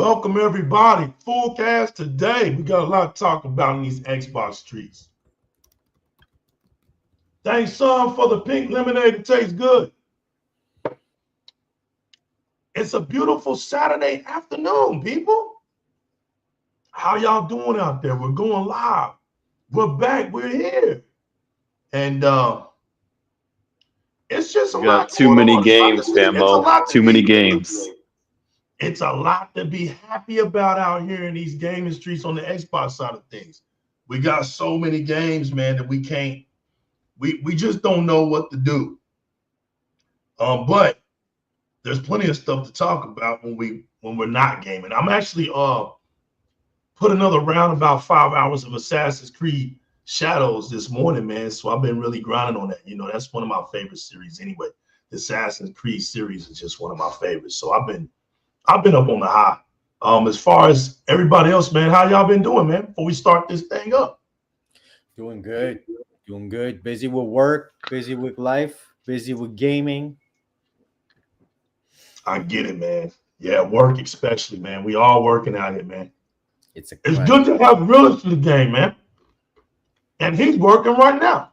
Welcome, everybody. Full cast today. We got a lot to talk about in these Xbox streets. Thanks, son, for the pink lemonade. It tastes good. It's a beautiful Saturday afternoon, people. How y'all doing out there? We're going live. We're back. We're here. And it's just a lot. Too many games, Fambo. Too many games. It's a lot to be happy about out here in these gaming streets on the Xbox side of things. We got so many games, man, that we can't, we just don't know what to do. But there's plenty of stuff to talk about when we're not gaming. I'm actually put another round about 5 hours of Assassin's Creed Shadows this morning, man. So I've been really grinding on that. You know, that's one of my favorite series anyway. The Assassin's Creed series is just one of my favorites. So I've been up on the high. As far as everybody else, man, how y'all been doing, man, before we start this thing up? Doing good. Doing good. Busy with work, busy with life, busy with gaming. I get it, man. Yeah, work especially, man. We all working out here, man. It's good to have Realist in the game, man. And he's working right now.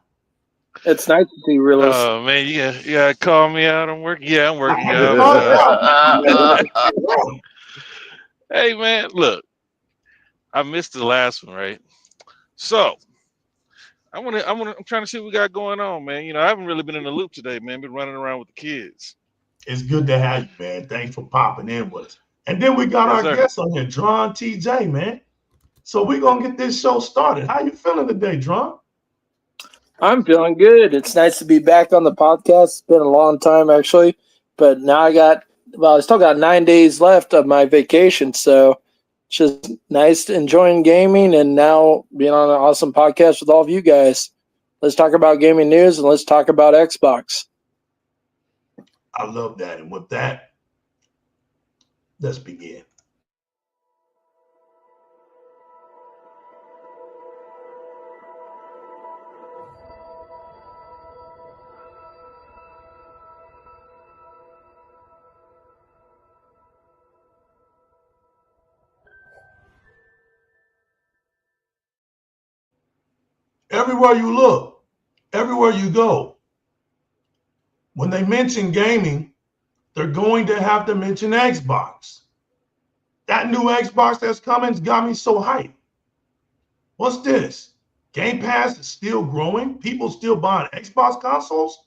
It's nice to see Realist. Oh, man, you gotta call me out. I'm working. Yeah, I'm working. Hey, man, look. I missed the last one, right? So I'm trying to see what we got going on, man. You know, I haven't really been in the loop today, man. Been running around with the kids. It's good to have you, man. Thanks for popping in with us. And then we got our guest on here, Dron TJ, man. So we're gonna get this show started. How you feeling today, Dron? I'm feeling good. It's nice to be back on the podcast. It's been a long time, actually. But now I still got 9 days left of my vacation. So it's just nice enjoying gaming and now being on an awesome podcast with all of you guys. Let's talk about gaming news and let's talk about Xbox. I love that. And with that, let's begin. Everywhere you look, everywhere you go, when they mention gaming, they're going to have to mention Xbox. That new Xbox that's coming's got me so hyped. What's this? Gamepass is still growing? People still buying Xbox consoles?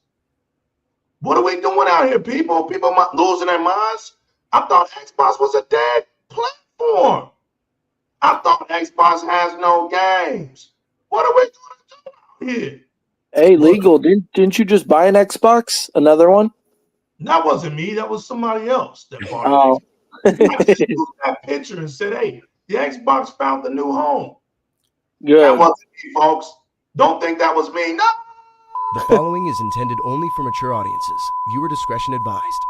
What are we doing out here, people? People losing their minds? I thought Xbox was a dead platform. I thought Xbox has no games. What are we going to do out here? Hey, Legal, didn't you just buy an Xbox? Another one? That wasn't me. That was somebody else that bought it. I just used that picture and said, hey, the Xbox found the new home. Good. That wasn't me, folks. Don't think that was me. No. The following is intended only for mature audiences. Viewer discretion advised.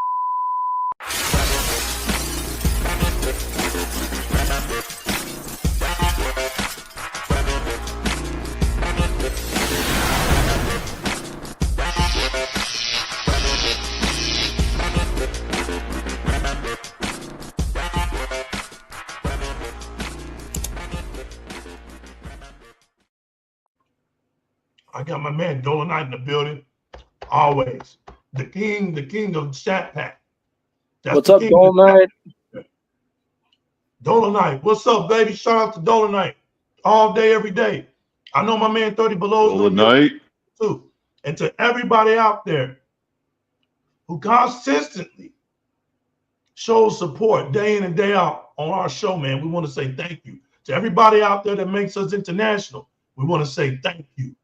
I got my man Dolomite in the building. Always. The king of Chat Pack. What's up, Dolomite? Dolomite, what's up, baby? Shout out to Dolomite. All day, every day. I know my man 30 Below Dolomite too. And to everybody out there who consistently shows support day in and day out on our show, man, we want to say thank you. To everybody out there that makes us international, we want to say thank you.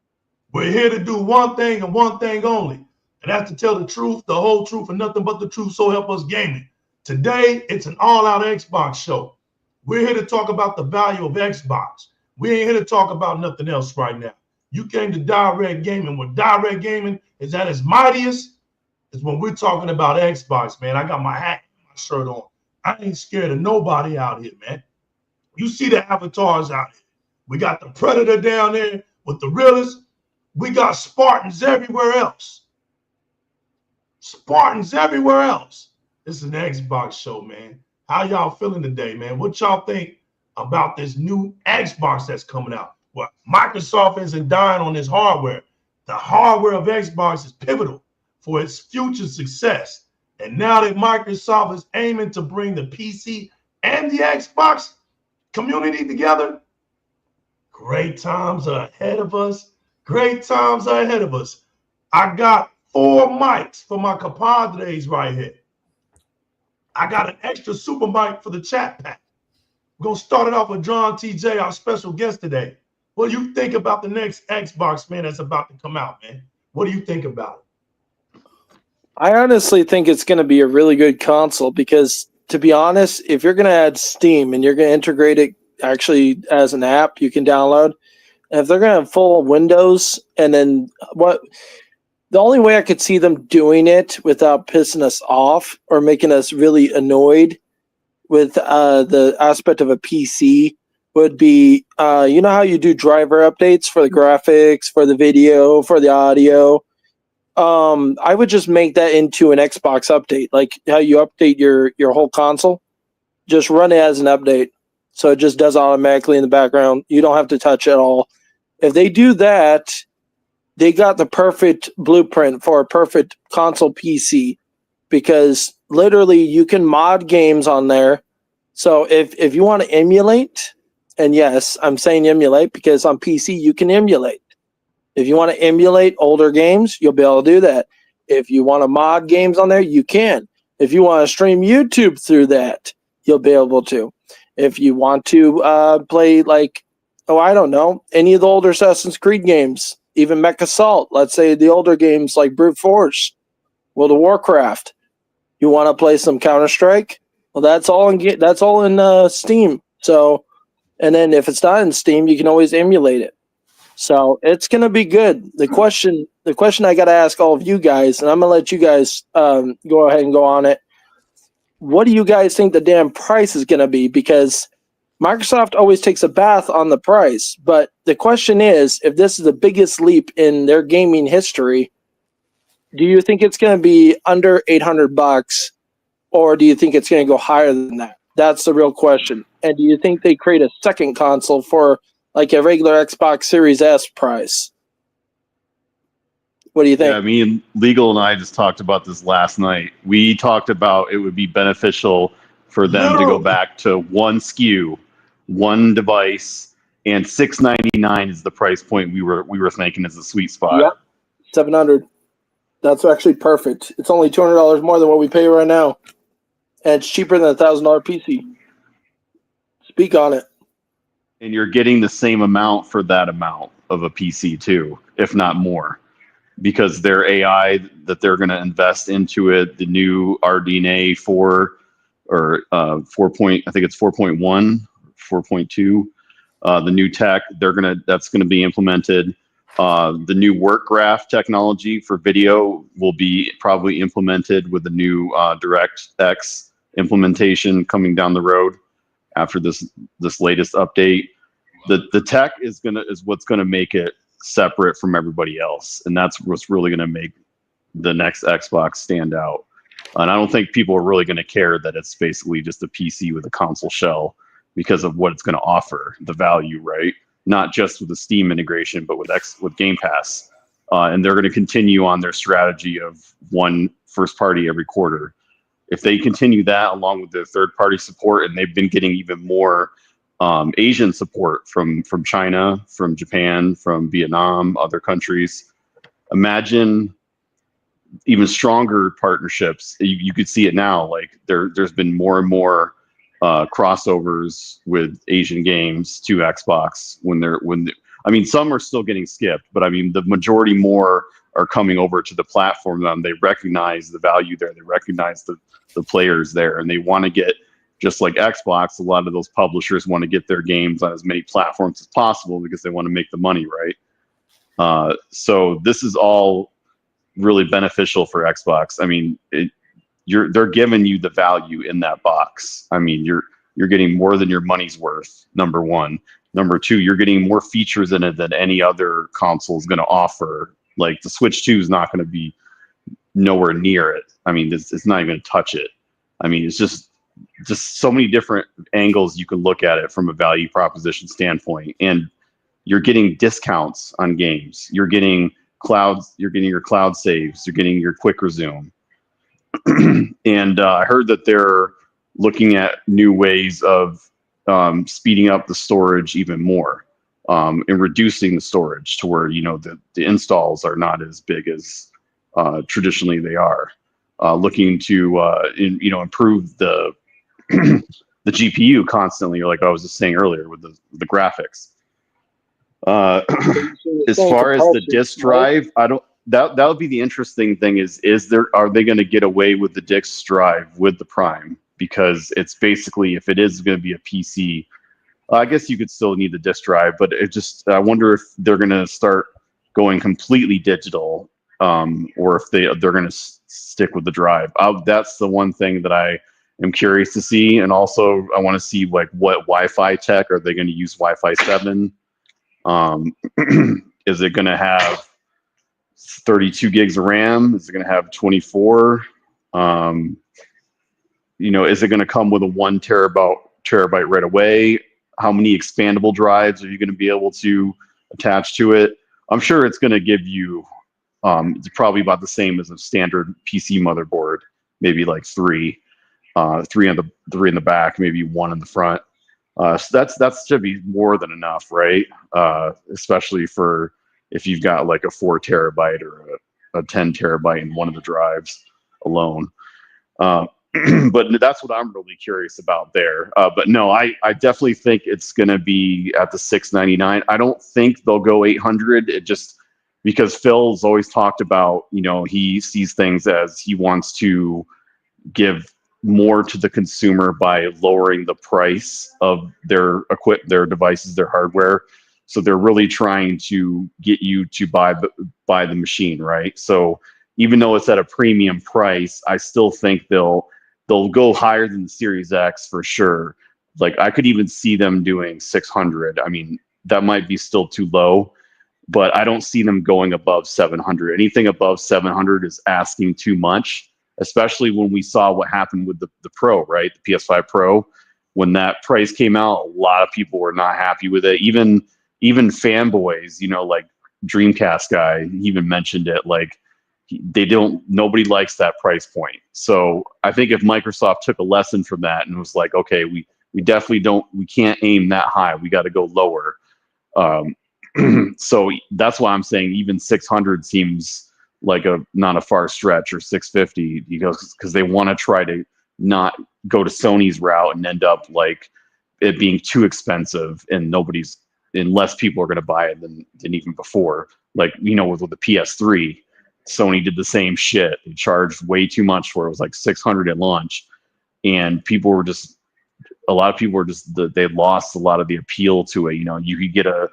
We're here to do one thing and one thing only, and that's to tell the truth, the whole truth, and nothing but the truth, so help us gaming. Today, it's an all-out Xbox show. We're here to talk about the value of Xbox. We ain't here to talk about nothing else right now. You came to Di-RRec Gaming. Where Di-RRec Gaming is at its mightiest is when we're talking about Xbox, man. I got my hat and my shirt on. I ain't scared of nobody out here, man. You see the avatars out here. We got the Predator down there with the Realist. We got Spartans everywhere else. Spartans everywhere else. This is an Xbox show, man. How y'all feeling today, man? What y'all think about this new Xbox that's coming out? Well, Microsoft isn't dying on this hardware. The hardware of Xbox is pivotal for its future success. And now that Microsoft is aiming to bring the PC and the Xbox community together, great times are ahead of us. Great times are ahead of us. I got 4 mics for my compadres right here. I got an extra super mic for the chat pack. We're going to start it off with John TJ, our special guest today. What do you think about the next Xbox, man, that's about to come out, man? What do you think about it? I honestly think it's going to be a really good console because, to be honest, if you're going to add Steam and you're going to integrate it actually as an app you can download, and if they're going to have full Windows, and then the only way I could see them doing it without pissing us off or making us really annoyed with the aspect of a PC would be, you know how you do driver updates for the graphics, for the video, for the audio? I would just make that into an Xbox update, like how you update your whole console. Just run it as an update, so it just does automatically in the background. You don't have to touch it at all. If they do that, they got the perfect blueprint for a perfect console PC, because literally you can mod games on there. So if you want to emulate, and yes, I'm saying emulate because on PC you can emulate. If you want to emulate older games, you'll be able to do that. If you want to mod games on there, you can. If you want to stream YouTube through that, you'll be able to. If you want to play like, I don't know, any of the older Assassin's Creed games, even Mech Assault, let's say the older games like Brute Force, World of Warcraft. You want to play some Counter-Strike? Well, that's all in Steam. So, and then if it's not in Steam, you can always emulate it. So it's going to be good. The question I got to ask all of you guys, and I'm going to let you guys go ahead and go on it. What do you guys think the damn price is going to be? Because Microsoft always takes a bath on the price. But the question is, if this is the biggest leap in their gaming history, do you think it's going to be under $800, or do you think it's going to go higher than that? That's the real question. And do you think they create a second console for like a regular Xbox Series S price? What do you think? Yeah, me and Legal and I just talked about this last night. We talked about it would be beneficial for them to go back to one SKU, one device, and $699 is the price point we were thinking is the sweet spot. Yep, $700. That's actually perfect. It's only $200 more than what we pay right now, and it's cheaper than a $1,000 PC. Speak on it. And you're getting the same amount for that amount of a PC too, if not more, because their AI that they're going to invest into it, the new RDNA 4 or 4 point, I think it's 4.1, 4.2, the new tech, that's going to be implemented. The new work graph technology for video will be probably implemented with the new DirectX implementation coming down the road after this latest update. The tech is what's gonna make it separate from everybody else, and that's what's really gonna make the next Xbox stand out. And I don't think people are really gonna care that it's basically just a PC with a console shell because of what it's gonna offer, the value, right? Not just with the Steam integration, but with Game Pass. And they're gonna continue on their strategy of one first party every quarter. If they continue that along with their third party support, and they've been getting even more Asian support from China, from Japan, from Vietnam, other countries, imagine even stronger partnerships. You could see it now. Like there's been more and more crossovers with Asian games to Xbox I mean, some are still getting skipped, but I mean, the majority more are coming over to the platform. They recognize the value there. They recognize the players there, and they want to get, just like Xbox, a lot of those publishers want to get their games on as many platforms as possible because they want to make the money, right? So this is all really beneficial for Xbox. I mean, they're giving you the value in that box. I mean, you're getting more than your money's worth, number one. Number two, you're getting more features in it than any other console is going to offer. Like the Switch 2 is not going to be nowhere near it. I mean, it's not even going to touch it. I mean, it's just just so many different angles you can look at it from a value proposition standpoint. And you're getting discounts on games. You're getting clouds. You're getting your cloud saves. You're getting your quick resume. And I heard that they're looking at new ways of speeding up the storage even more, and reducing the storage to where, you know, the installs are not as big as traditionally they are. Looking to improve the the GPU constantly, like I was just saying earlier with the graphics. As far as the disk drive, I don't. That would be the interesting thing. Are they going to get away with the disk drive with the Prime? Because it's basically, if it is going to be a PC, I guess you could still need the disk drive, but I wonder if they're going to start going completely digital, or if they're going to stick with the drive. That's the one thing that I am curious to see. And also I want to see like what Wi-Fi tech, are they going to use Wi-Fi 7? Is it going to have 32 gigs of RAM? Is it going to have 24? Is it going to come with a 1 terabyte right away? How many expandable drives are you going to be able to attach to it? I'm sure it's going to give you, it's probably about the same as a standard PC motherboard, maybe like three in the back, maybe 1 in the front. So that should be more than enough, right? Especially for if you've got like a 4 terabyte or a 10 terabyte in one of the drives alone. But that's what I'm really curious about there. But no, I definitely think it's going to be at the $699. I don't think they'll go 800. It just, because Phil's always talked about, he sees things as he wants to give more to the consumer by lowering the price of their devices, their hardware. So they're really trying to get you to buy the machine, right? So even though it's at a premium price, I still think they'll go higher than the Series X for sure. Like I could even see them doing 600. I mean, that might be still too low, but I don't see them going above 700. Anything above 700 is asking too much, especially when we saw what happened with the Pro, right? The PS5 Pro, when that price came out, a lot of people were not happy with it. Even fanboys, like Dreamcast guy, he even mentioned it, like nobody likes that price point. So I think if Microsoft took a lesson from that and was like, okay, we definitely we can't aim that high, we got to go lower. So that's why I'm saying even 600 seems like not a far stretch, or 650, because they want to try to not go to Sony's route and end up like it being too expensive and less people are going to buy it than even before. Like, with the PS3, Sony did the same shit. They charged way too much for it. It was like 600 at launch, and a lot of people were they lost a lot of the appeal to it. You could get a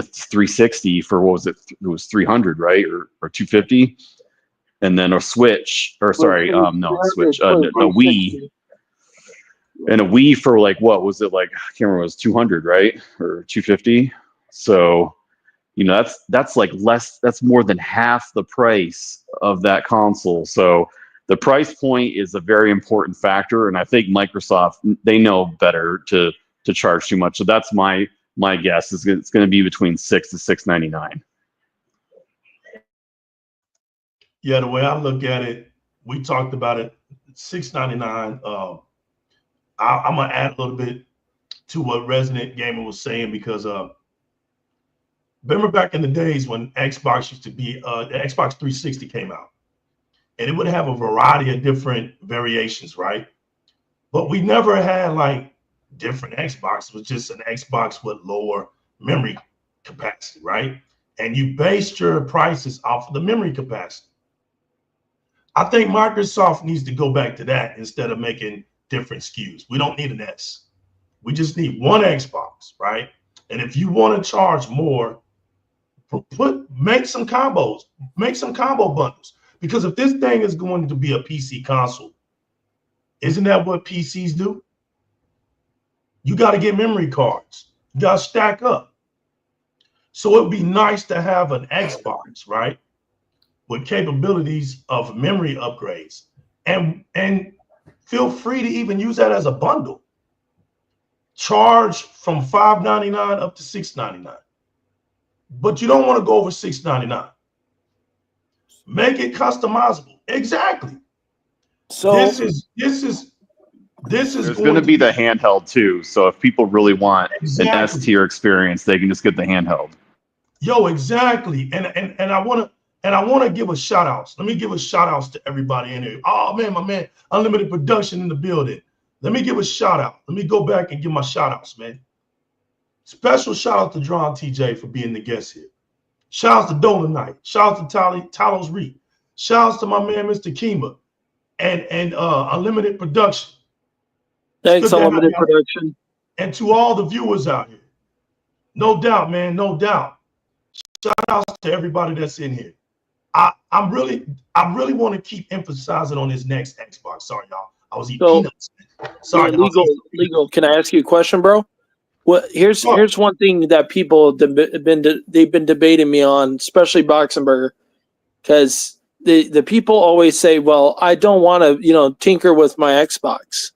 360 for, what was it? It was 300, right? Or 250, and then a Switch, or sorry, no Switch, a Wii. And a Wii for like, what was it, like, I can't remember, it was 200, right? Or 250. So, that's like that's more than half the price of that console. So the price point is a very important factor. And I think Microsoft, they know better to charge too much. So that's my guess, is it's going to be between $6 to $699. Yeah, the way I look at it, we talked about it, $699. I'm gonna add a little bit to what Resident Gamer was saying, because remember back in the days when Xbox used to be, the Xbox 360 came out, and it would have a variety of different variations, right? But we never had like different Xbox. It was just an Xbox with lower memory capacity, right? And you based your prices off of the memory capacity. I think Microsoft needs to go back to that instead of making different SKUs. We don't need an S. We just need one Xbox, right? And if you want to charge more, make some combos, make some combo bundles. Because if this thing is going to be a PC console, isn't that what PCs do? You got to get memory cards. You got to stack up. So it'd be nice to have an Xbox, right, with capabilities of memory upgrades. And feel free to even use that as a bundle. Charge from $5.99 up to $6.99. But you don't want to go over $6.99. Make it customizable. Exactly. So this is There's going to be the handheld too. So if people really want an S tier experience, they can just get the handheld. Yo, exactly. And I want to give a shout outs. Let me give a shout outs to everybody in here. Oh man, my man, Unlimited Production in the building. Let me give a shout out. Let me go back and give my shout outs, man. Special shout out to Dron TJ for being the guest here. Shout outs to Dolan Knight. Shout outs to Talos Reed. Shout outs to my man, Mr. Kima, and Unlimited Production. Thanks, Unlimited Production. And to all the viewers out here. No doubt, man, no doubt. Shout outs to everybody that's in here. I really want to keep emphasizing on this next Xbox. Sorry, y'all. I was eating peanuts. Sorry, yeah, legal. Can I ask you a question, bro? Well, here's one thing that people they've been debating me on, especially Boxenberger, because the people always say, "Well, I don't want to, tinker with my Xbox."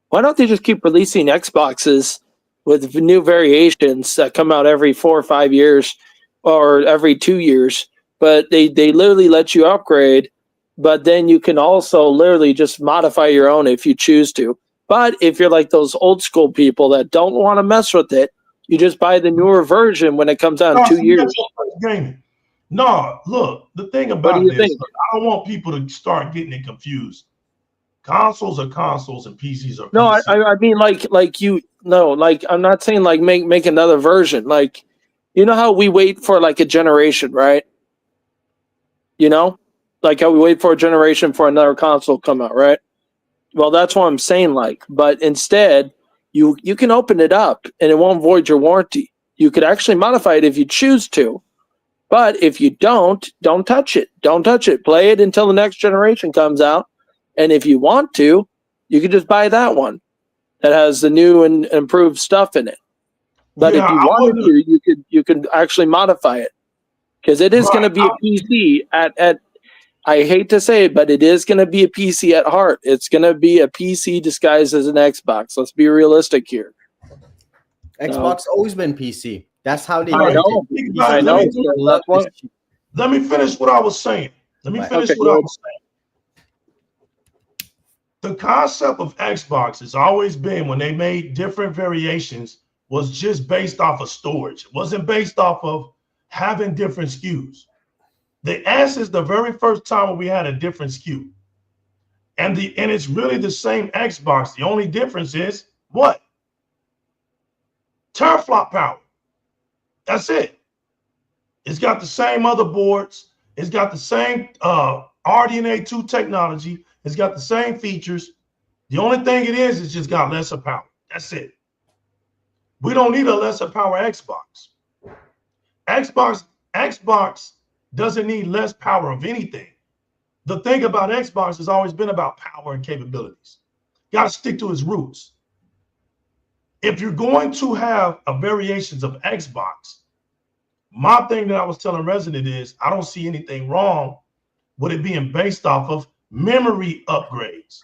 Why don't they just keep releasing Xboxes with new variations that come out every 4 or 5 years or every 2 years? But they literally let you upgrade, but then you can also literally just modify your own if you choose to. But if you're like those old school people that don't want to mess with it, you just buy the newer version when it comes out in 2 years. No, look, the thing about this, I don't want people to start getting it confused. Consoles are consoles and PCs are PCs. No, I mean I'm not saying like make another version. Like, you know how we wait for like a generation, right? Like how we wait for a generation for another console to come out, right? Well, that's what I'm saying. But instead, you can open it up and it won't void your warranty. You could actually modify it if you choose to, but if you don't touch it. Don't touch it. Play it until the next generation comes out, and if you want to, you can just buy that one that has the new and improved stuff in it. But if you wanted to, you could actually modify it. Because it is going to be a PC at I hate to say it, but it is going to be a PC at heart. It's going to be a PC disguised as an Xbox. Let's be realistic here. Xbox always been PC. That's how they. I know. Let me finish what I was saying. The concept of Xbox has always been, when they made different variations, was just based off of storage. It wasn't based off of having different SKUs. The S is the very first time when we had a different SKU. And it's really the same Xbox. The only difference is what? Teraflop power. That's it. It's got the same motherboards. It's got the same RDNA 2 technology. It's got the same features. The only thing it is, it's just got lesser power. That's it. We don't need a lesser power Xbox. Xbox doesn't need less power of anything. The thing about Xbox has always been about power and capabilities. Got to stick to its roots. If you're going to have variations of Xbox, my thing that I was telling Resident is I don't see anything wrong with it being based off of memory upgrades,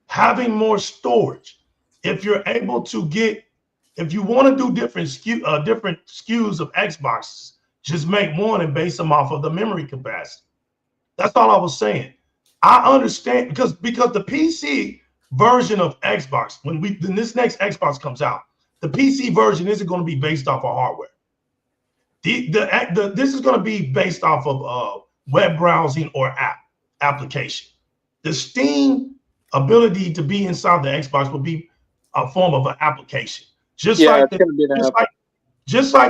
having more storage. If you're able to if you want to do different SKUs of Xboxes, just make one and base them off of the memory capacity. That's all I was saying. I understand because the PC version of Xbox, when this next Xbox comes out, the PC version isn't going to be based off of hardware. This is going to be based off of web browsing or application. The Steam ability to be inside the Xbox will be a form of an application. Just like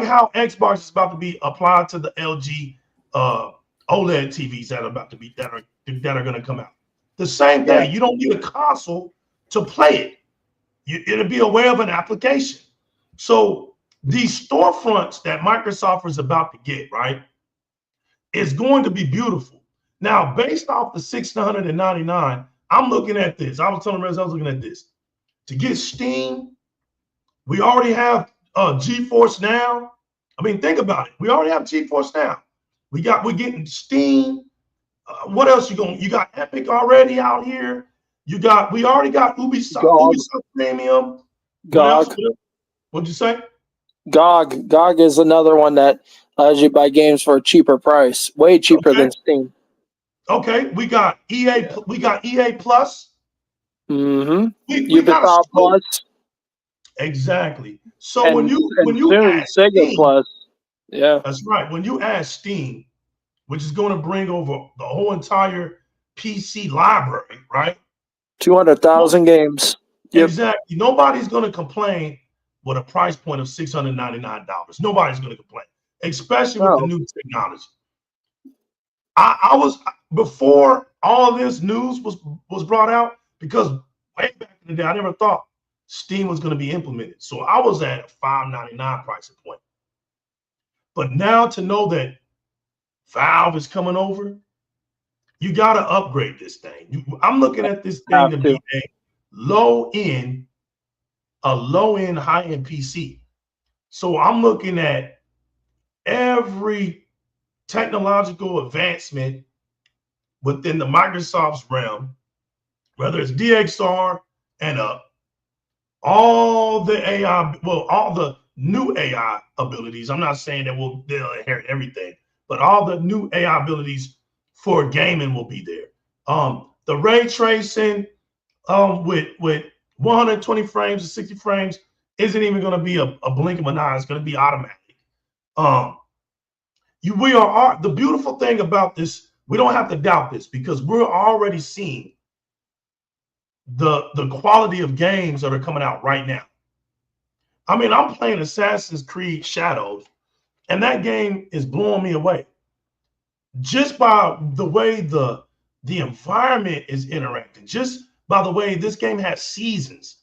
how Xbox is about to be applied to the LG OLED TVs that are going to come out. The same thing. Yeah. You don't need a console to play it. It'll be a way of an application. So these storefronts that Microsoft is about to get, right, is going to be beautiful. Now, based off the $699, I'm looking at this. I was telling Rez, I was looking at this. To get Steam, we already have GeForce Now. I mean, think about it. We already have GeForce Now. We're getting Steam. What else you got Epic already out here. We already got Ubisoft, GOG. Ubisoft Premium. GOG. What'd you say? GOG. GOG is another one that allows you to buy games for a cheaper price, way cheaper than Steam. Okay, we got EA. We got EA Plus. Mm-hmm. We got a Ubisoft Plus. Exactly. So And, when you soon add Sega Steam, Plus. Yeah. that's right. When you add Steam, which is going to bring over the whole entire PC library, right? 200,000 games. Yep. Exactly. Nobody's going to complain with a price point of $699. Nobody's going to complain, especially with the new technology. I was before all this news was brought out, because way back in the day, I never thought Steam was going to be implemented. So I was at a $5.99 pricing point. But now to know that Valve is coming over, you got to upgrade this thing. I'm looking at this thing to be a low-end, high-end PC. So I'm looking at every technological advancement within the Microsoft's realm, whether it's DXR and up, all the AI, well, all the new AI abilities. I'm not saying that they'll inherit everything, but all the new AI abilities for gaming will be there. The ray tracing with 120 frames to 60 frames isn't even going to be a blink of an eye. It's going to be automatic. The beautiful thing about this, we don't have to doubt this, because we're already seeing the quality of games that are coming out right now. I mean, I'm playing Assassin's Creed Shadows, and that game is blowing me away. Just by the way the environment is interacting, just by the way this game has seasons,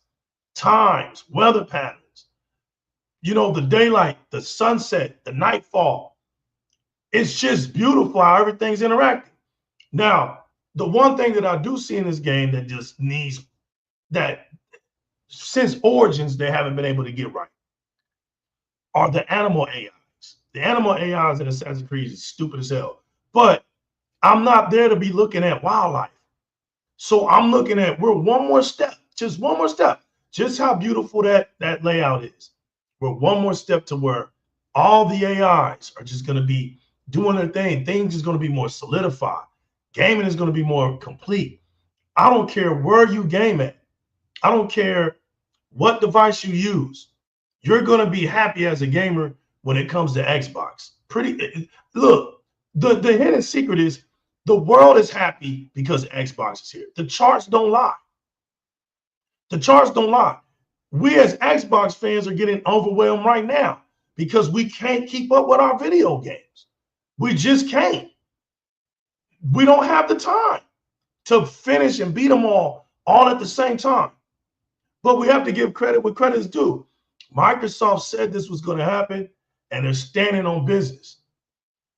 times, weather patterns, the daylight, the sunset, the nightfall. It's just beautiful how everything's interacting. Now, the one thing that I do see in this game that just needs, that since Origins they haven't been able to get right, are the animal AIs. The animal AIs in Assassin's Creed is stupid as hell. But I'm not there to be looking at wildlife. So I'm looking at, we're one more step, just one more step. Just how beautiful that layout is. We're one more step to where all the AIs are just going to be doing their thing. Things is going to be more solidified. Gaming is going to be more complete. I don't care where you game at. I don't care what device you use. You're going to be happy as a gamer when it comes to Xbox. Look, the hidden secret is the world is happy because Xbox is here. The charts don't lie. The charts don't lie. We as Xbox fans are getting overwhelmed right now because we can't keep up with our video games. We just can't. We don't have the time to finish and beat them all at the same time. But we have to give credit where credit is due. Microsoft said this was going to happen, and they're standing on business.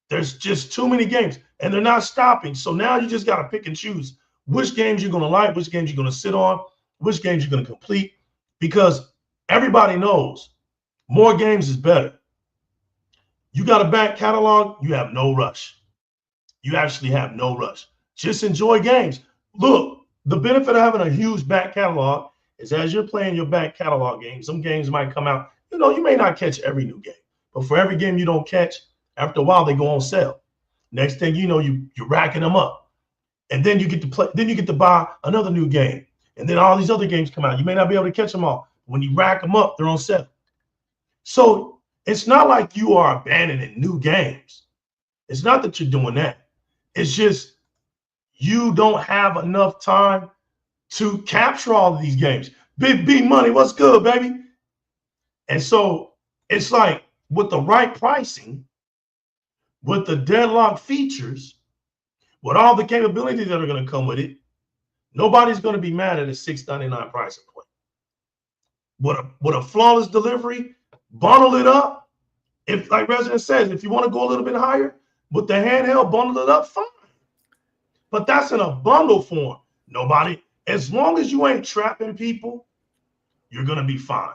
There's just too many games, and they're not stopping. So now you just got to pick and choose which games you're going to like, which games you're going to sit on, which games you're going to complete, because everybody knows more games is better. You got a back catalog, you have no rush. You actually have no rush. Just enjoy games. Look, the benefit of having a huge back catalog is as you're playing your back catalog games, some games might come out, you may not catch every new game, but for every game you don't catch, after a while they go on sale. Next thing you know, you're racking them up. And then you get to play, then you get to buy another new game. And then all these other games come out. You may not be able to catch them all. When you rack them up, they're on sale. So it's not like you are abandoning new games. It's not that you're doing that. It's just you don't have enough time to capture all of these games. Big B Money, what's good, baby? And so it's like with the right pricing, with the deadlock features, with all the capabilities that are going to come with it, nobody's going to be mad at a $6.99 pricing point. With a flawless delivery, bundle it up. If, like Resident says, if you want to go a little bit higher with the handheld, bundle it up, fine. But that's in a bundle form. Nobody, as long as you ain't trapping people, you're going to be fine.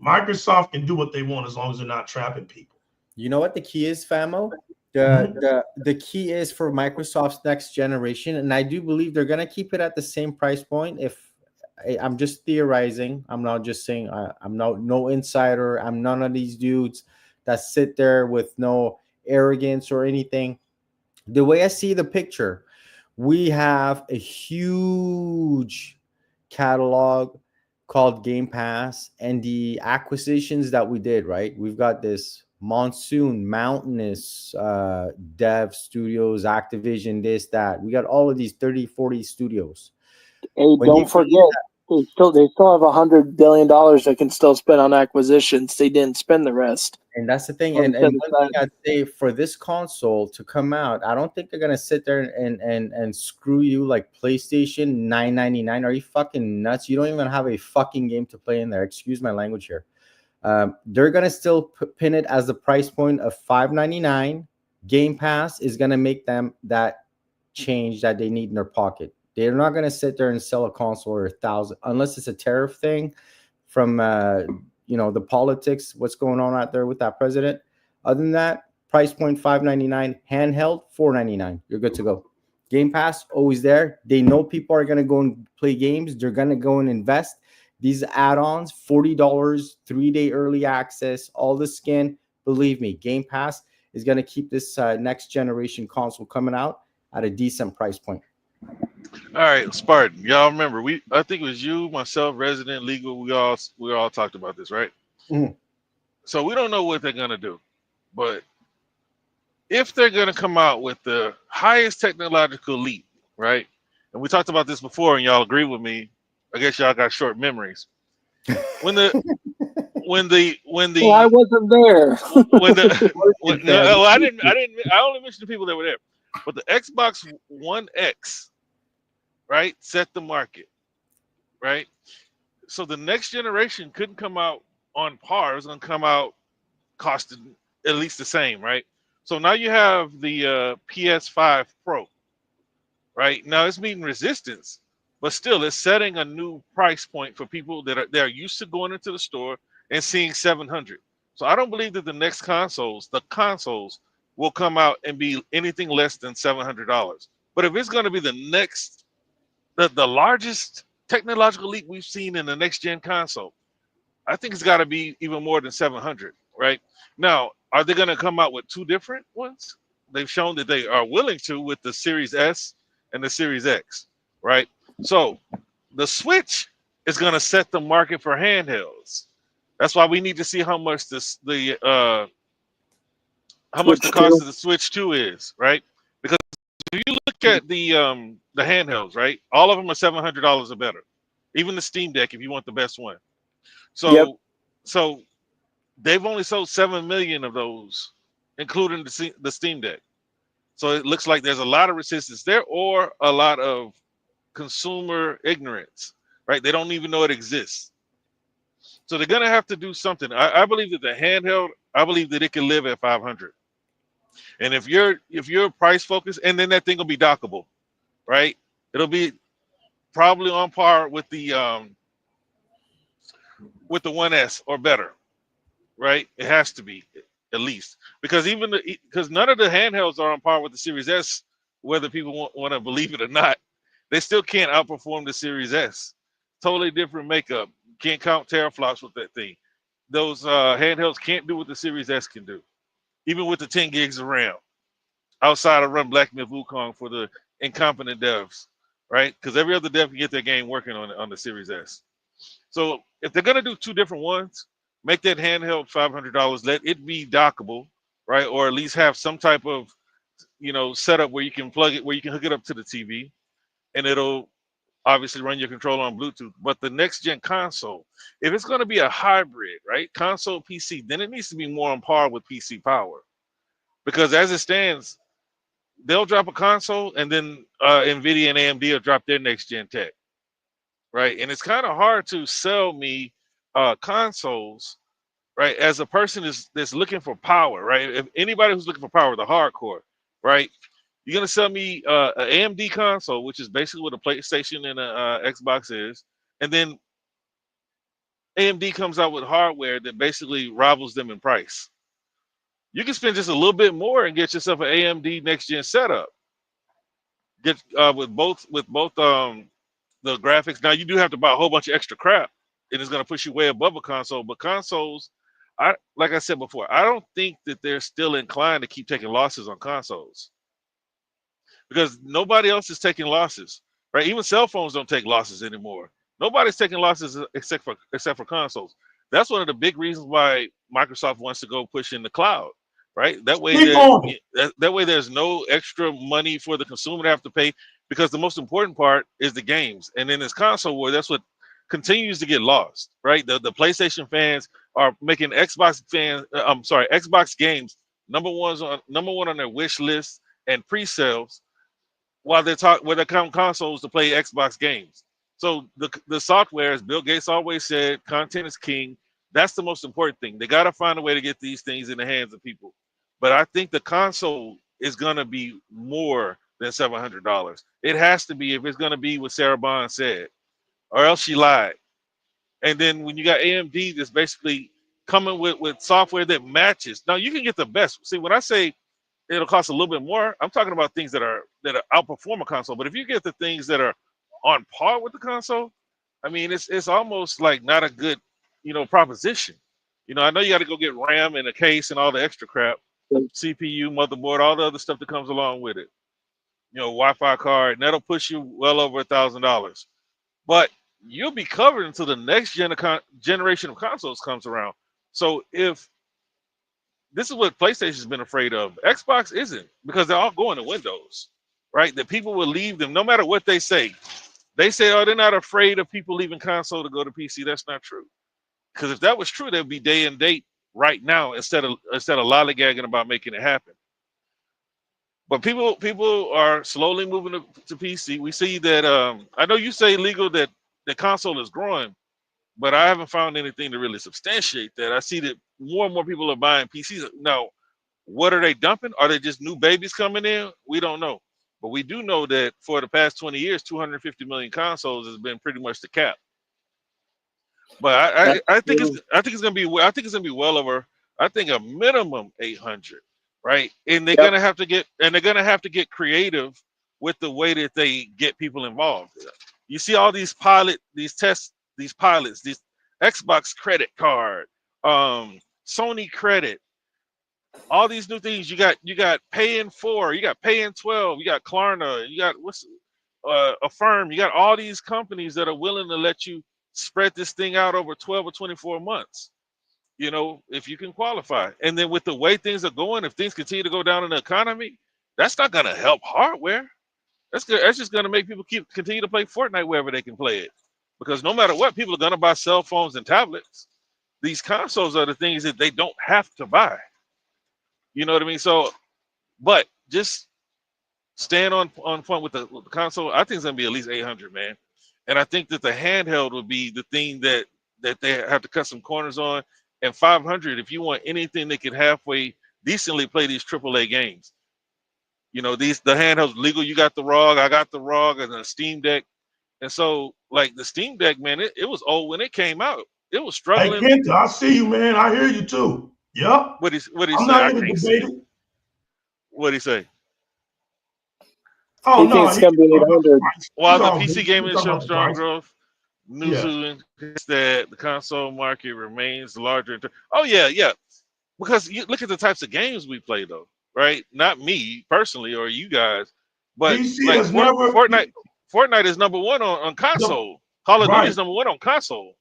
Microsoft can do what they want as long as they're not trapping people. You know what the key is, Famo? The key is for Microsoft's next generation, and I do believe they're gonna keep it at the same price point. If I'm just theorizing, I'm not just saying I'm no insider. I'm none of these dudes that sit there with no arrogance or anything. The way I see the picture, we have a huge catalog called Game Pass, and the acquisitions that we did, right? We've got this Monsoon, Mountainous, Dev Studios, Activision, this, that. We got all of these 30, 40 studios. Hey, don't forget, they still have $100 billion they can still spend on acquisitions. They didn't spend the rest. And that's the thing. And one thing I'd say, for this console to come out, I don't think they're gonna sit there and screw you like PlayStation $9.99. Are you fucking nuts? You don't even have a fucking game to play in there. Excuse my language here. They're gonna still pin it as the price point of $5.99. Game Pass is gonna make them that change that they need in their pocket. They're not gonna sit there and sell a console for $1,000 unless it's a tariff thing from the politics, what's going on out there with that president. Other than that, price point $5.99, handheld $4.99. You're good to go. Game Pass always there. They know people are gonna go and play games. They're gonna go and invest. These add-ons, $40, 3-day early access, all the skin. Believe me, Game Pass is gonna keep this next generation console coming out at a decent price point. All right, Spartan. Y'all remember I think it was you, myself, Resident Legal. We all talked about this, right? Mhm. So we don't know what they're gonna do, but if they're gonna come out with the highest technological leap, right? And we talked about this before, and y'all agree with me. I guess y'all got short memories. When the Well, I wasn't there. I only mentioned the people that were there. But the Xbox One X, right, set the market, right? So the next generation couldn't come out on par. It was going to come out costing at least the same, right? So now you have the PS5 Pro, right? Now it's meeting resistance, but still it's setting a new price point for people that are used to going into the store and seeing 700. So I don't believe that the next consoles will come out and be anything less than $700. But if it's going to be the largest technological leap we've seen in the next gen console, I think it's got to be even more than 700, right? Now, are they going to come out with two different ones? They've shown that they are willing to with the Series S and the Series X, right? So the Switch is going to set the market for handhelds. That's why we need to see how much the cost of the Switch 2 is, right? Because if you look at the handhelds, right, all of them are $700 or better. Even the Steam Deck, if you want the best one. So, so they've only sold 7 million of those, including the Steam Deck. So it looks like there's a lot of resistance there, or a lot of consumer ignorance, right? They don't even know it exists. So they're gonna have to do something. I believe that the handheld, I believe that it can live at 500. And if you're price focused, and then that thing will be dockable, right? It'll be probably on par with the 1S or better, right? It has to be, at least, because because none of the handhelds are on par with the Series S, whether people want to believe it or not. They still can't outperform the Series S. Totally different makeup. Can't count teraflops with that thing. Those handhelds can't do what the Series S can do, even with the 10 gigs of RAM. Outside of run Black Myth Wukong for the incompetent devs, right? Because every other dev can get their game working on the Series S. So if they're gonna do two different ones, make that handheld $500. Let it be dockable, right? Or at least have some type of setup where you can plug it, where you can hook it up to the TV, and it'll obviously run your controller on Bluetooth. But the next gen console, if it's going to be a hybrid, right, console PC, then it needs to be more on par with PC power. Because as it stands, they'll drop a console, and then Nvidia and AMD will drop their next gen tech, right? And it's kind of hard to sell me consoles, right, as a person that's looking for power, right? If anybody who's looking for power, the hardcore, right? You're gonna sell me an AMD console, which is basically what a PlayStation and a Xbox is, and then AMD comes out with hardware that basically rivals them in price. You can spend just a little bit more and get yourself an AMD next gen setup. Get with both the graphics. Now you do have to buy a whole bunch of extra crap, and it's going to push you way above a console. But consoles, like I said before, I don't think that they're still inclined to keep taking losses on consoles because nobody else is taking losses, right? Even cell phones don't take losses anymore. Nobody's taking losses except for consoles. That's one of the big reasons why Microsoft wants to go push in the cloud, right? That way, that way there's no extra money for the consumer to have to pay, because the most important part is the games. And in this console war, that's what continues to get lost, right? The PlayStation fans are making Xbox games number one on their wish list and pre-sales, while they're counting consoles to play Xbox games. So the software, as Bill Gates always said, content is king. That's the most important thing. They got to find a way to get these things in the hands of people. But I think the console is going to be more than $700. It has to be if it's going to be what Sarah Bond said, or else she lied. And then when you got AMD that's basically coming with software that matches. Now you can get the best. See, when I say it'll cost a little bit more, I'm talking about things that outperform a console. But if you get the things that are on par with the console, I mean, it's almost like not a good, proposition. I know you got to go get RAM and a case and all the extra crap, CPU, motherboard, all the other stuff that comes along with it. Wi-Fi card, and that'll push you well over $1,000. But you'll be covered until the next generation of consoles comes around. So if this is what PlayStation's been afraid of, Xbox isn't, because they're all going to Windows, right? That people will leave them no matter what they say. They say, oh, they're not afraid of people leaving console to go to PC. That's not true. Because if that was true, there'd be day and date right now instead of lollygagging about making it happen. But people are slowly moving to PC. We see that. I know you say, Legal, that the console is growing, but I haven't found anything to really substantiate that. I see that more and more people are buying PCs. Now, what are they dumping? Are they just new babies coming in? We don't know. But we do know that for the past 20 years, 250 million consoles has been pretty much the cap. But I think it's gonna be well over, I think, a minimum 800, right? And they're gonna have to get creative with the way that they get people involved. You see all these pilots, these Xbox credit card, Sony credit, all these new things. You got Pay in 4, you got Pay in 12, you got Klarna, you got Affirm. You got all these companies that are willing to let you spread this thing out over 12 or 24 months, if you can qualify. And then with the way things are going, if things continue to go down in the economy, that's not going to help hardware. That's just going to make people continue to play Fortnite wherever they can play it. Because no matter what, people are going to buy cell phones and tablets. These consoles are the things that they don't have to buy. You know what I mean? So, but just staying on point with the console, I think it's going to be at least 800, man. And I think that the handheld would be the thing that they have to cut some corners on. And 500, if you want anything that can halfway decently play these AAA games. The handhelds, Legal, you got the ROG, I got the ROG, and the Steam Deck. And so, like, the Steam Deck, man, it was old when it came out. It was struggling. Hey, Kenta, I see you, man. I hear you too. Yep. What he I'm say? not I even can't see. debating. What'd he say? Oh, no. It's going to be 800. While the PC gaming is showing strong growth, news indicates that the console market remains larger. Oh, yeah. Because you look at the types of games we play, though, right? Not me personally or you guys, but PC like has never, Fortnite is number one on console. Call of Duty is number one on console.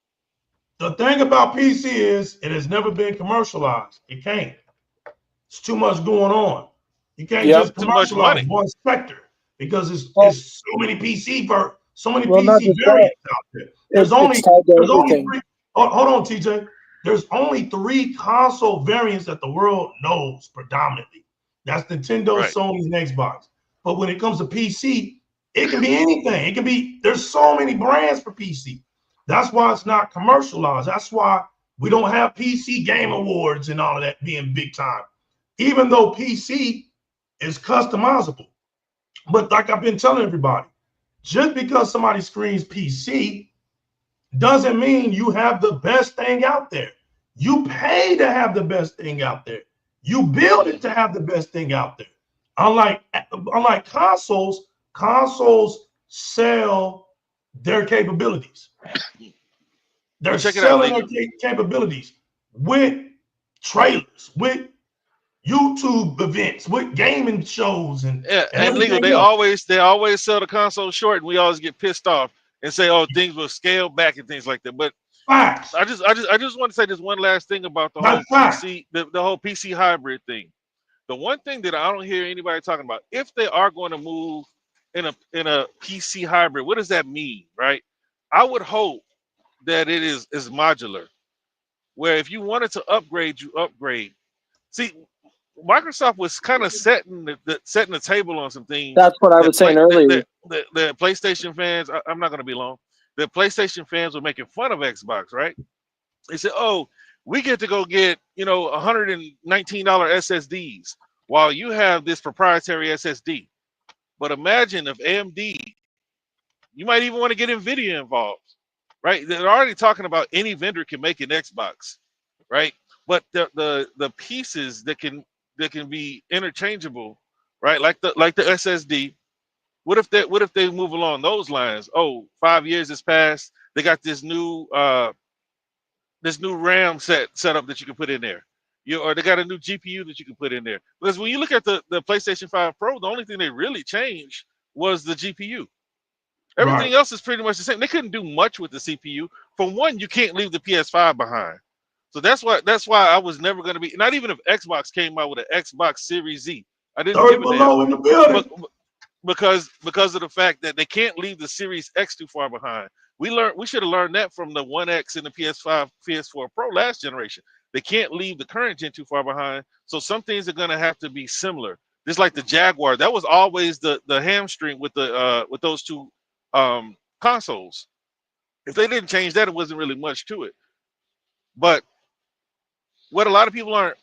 The thing about PC is it has never been commercialized. It can't. It's too much going on. You can't just commercialize one sector because it's so many PC variants out there. There's only 3. Hold on, TJ. There's only 3 console variants that the world knows predominantly. That's Nintendo, Sony, and Xbox. But when it comes to PC, it can be anything. There's so many brands for PC. That's why it's not commercialized. That's why we don't have PC Game Awards and all of that being big time, even though PC is customizable. But like I've been telling everybody, just because somebody screams PC doesn't mean you have the best thing out there. You pay to have the best thing out there. You build it to have the best thing out there. Unlike consoles sell their capabilities. They're selling their capabilities with trailers, with YouTube events, with gaming shows, and legal. They always sell the console short, and we always get pissed off and say, "Oh, things will scale back and things like that." But facts. I just want to say this one last thing about the whole PC, the whole PC hybrid thing. The one thing that I don't hear anybody talking about, if they are going to move in a PC hybrid, what does that mean, right? I would hope that it is modular, where if you wanted to upgrade, you upgrade. See, Microsoft was kind of setting the table on some things. That's what I was saying earlier. The PlayStation fans, I'm not going to be long. The PlayStation fans were making fun of Xbox, right? They said, "Oh, we get to go get $119 SSDs while you have this proprietary SSD." But imagine if AMD, you might even want to get NVIDIA involved, right? They're already talking about any vendor can make an Xbox, right? But the pieces that can be interchangeable, right? Like the SSD. What if they move along those lines? Oh, 5 years has passed. They got this new RAM setup that you can put in there. Or they got a new GPU that you can put in there. Because when you look at the PlayStation 5 Pro, the only thing they really changed was the GPU. Everything else is pretty much the same. They couldn't do much with the CPU. For one, you can't leave the PS5 behind. So that's why I was never going to be. Not even if Xbox came out with an Xbox Series Z, I didn't give a damn. In the building. Because of the fact that they can't leave the Series X too far behind. We should have learned that from the 1X and the PS5, PS4 Pro last generation. They can't leave the current gen too far behind. So some things are going to have to be similar. Just like the Jaguar, that was always the hamstring with those two consoles. If they didn't change that, it wasn't really much to it. But what a lot of people are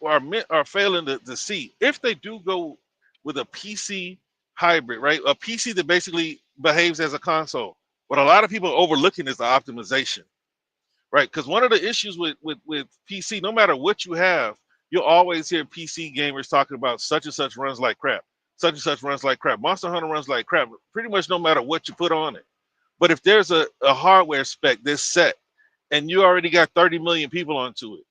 failing to see, if they do go with a PC hybrid, right? A PC that basically behaves as a console. What a lot of people are overlooking is the optimization, right? Because one of the issues with PC, no matter what you have, you'll always hear PC gamers talking about such and such runs like crap. Such and such runs like crap. Monster Hunter runs like crap, pretty much no matter what you put on it. But if there's a hardware spec that's set and you already got 30 million people onto it,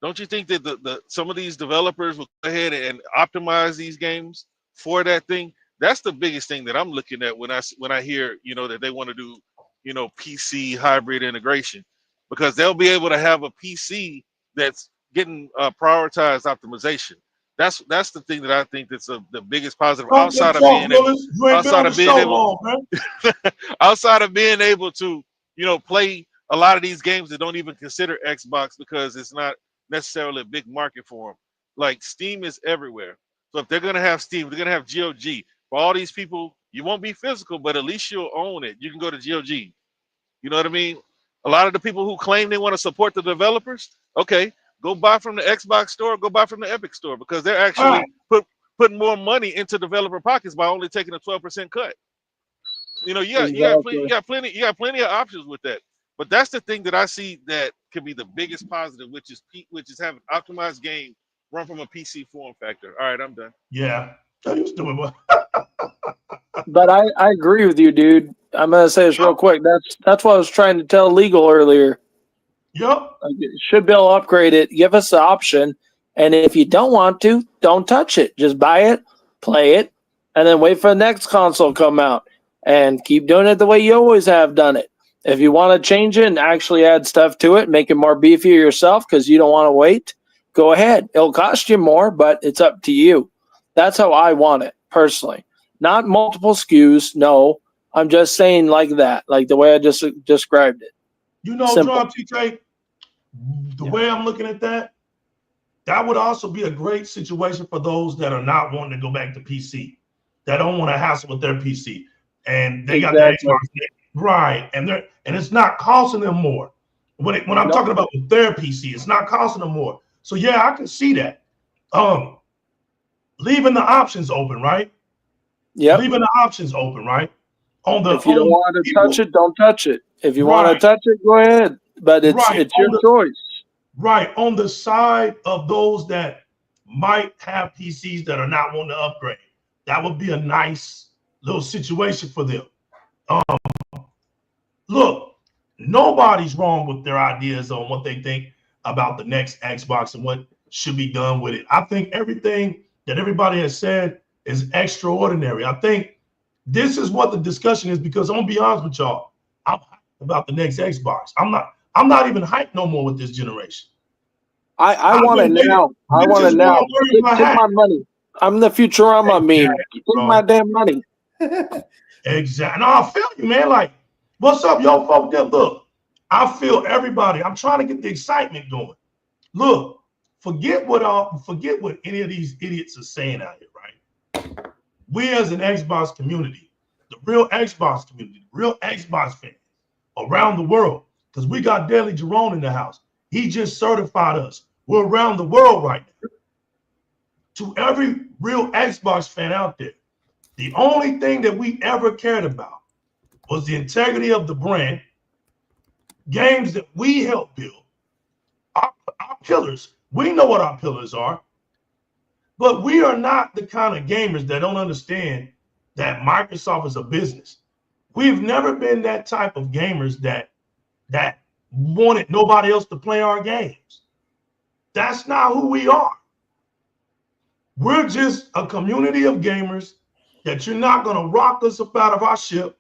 don't you think that some of these developers will go ahead and optimize these games for that thing? That's the biggest thing that I'm looking at when I hear that they want to do PC hybrid integration, because they'll be able to have a PC that's getting prioritized optimization. That's the thing that I think that's the biggest positive outside of being able to play a lot of these games that don't even consider Xbox because it's not necessarily a big market for them. Like Steam is everywhere. So if they're gonna have Steam, they're gonna have GOG. For all these people, you won't be physical, but at least you'll own it. You can go to GOG. You know what I mean? A lot of the people who claim they want to support the developers, okay, go buy from the Xbox store, go buy from the Epic store, because they're actually putting more money into developer pockets by only taking a 12% cut. You got plenty of options with that. But that's the thing that I see that could be the biggest positive, which is having optimized game run from a PC form factor. All right, I'm done. Yeah. But I agree with you, dude. I'm gonna say this real quick. That's what I was trying to tell Legal earlier. Yep. Should be able to upgrade it. Give us the option, and if you don't want to, don't touch it. Just buy it, play it, and then wait for the next console to come out, and keep doing it the way you always have done it. If you want to change it and actually add stuff to it, make it more beefier yourself because you don't want to wait, go ahead. It'll cost you more, but it's up to you. That's how I want it, personally. Not multiple SKUs, no. I'm just saying like that, like the way I just described it. John TK, the way I'm looking at that would also be a great situation for those that are not wanting to go back to PC, that don't want to hassle with their PC. And they got that Xbox, right? And it's not costing them more. When I'm talking about with their PC, it's not costing them more. So yeah, I can see that. Leaving the options open, right? Yeah. Leaving the options open, right? If you don't want to touch it, don't touch it. If you want to touch it, go ahead. But it's your choice. Right. On the side of those that might have PCs that are not wanting to upgrade. That would be a nice little situation for them. Look, nobody's wrong with their ideas on what they think about the next Xbox and what should be done with it. I think everything that everybody has said is extraordinary. I think this is what the discussion is, because I'm gonna be honest with y'all. I'm hyped about the next Xbox. I'm not even hyped no more with this generation. I want it now. I want it now. Take my money. I'm the Futurama meme. Take my damn money. Exactly. No, I feel you, man. Like, what's up, yo, folks? Look, I feel everybody. I'm trying to get the excitement going. Look, forget what any of these idiots are saying out here, right? We as an Xbox community, the real Xbox community, the real Xbox fans around the world, because we got Daily Jerome in the house. He just certified us. We're around the world right now. To every real Xbox fan out there, the only thing that we ever cared about was the integrity of the brand, games that we helped build, our pillars. We know what our pillars are, but we are not the kind of gamers that don't understand that Microsoft is a business. We've never been that type of gamers that wanted nobody else to play our games. That's not who we are. We're just a community of gamers that you're not going to rock us up out of our ship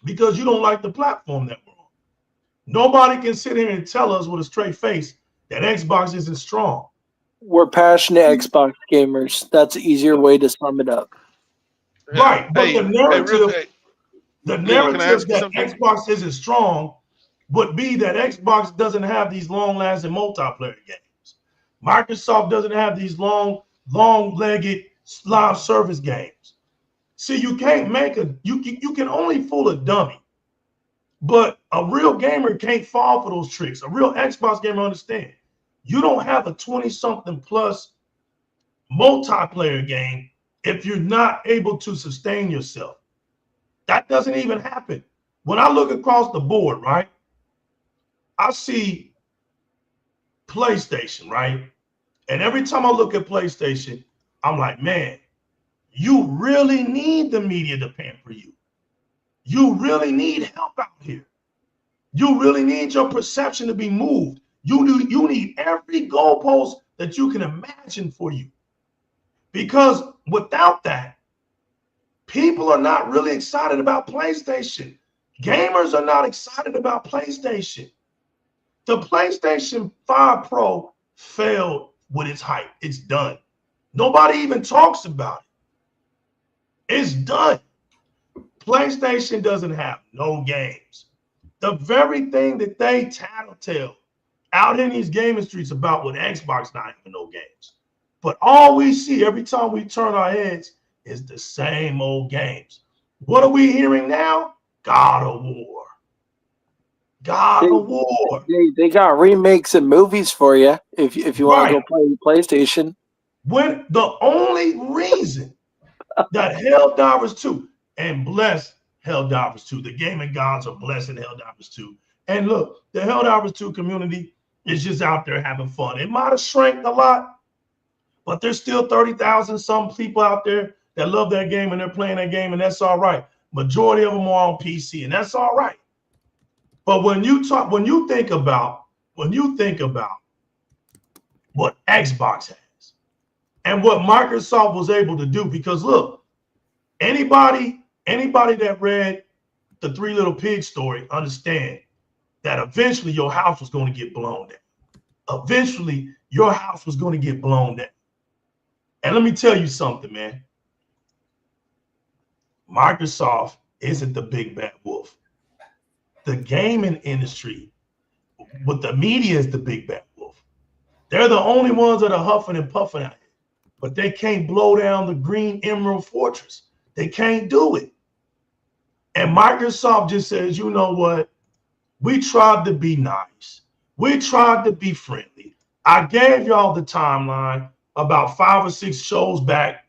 because you don't like the platform that we're on. Nobody can sit here and tell us with a straight face that Xbox isn't strong. We're passionate Xbox gamers. That's an easier way to sum it up. Right, but the narrative that something? Xbox isn't strong would be that Xbox doesn't have these long-lasting multiplayer games. Microsoft doesn't have these long-legged live service games. See, you can't make you can only fool a dummy, but a real gamer can't fall for those tricks. A real Xbox gamer understands. You don't have a 20-something plus multiplayer game if you're not able to sustain yourself. That doesn't even happen. When I look across the board, right, I see PlayStation, right? And every time I look at PlayStation, I'm like, man, you really need the media to pamper you. You really need help out here. You really need your perception to be moved. You need every goalpost that you can imagine for you. Because without that, people are not really excited about PlayStation. Gamers are not excited about PlayStation. The PlayStation 5 Pro failed with its hype. It's done. Nobody even talks about it. It's done. PlayStation doesn't have no games. The very thing that they tattletale out in these gaming streets about with Xbox, not even no games. But all we see every time we turn our heads is the same old games. What are we hearing now? God of War. God of War. They got remakes and movies for you if you want to go play PlayStation. When the only reason that Helldivers 2, and bless Helldivers 2, the gaming gods are blessing Helldivers 2. And look, the Helldivers 2 community is just out there having fun. It might have shrank a lot, but there's still 30,000 some people out there that love that game and they're playing that game, and that's all right. Majority of them are on PC, and that's all right. But when you think about what Xbox has and what Microsoft was able to do, because look, anybody that read the Three Little Pigs story understand that eventually your house was going to get blown down. Eventually your house was going to get blown down. And let me tell you something, man. Microsoft isn't the big bad wolf. The gaming industry, but the media is the big bad wolf. They're the only ones that are huffing and puffing out here, but they can't blow down the Green Emerald Fortress. They can't do it. And Microsoft just says, you know what? We tried to be nice. We tried to be friendly. I gave y'all the timeline about 5 or 6 shows back,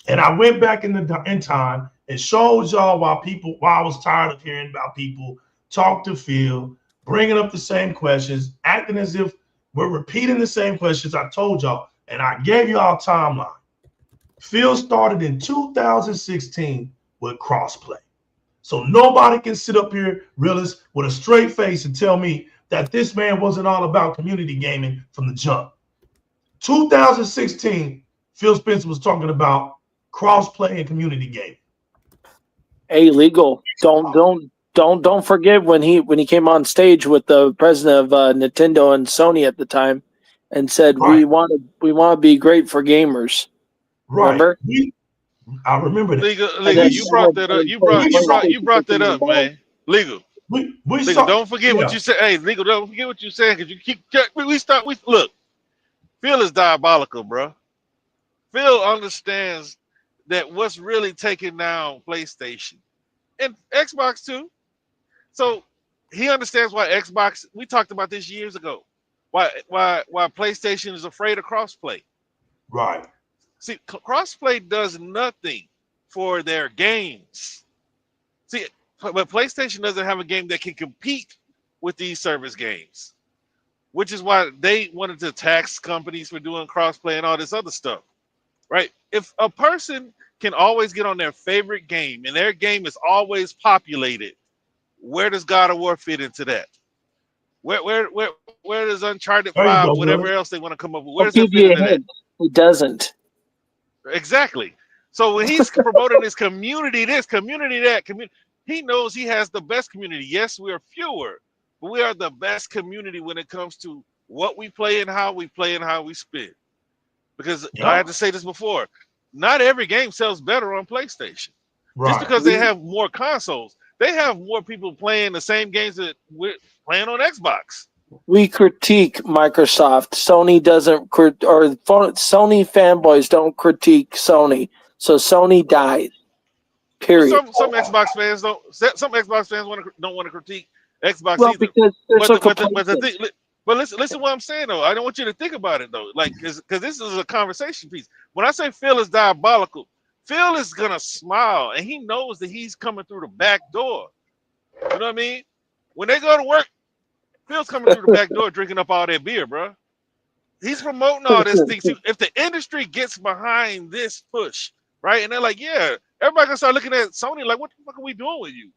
and I went back in time and showed y'all why I was tired of hearing about people talk to Phil, bringing up the same questions, acting as if we're repeating the same questions I told y'all. And I gave you our timeline. Phil started in 2016 with crossplay. So nobody can sit up here, realist, with a straight face and tell me that this man wasn't all about community gaming from the jump. 2016, Phil Spencer was talking about crossplay and community gaming. Hey, legal. Don't forget when he came on stage with the president of Nintendo and Sony at the time, and said we want to be great for gamers. Right. Remember? I remember that. Legal, you brought that up. You brought that up, man. Legal. Legal, don't forget what you said. Hey, legal, don't forget what you're saying, because you keep look. Phil is diabolical, bro. Phil understands that what's really taking down PlayStation and Xbox too. So he understands why Xbox. We talked about this years ago. Why PlayStation is afraid of crossplay. Right. See, crossplay does nothing for their games. See, but PlayStation doesn't have a game that can compete with these service games, which is why they wanted to tax companies for doing crossplay and all this other stuff, right? If a person can always get on their favorite game and their game is always populated, where does God of War fit into that? Where does Uncharted 5, whatever else they want to come up with, where does it fit into that? It doesn't. Exactly. So when he's promoting his community, this community, that community, he knows he has the best community. Yes, we are fewer, but we are the best community when it comes to what we play and how we play and how we spend. Because I had to say this before, not every game sells better on PlayStation. Right. Just because they have more consoles, they have more people playing the same games that we're playing on Xbox. We critique Microsoft. Sony doesn't, or Sony fanboys don't critique Sony. So Sony died. Period. Some Xbox fans don't. Some Xbox fans don't want to critique Xbox either. Because but listen to what I'm saying though. I don't want you to think about it though, like because this is a conversation piece. When I say Phil is diabolical, Phil is gonna smile and he knows that he's coming through the back door. You know what I mean? When they go to work, Phil's coming through the back door drinking up all that beer, bro. He's promoting all this thing. See, if the industry gets behind this push, right, and they're like, yeah, everybody gonna start looking at Sony like, what the fuck are we doing with you?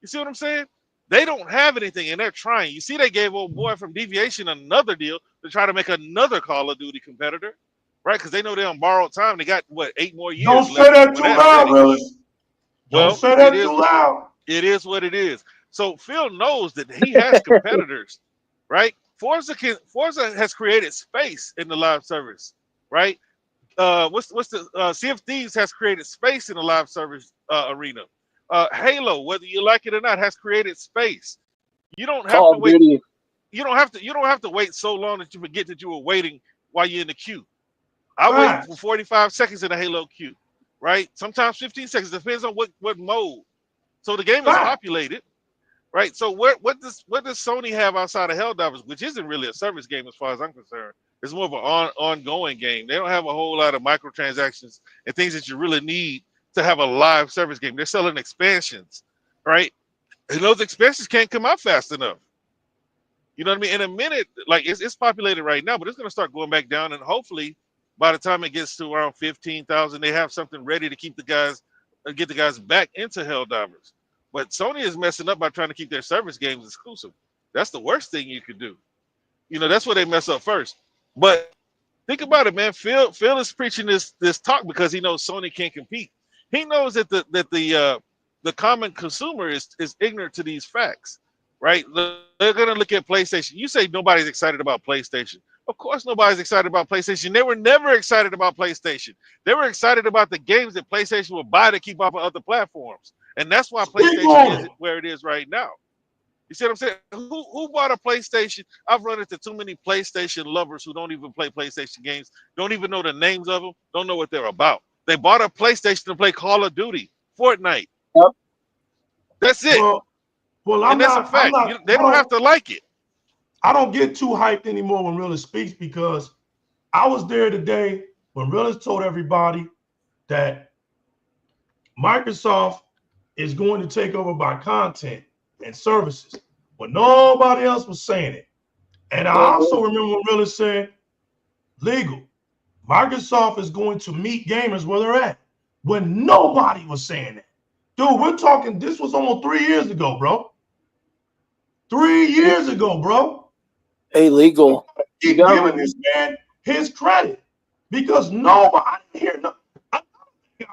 You see what I'm saying? They don't have anything, and they're trying. You see, they gave old boy from Deviation another deal to try to make another Call of Duty competitor, right? Because they know they're on borrowed time. They got, what, 8 more years left. Don't say that too loud, Willis. Don't say that too loud. It is what it is. So Phil knows that he has competitors, right? Forza has created space in the live service, right? Sea of Thieves has created space in the live service arena. Halo, whether you like it or not, has created space. You don't have to wait. You don't have to wait so long that you forget that you were waiting while you're in the queue. I wait for 45 seconds in the Halo queue, right? Sometimes 15 seconds, depends on what mode. So the game is populated, right? So what does Sony have outside of Helldivers, which isn't really a service game as far as I'm concerned? It's more of an ongoing game. They don't have a whole lot of microtransactions and things that you really need to have a live service game. They're selling expansions, right? And those expansions can't come out fast enough. You know what I mean? In a minute, like it's populated right now, but it's going to start going back down. And hopefully by the time it gets to around 15,000, they have something ready to keep the guys, get the guys back into Helldivers. But Sony is messing up by trying to keep their service games exclusive. That's the worst thing you could do. You know, that's where they mess up first. But think about it, man. Phil is preaching this talk because he knows Sony can't compete. He knows that the common consumer is ignorant to these facts, right? They're gonna look at PlayStation. You say nobody's excited about PlayStation. Of course, nobody's excited about PlayStation. They were never excited about PlayStation. They were excited about the games that PlayStation would buy to keep up on other platforms, and that's why PlayStation is where it is right now. You see what I'm saying? Who bought a PlayStation? I've run into too many PlayStation lovers who don't even play PlayStation games, don't even know the names of them, don't know what they're about. They bought a PlayStation to play Call of Duty, Fortnite. Yep. That's it. Well, that's a fact. They don't have to like it. I don't get too hyped anymore when Realist speaks because I was there today when Realist told everybody that Microsoft is going to take over by content and services when nobody else was saying it. And I also remember when Realist said, legal, Microsoft is going to meet gamers where they're at, when nobody was saying that. Dude, we're talking, this was almost 3 years ago, bro. 3 years ago, bro. Illegal. Keep giving this man his credit, because nobody, I didn't hear no. I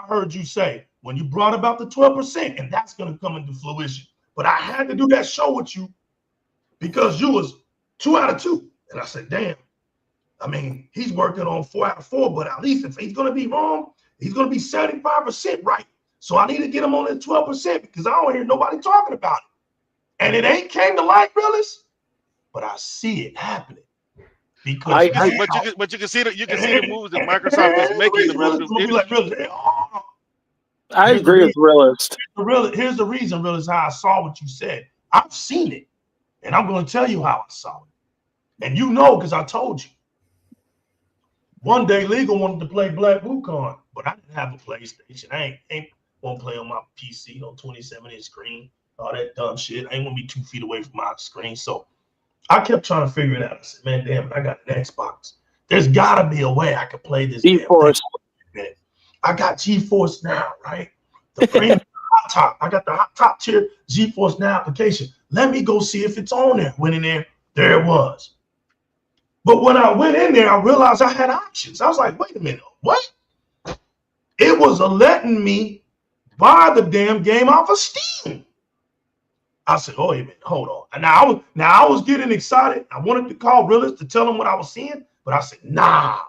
heard you say when you brought about the 12%, and that's going to come into fruition. But I had to do that show with you because you was 2 out of 2, and I said, damn. I mean, he's working on 4 out of 4, but at least if he's going to be wrong, he's going to be 75% right. So I need to get him on that 12% because I don't hear nobody talking about it. And it ain't came to light, realist, but I see it happening. Because but you can see the moves that Microsoft is making. I agree with realist. Here's the reason, realist, how I saw what you said. I've seen it, and I'm going to tell you how I saw it. And you know, because I told you. One day, Legal wanted to play Black Wukong, but I didn't have a PlayStation. I ain't want to play on my PC on 27-inch screen, all that dumb shit. I ain't want to be 2 feet away from my screen. So I kept trying to figure it out. I said, man, damn it, I got an Xbox. There's got to be a way I could play this. GeForce. I got GeForce Now, right? The premium hot top. I got the top tier GeForce Now application. Let me go see if it's on there. Went in there. There it was. But when I went in there, I realized I had options. I was like, wait a minute, what? It was letting me buy the damn game off of Steam. I said, oh, wait a minute, hold on. And now I was getting excited. I wanted to call Realist to tell him what I was seeing, but I said, nah,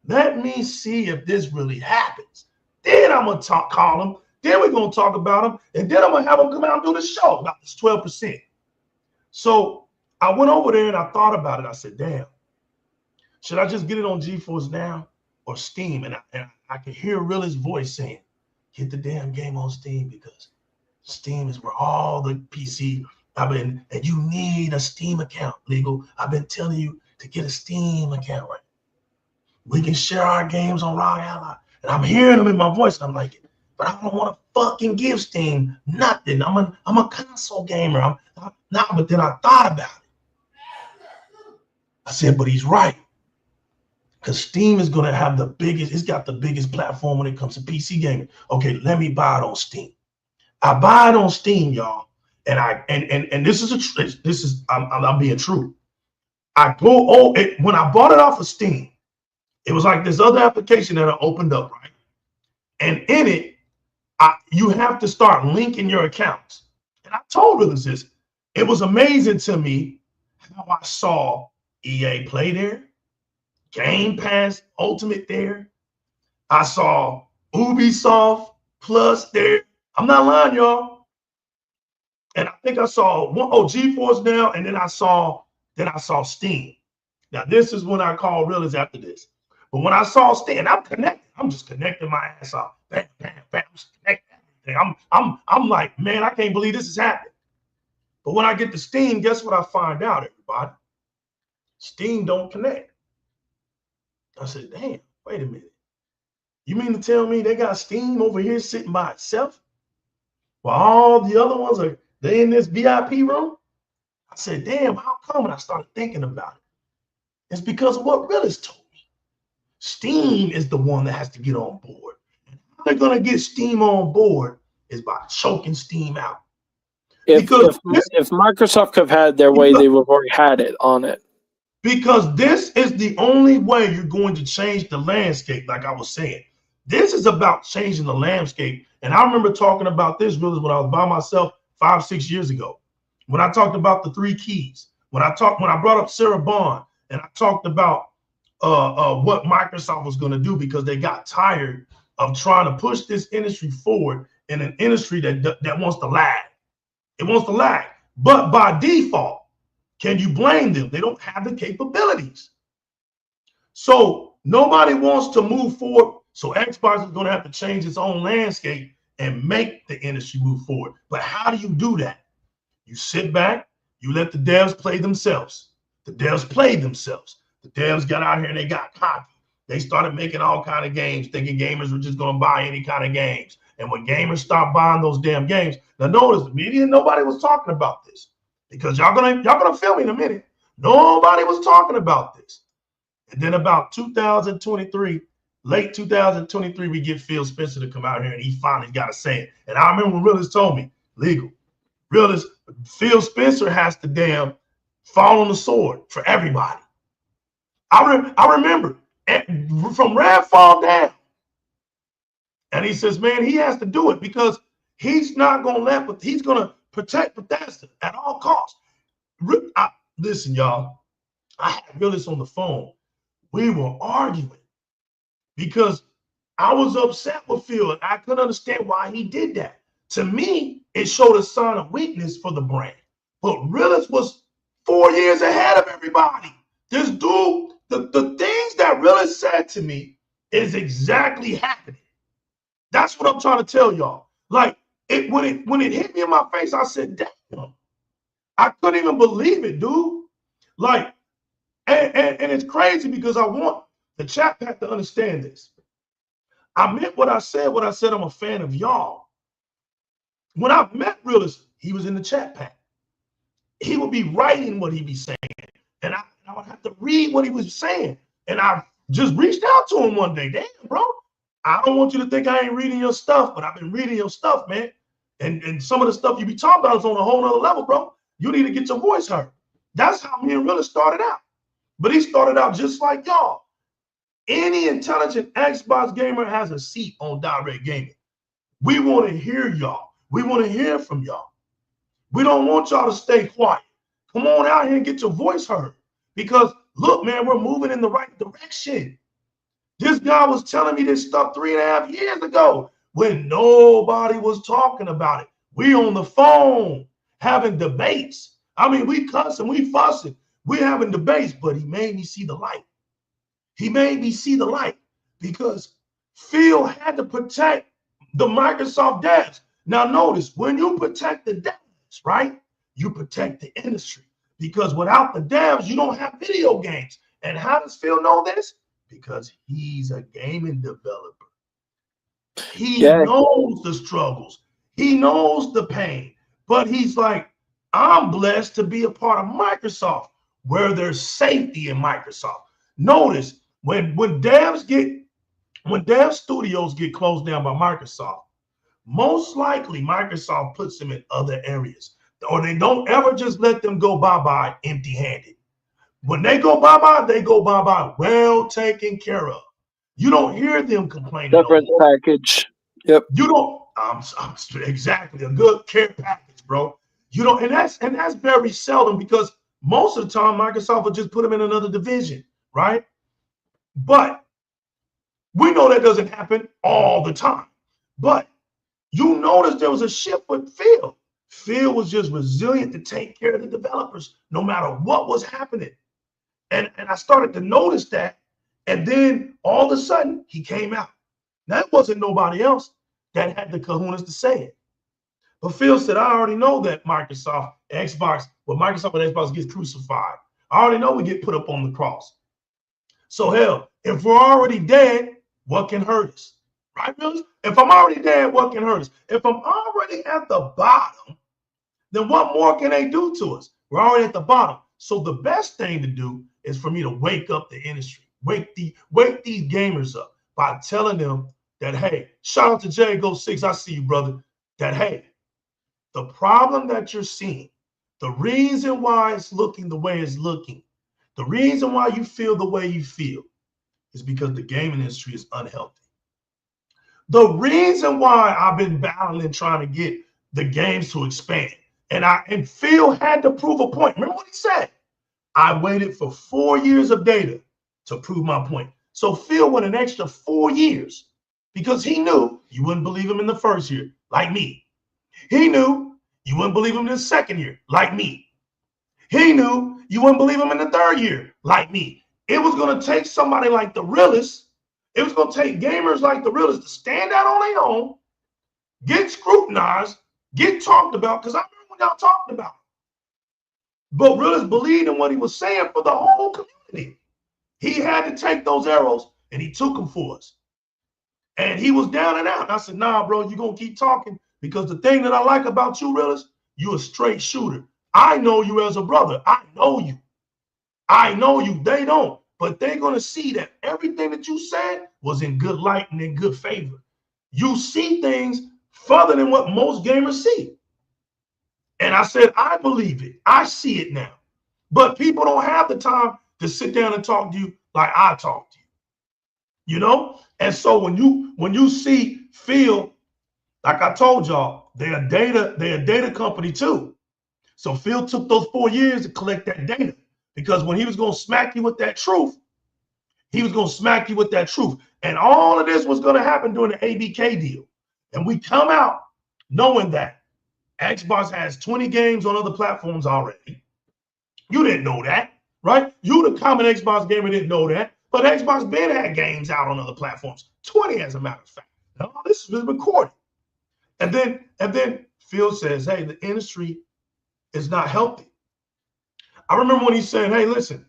let me see if this really happens. Then I'm going to call him. Then we're going to talk about him. And then I'm going to have him come out and do the show about this 12%. So I went over there and I thought about it. I said, damn, should I just get it on GeForce Now or Steam? And I could hear Realist's voice saying, get the damn game on Steam because Steam is where all the PC, and you need a Steam account, Legal. I've been telling you to get a Steam account, right? We can share our games on Rock Ally. And I'm hearing them in my voice. And I'm like, but I don't want to fucking give Steam nothing. I'm a console gamer. But then I thought about it. I said, but he's right. Because Steam is going to have it's got the biggest platform when it comes to PC gaming. Okay, let me buy it on Steam. I buy it on Steam, y'all. And I'm being true. When I bought it off of Steam, it was like this other application that I opened up, right? And in it, you have to start linking your accounts. And I told her this. It was amazing to me how I saw EA Play there, Gamepass Ultimate there. I saw Ubisoft Plus there. I'm not lying, y'all. And I think I saw GeForce Now, and then I saw Steam. Now this is when I call Realist after this. But when I saw Steam, I'm connected. I'm just connecting my ass off. Bam, bam, bam. I'm just connecting everything. I'm like, man, I can't believe this is happening. But when I get to Steam, guess what I find out, everybody? Steam don't connect. I said, damn, wait a minute. You mean to tell me they got Steam over here sitting by itself? While all the other ones they in this VIP room? I said, damn, how come? And I started thinking about it. It's because of what Realist told me. Steam is the one that has to get on board. And how they're going to get Steam on board is by choking Steam out. If Microsoft could have had their way, they would have already had it on it. Because this is the only way you're going to change the landscape, like I was saying. This is about changing the landscape. And I remember talking about this really when I was by myself 5-6 years ago. When I talked about the 3 keys, when I brought up Sarah Bond, and I talked about what Microsoft was going to do because they got tired of trying to push this industry forward in an industry that wants to lag. It wants to lag. But by default, can you blame them? They don't have the capabilities. So nobody wants to move forward. So Xbox is going to have to change its own landscape and make the industry move forward. But how do you do that? You sit back, you let the devs play themselves. The devs played themselves. The devs got out here and they got cocky. They started making all kind of games, thinking gamers were just going to buy any kind of games. And when gamers stopped buying those damn games, now notice the media, nobody was talking about this because y'all gonna feel me in a minute. Nobody was talking about this. And then about 2023, late 2023, we get Phil Spencer to come out here, and he finally got to say it. And I remember when Realist told me, legal, Realist, Phil Spencer has to damn fall on the sword for everybody. I remember from Redfall down. And he says, man, he has to do it because he's not going to let, but he's going to protect Bethesda at all costs. Listen, y'all, I had Realist on the phone. We were arguing because I was upset with Phil, and I couldn't understand why he did that. To me, it showed a sign of weakness for the brand. But Realist was 4 years ahead of everybody. This dude, the things that Realist said to me is exactly happening. That's what I'm trying to tell y'all. Like, when it hit me in my face, I said, damn. I couldn't even believe it, dude. Like, and it's crazy because I want the chat pack to understand this. I meant what I said when I said I'm a fan of y'all. When I met Realist, he was in the chat pack. He would be writing what he'd be saying. And I would have to read what he was saying. And I just reached out to him one day. Damn, bro. I don't want you to think I ain't reading your stuff, but I've been reading your stuff, man. And some of the stuff you be talking about is on a whole nother level, bro. You need to get your voice heard. That's how me and Realist started out. But he started out just like y'all. Any intelligent Xbox gamer has a seat on Di-RRec Gaming. We want to hear y'all. We want to hear from y'all. We don't want y'all to stay quiet. Come on out here and get your voice heard. Because, look, man, we're moving in the right direction. This guy was telling me this stuff 3.5 years ago when nobody was talking about it. We on the phone having debates. I mean, we cussing, we fussing, we having debates, but he made me see the light. He made me see the light because Phil had to protect the Microsoft devs. Now, notice, when you protect the devs, right, you protect the industry because without the devs, you don't have video games. And how does Phil know this? Because he's a gaming developer. He knows the struggles. He knows the pain. But he's like, I'm blessed to be a part of Microsoft where there's safety in Microsoft. Notice when dev studios get closed down by Microsoft, most likely Microsoft puts them in other areas. Or they don't ever just let them go bye-bye empty-handed. When they go bye-bye, they go bye-bye well taken care of. You don't hear them complaining. Different package. Yep. You don't. Exactly, a good care package, bro. You don't, and that's very seldom because most of the time Microsoft will just put them in another division, right? But we know that doesn't happen all the time. But you notice there was a shift with Phil. Phil was just resilient to take care of the developers no matter what was happening. And I started to notice that. And then all of a sudden, he came out. Now, it wasn't nobody else that had the kahunas to say it. But Phil said, I already know that Microsoft and Xbox gets crucified. I already know we get put up on the cross. So, hell, if we're already dead, what can hurt us? Right, Billy? If I'm already dead, what can hurt us? If I'm already at the bottom, then what more can they do to us? We're already at the bottom. So the best thing to do is for me to wake up the industry, wake these gamers up by telling them that, hey, shout out to JGO6, I see you, brother, that, hey, the problem that you're seeing, the reason why it's looking the way it's looking, the reason why you feel the way you feel is because the gaming industry is unhealthy. The reason why I've been battling trying to get the games to expand, and Phil had to prove a point. Remember what he said? I waited for 4 years of data to prove my point. So Phil went an extra 4 years because he knew you wouldn't believe him in the first year, like me. He knew you wouldn't believe him in the second year, like me. He knew you wouldn't believe him in the third year, like me. It was going to take somebody like the Realists. It was going to take gamers like the Realists to stand out on their own, get scrutinized, get talked about, because I remember when y'all talked about it. But Realists believed in what he was saying for the whole community. He had to take those arrows, and he took them for us. And he was down and out. And I said, nah, bro, you're going to keep talking, because the thing that I like about you, Realists, you a straight shooter. I know you as a brother. I know you. I know you. They don't. but they're going to see that everything that you said was in good light and in good favor. You see things further than what most gamers see. And I said, I believe it. I see it now. But people don't have the time to sit down and talk to you like I talk to you. You know? And so when you see Phil, like I told y'all, they're a data company too. So Phil took those 4 years to collect that data, because when he was going to smack you with that truth, he was going to smack you with that truth. And all of this was going to happen during the ABK deal. And we come out knowing that Xbox has 20 games on other platforms already. You didn't know that, right? You, the common Xbox gamer, didn't know that. But Xbox been had games out on other platforms. 20, as a matter of fact. Now, this is recorded. And then Phil says, hey, the industry is not healthy. I remember when he said, hey, listen,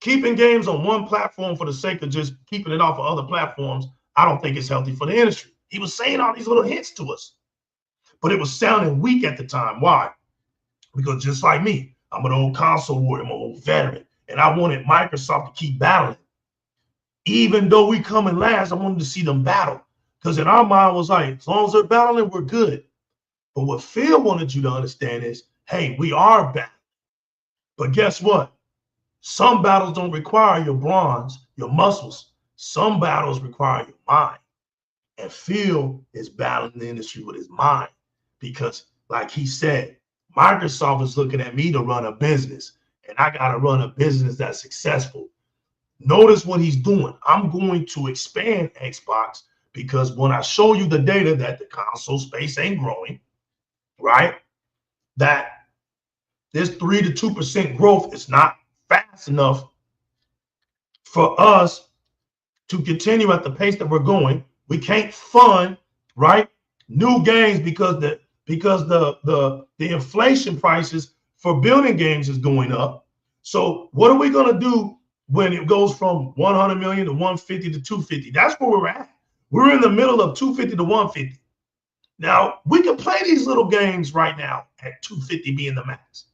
keeping games on one platform for the sake of just keeping it off of other platforms, I don't think it's healthy for the industry. He was saying all these little hints to us, but it was sounding weak at the time. Why? Because just like me, I'm an old console warrior, I'm an old veteran, and I wanted Microsoft to keep battling. Even though we come in last, I wanted to see them battle, because in our mind was like, as long as they're battling, we're good. But what Phil wanted you to understand is, hey, we are battling. But guess what? Some battles don't require your bronze, your muscles. Some battles require your mind. And Phil is battling the industry with his mind, because, like he said, Microsoft is looking at me to run a business, and I got to run a business that's successful. Notice what he's doing. I'm going to expand Xbox, because when I show you the data that the console space ain't growing, right? That this 3 to 2% growth is not fast enough for us to continue at the pace that we're going. We can't fund, right, new games because the inflation prices for building games is going up. So what are we going to do when it goes from 100 million to 150 to 250? That's where we're at. We're in the middle of 250 to 150. Now, we can play these little games right now at 250 being the max.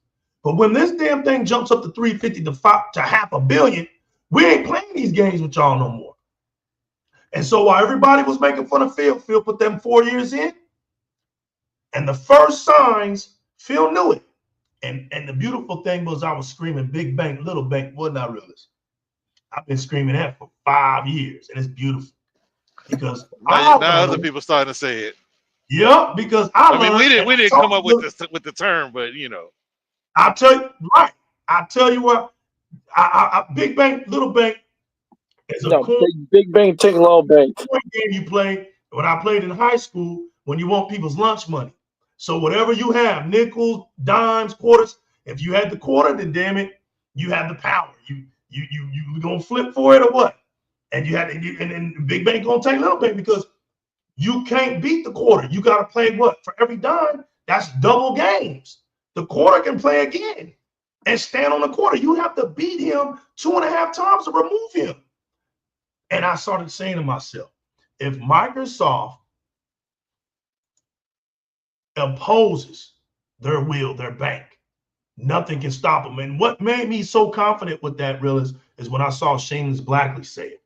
But when this damn thing jumps up to 350 to $500 million, we ain't playing these games with y'all no more. And so while everybody was making fun of Phil put them 4 years in. And the first signs, Phil knew it. And the beautiful thing was, I was screaming big bank, little bank, wasn't I, realist? I've been screaming that for 5 years, and it's beautiful. Because now other people starting to say it. Yeah, because I mean, we didn't come up with the term, but you know. I'll tell you, right. I'll tell you what, big bank, little bank is a big bank, take little bank. Game you play when I played in high school, when you want people's lunch money. So whatever you have, nickels, dimes, quarters, if you had the quarter, then damn it, you have the power. You gonna flip for it or what? And you had and big bank gonna take little bank, because you can't beat the quarter. You got to play what? For every dime, that's double games. The quarter can play again and stand on the quarter. You have to beat him 2.5 times to remove him. And I started saying to myself, if Microsoft opposes their will, their bank, nothing can stop them. And what made me so confident with that, real, is when I saw Shameless Blackley say it.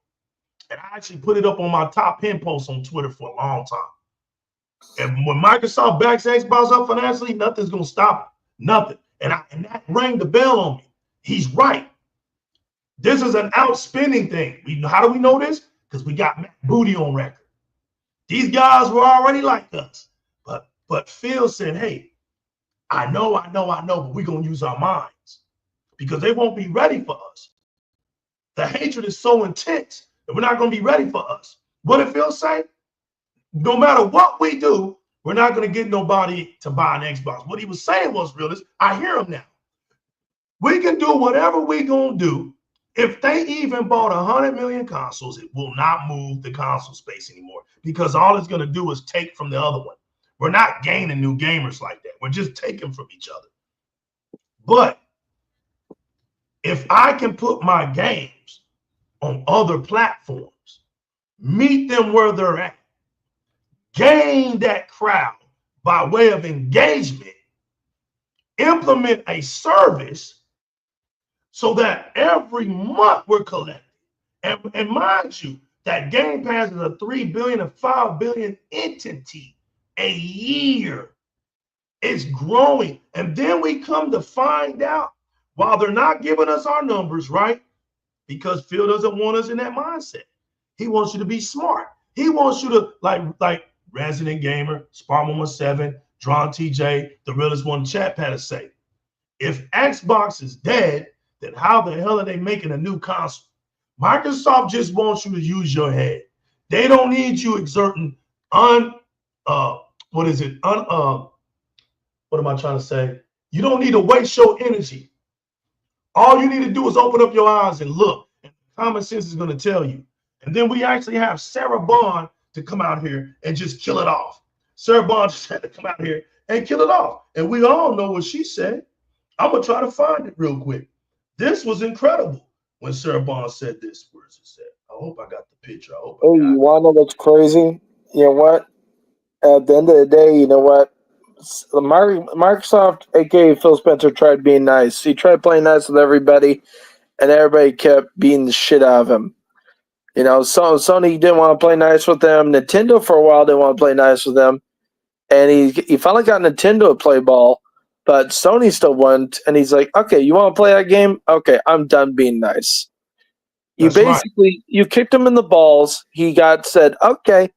And I actually put it up on my top pin post on Twitter for a long time. And when Microsoft backs Xbox up financially, nothing's going to stop it. Nothing. And that rang the bell on me. He's right. This is an outspending thing. How do we know this? Because we got Matt Booty on record. These guys were already like us. But Phil said, hey, I know, but we're going to use our minds, because they won't be ready for us. The hatred is so intense that we're not going to be ready for us. What did Phil say? No matter what we do, we're not going to get nobody to buy an Xbox. What he was saying was, realist, I hear him now. We can do whatever we're going to do. If they even bought 100 million consoles, it will not move the console space anymore, because all it's going to do is take from the other one. We're not gaining new gamers like that. We're just taking from each other. But if I can put my games on other platforms, meet them where they're at, gain that crowd by way of engagement, implement a service so that every month we're collecting. And mind you, that Game Pass is a $3 billion to $5 billion entity a year. It's growing. And then we come to find out, while they're not giving us our numbers, right? Because Phil doesn't want us in that mindset. He wants you to be smart. He wants you to, like Resident Gamer, Sparm117, Drawn TJ, the realest one chat had to say, if Xbox is dead, then how the hell are they making a new console? Microsoft just wants you to use your head. They don't need you exerting what am I trying to say? You don't need to waste your energy. All you need to do is open up your eyes and look. And common sense is going to tell you. And then we actually have Sarah Bond to come out here and just kill it off. Sarah Bond just had to come out here and kill it off. And we all know what she said. I'm going to try to find it real quick. This was incredible when Sarah Bond said this. Where's it said? I hope I got the picture. I hope I got you want to know what's crazy? You know what? At the end of the day, you know what? Microsoft, aka Phil Spencer, tried being nice. He tried playing nice with everybody, and everybody kept beating the shit out of him. You know, so Sony didn't want to play nice with them. Nintendo for a while didn't want to play nice with them, and he finally got Nintendo to play ball, but Sony still wouldn't. And he's like, "Okay, you want to play that game? Okay, I'm done being nice." That's You kicked him in the balls. He said, "Okay,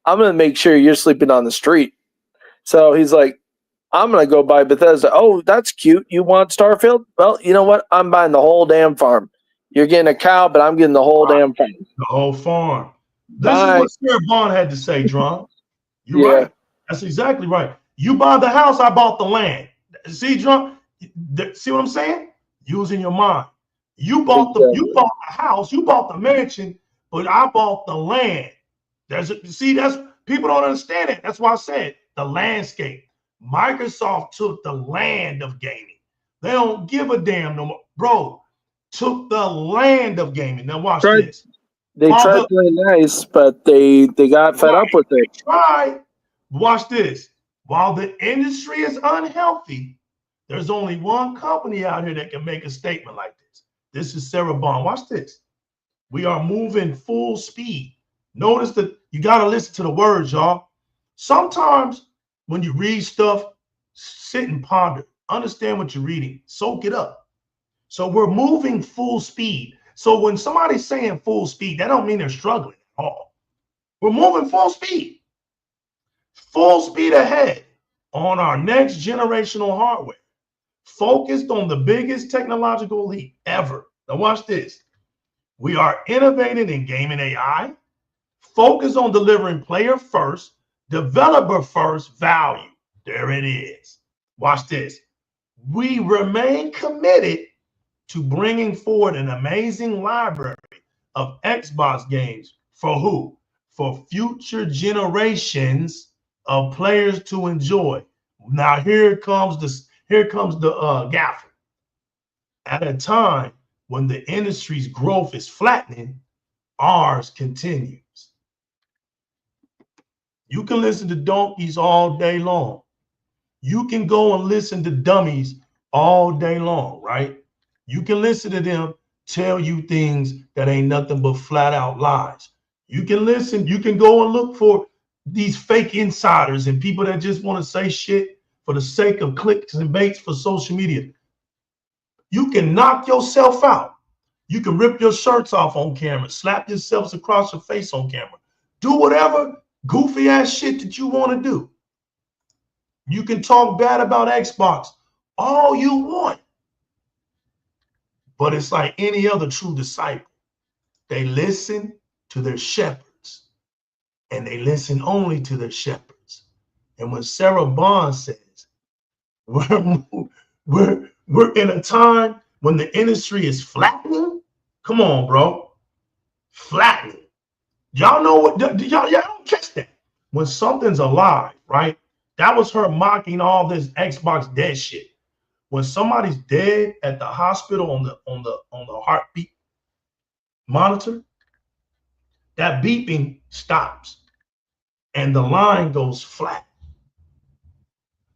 I'm going to make sure you're sleeping on the street." So he's like, I'm going to go buy Bethesda. Oh, that's cute. You want Starfield? Well, you know what? I'm buying the whole damn farm. You're getting a cow, but I'm getting the whole damn farm. The whole farm. This is what Sarah Bond had to say, Drum. You're right. That's exactly right. You buy the house, I bought the land. See, Drum? See what I'm saying? Using your mind. You bought the house, you bought the mansion, but I bought the land. That's people don't understand it. That's why I said the landscape. Microsoft took the land of gaming. They don't give a damn no more. Bro, took the land of gaming. Now watch this. They tried playing nice, but they got fed up with it. Watch this. While the industry is unhealthy, there's only one company out here that can make a statement like this. This is Sarah Bond. Watch this. We are moving full speed. Notice that you got to listen to the words, y'all. Sometimes when you read stuff, sit and ponder. Understand what you're reading. Soak it up. So we're moving full speed. So when somebody's saying full speed, that don't mean they're struggling at all. We're moving full speed. Full speed ahead on our next generational hardware. Focused on the biggest technological leap ever. Now watch this. We are innovating in gaming AI. Focus on delivering player first, developer first value. There it is. Watch this. We remain committed to bringing forward an amazing library of Xbox games for who? For future generations of players to enjoy. Now here comes the gaffer. At a time when the industry's growth is flattening, ours continues. You can listen to donkeys all day long. You can go and listen to dummies all day long, right? You can listen to them tell you things that ain't nothing but flat out lies. You can listen, you can go and look for these fake insiders and people that just want to say shit for the sake of clicks and baits for social media. You can knock yourself out. You can rip your shirts off on camera, slap yourselves across your face on camera. Do whatever goofy ass shit that you want to do. You can talk bad about Xbox all you want. But it's like any other true disciple. They listen to their shepherds, and they listen only to their shepherds. And when Sarah Bond says, we're in a time when the industry is flattening, come on, bro. Flattening. Y'all know what, y'all don't catch that. When something's alive, right? That was her mocking all this Xbox dead shit. When somebody's dead at the hospital on the heartbeat monitor, that beeping stops and the line goes flat.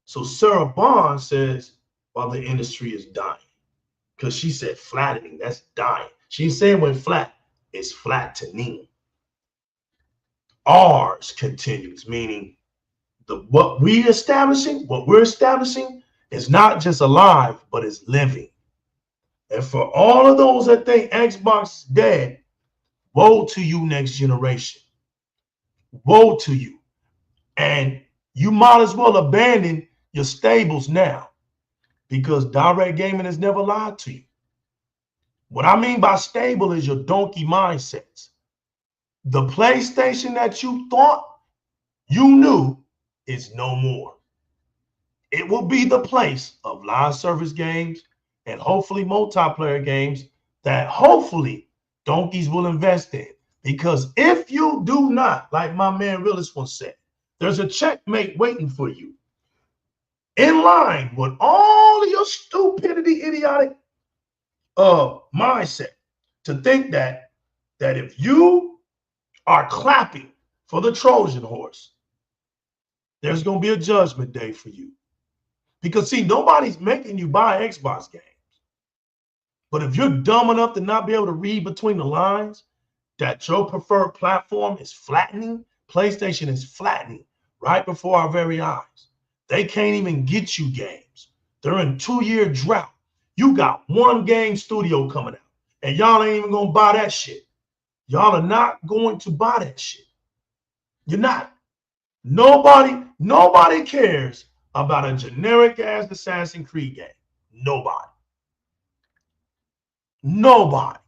So Sarah Bond says, while the industry is dying, because she said flattening. That's dying. She said when flat, it's flattening. Ours continues, meaning what we're establishing is not just alive, but is living. And for all of those that think Xbox is dead, woe to you, next generation. Woe to you. And you might as well abandon your stables now, because Di-RRec Gaming has never lied to you. What I mean by stable is your donkey mindsets. The PlayStation that you thought you knew is no more. It will be the place of live service games and hopefully multiplayer games that hopefully donkeys will invest in. Because if you do not, like my man Realist once said, there's a checkmate waiting for you. In line with all of your stupidity, idiotic mindset, to think that if you are clapping for the Trojan horse, there's going to be a judgment day for you. Because, see, nobody's making you buy Xbox games. But if you're dumb enough to not be able to read between the lines that your preferred platform is flattening, PlayStation is flattening right before our very eyes. They can't even get you games. They're in 2-year drought. You got one game studio coming out, and y'all ain't even going to buy that shit. Y'all are not going to buy that shit. You're not. Nobody cares about a generic ass Assassin's Creed game. Nobody.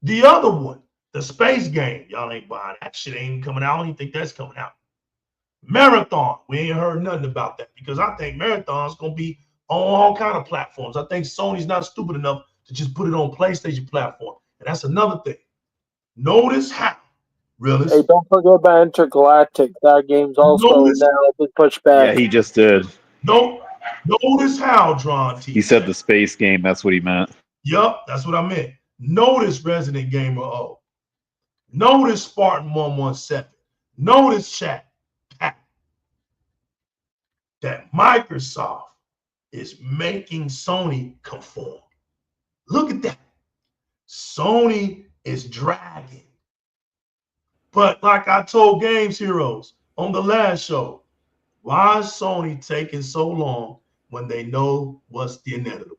The other one, the space game, y'all ain't buying that shit. Ain't coming out. I don't even think that's coming out. Marathon, we ain't heard nothing about that, because I think Marathon's gonna be on all kind of platforms. I think Sony's not stupid enough to just put it on PlayStation platform, and that's another thing. Notice how, Realist. Hey, don't forget about Intergalactic. That game's also now been pushed back. Yeah, he just did. Notice how, Drawn T. He said the space game. That's what he meant. Yup, that's what I meant. Notice Resident Gamer O. Notice Spartan 117. Notice Chat Pack. That Microsoft is making Sony conform. Look at that. Sony is dragging. But like I told Games Heroes on the last show, why is Sony taking so long when they know what's the inevitable?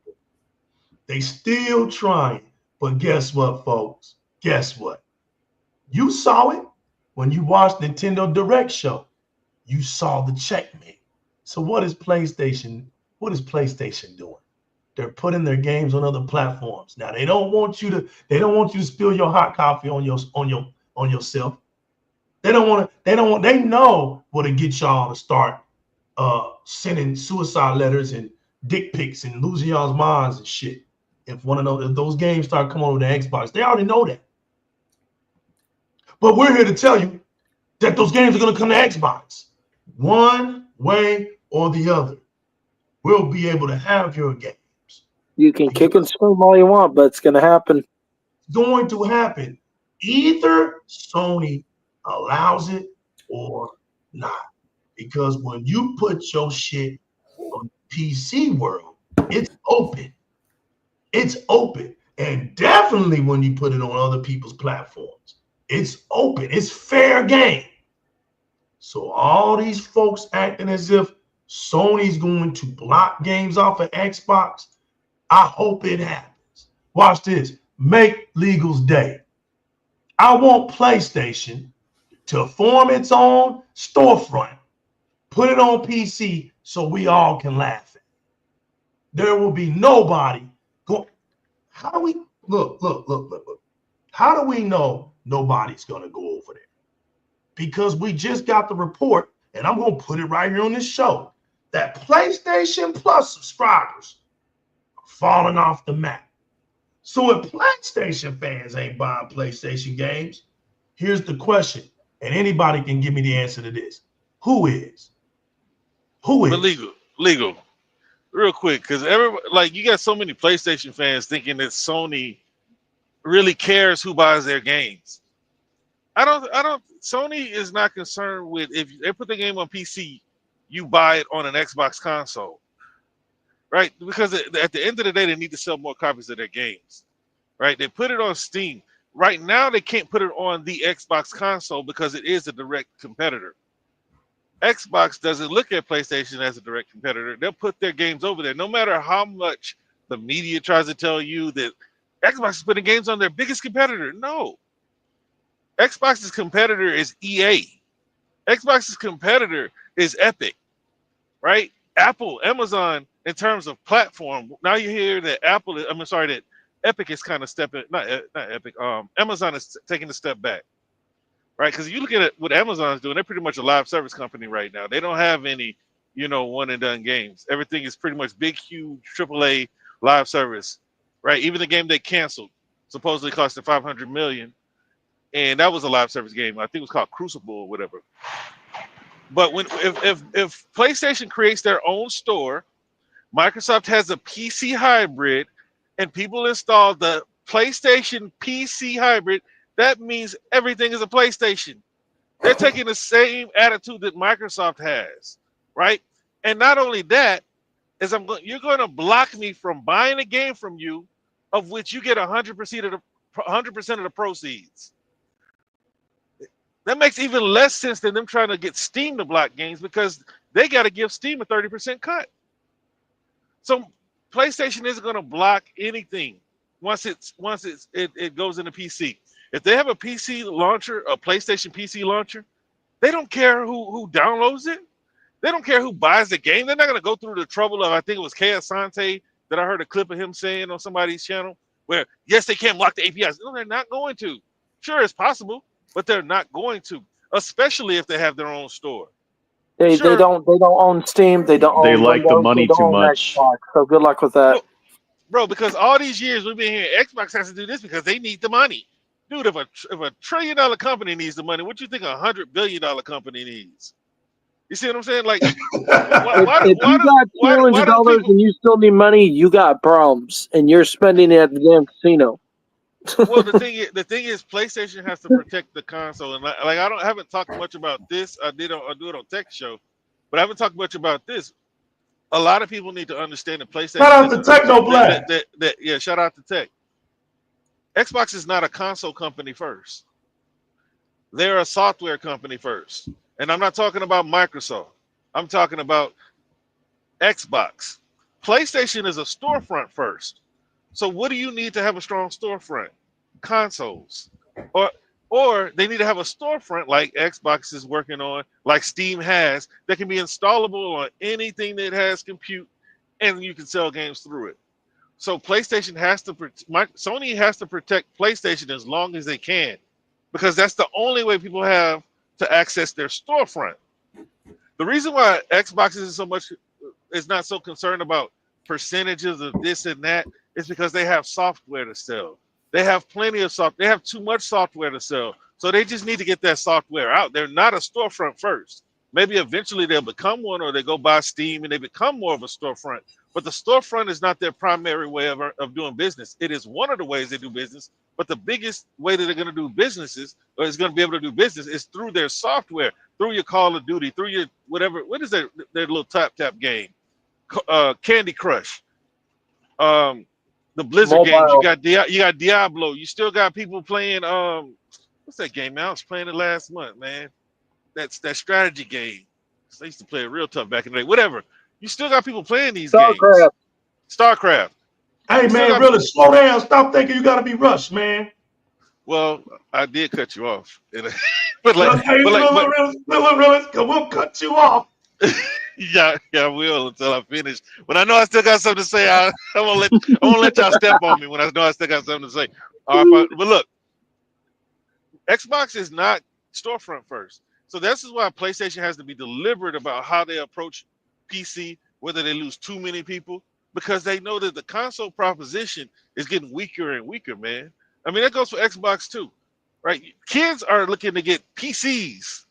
They still trying, but guess what, folks? Guess what? You saw it when you watched Nintendo Direct show. You saw the checkmate. So what is PlayStation doing? They're putting their games on other platforms. Now they don't want you to spill your hot coffee on yourself. They know what to get y'all to start sending suicide letters and dick pics and losing y'all's minds and shit. If those games start coming over to Xbox, they already know that. But we're here to tell you that those games are going to come to Xbox. One way or the other, we'll be able to have your games. You can kick and scream all you want, but it's going to happen. It's going to happen. Either Sony allows it or not. Because when you put your shit on the PC world, it's open. It's open. And definitely when you put it on other people's platforms, it's open. It's fair game. So all these folks acting as if Sony's going to block games off of Xbox, I hope it happens. Watch this. Make Legal's day. I want PlayStation to form its own storefront, put it on PC so we all can laugh at it. There will be nobody going. How do we look? How do we know nobody's going to go over there? Because we just got the report, and I'm going to put it right here on this show, that PlayStation Plus subscribers are falling off the map. So if PlayStation fans ain't buying PlayStation games, here's the question, and anybody can give me the answer to this. Who is? Who is? But legal. Real quick, because everybody, you got so many PlayStation fans thinking that Sony really cares who buys their games. Sony is not concerned with if they put the game on PC, you buy it on an Xbox console. right? Because at the end of the day, they need to sell more copies of their games, right? They put it on Steam. Right now, they can't put it on the Xbox console because it is a direct competitor. Xbox doesn't look at PlayStation as a direct competitor. They'll put their games over there, no matter how much the media tries to tell you that Xbox is putting games on their biggest competitor. No, Xbox's competitor is EA. Xbox's competitor is Epic, right? Apple, Amazon, in terms of platform. Now you hear that that Epic is kind of stepping, not Epic. Amazon is taking a step back, right? Because you look at it, what Amazon's doing, they're pretty much a live service company right now. They don't have any, one and done games. Everything is pretty much big, huge AAA live service, right? Even the game they canceled supposedly costed $500 million, and that was a live service game. I think it was called Crucible or whatever. But if PlayStation creates their own store, Microsoft has a PC hybrid, and people install the PlayStation PC hybrid, that means everything is a PlayStation. They're taking the same attitude that Microsoft has, right? And not only that, you're going to block me from buying a game from you, of which you get 100% of the proceeds. That makes even less sense than them trying to get Steam to block games, because they got to give Steam a 30% cut. So PlayStation isn't going to block anything once it goes into PC. If they have a PC launcher, a PlayStation PC launcher, they don't care who downloads it. They don't care who buys the game. They're not going to go through the trouble of, I think it was Kay Asante that I heard a clip of him saying on somebody's channel, where, yes, they can't block the APIs. No, they're not going to. Sure, it's possible, but they're not going to, especially if they have their own store. They don't own Steam. They don't. They own like the Windows, money they don't too own much. Xbox, so good luck with that. Bro, because all these years we've been hearing Xbox has to do this because they need the money. Dude, if a $1 trillion company needs the money, what you think a $100 billion company needs? You see what I'm saying? Like, If you got $2 billion and you still need money, you got problems, and you're spending it at the damn casino. Well, the thing is, PlayStation has to protect the console, and I haven't talked much about this. I do it on Tech Show, but I haven't talked much about this. A lot of people need to understand that PlayStation. Shout out to Teknoblast. Yeah, shout out to Tech. Xbox is not a console company first. They're a software company first. And I'm not talking about Microsoft. I'm talking about Xbox. PlayStation is a storefront first. So what do you need to have a strong storefront? Consoles. Or they need to have a storefront like Xbox is working on, like Steam has, that can be installable on anything that has compute, and you can sell games through it. So PlayStation Sony has to protect PlayStation as long as they can, because that's the only way people have to access their storefront. The reason why Xbox is not so concerned about percentages of this and that is because they have software to sell. They have plenty of software. They have too much software to sell. So they just need to get that software out. They're not a storefront first. Maybe eventually they'll become one, or they go buy Steam and they become more of a storefront. But the storefront is not their primary way of doing business. It is one of the ways they do business, but the biggest way that they're going to do businesses, or is going to be able to do business, is through their software, through your Call of Duty, through your whatever. What is their little tap game? Candy Crush. The Blizzard games. You got Diablo. You still got people playing. What's that game? I was playing it last month, man. That's that strategy game. I used to play it real tough back in the day. Whatever. You still got people playing these games. StarCraft. Hey, man, really slow down. Stop thinking you got to be rushed, man. Well, I did cut you off. But we'll cut you off. Yeah, I will until I finish. When I know I still got something to say, I won't let y'all step on me when I know I still got something to say. But look, Xbox is not storefront first. So this is why PlayStation has to be deliberate about how they approach PC, whether they lose too many people, because they know that the console proposition is getting weaker and weaker, man. I mean, that goes for Xbox too, right? Kids are looking to get PCs.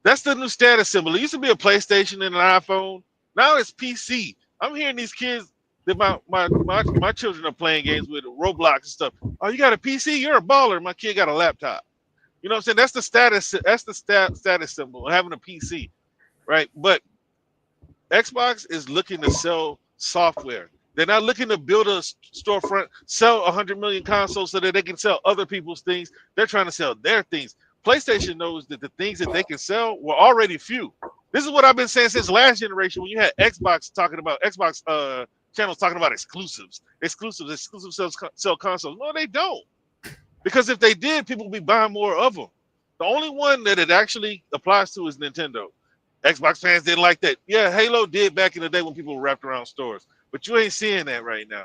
That's the new status symbol. It used to be a PlayStation and an iPhone. Now it's PC. I'm hearing these kids that my children are playing games with Roblox and stuff. Oh, you got a PC? You're a baller. My kid got a laptop. You know what I'm saying? That's the status. That's the status symbol, having a PC, right? But Xbox is looking to sell software. They're not looking to build a storefront, sell 100 million consoles so that they can sell other people's things. They're trying to sell their things. PlayStation knows that the things that they can sell were already few. This is what I've been saying since last generation when you had Xbox channels talking about exclusives. Exclusives sell consoles. No, they don't. Because if they did, people would be buying more of them. The only one that it actually applies to is Nintendo. Xbox fans didn't like that. Yeah, Halo did back in the day when people were wrapped around stores. But you ain't seeing that right now.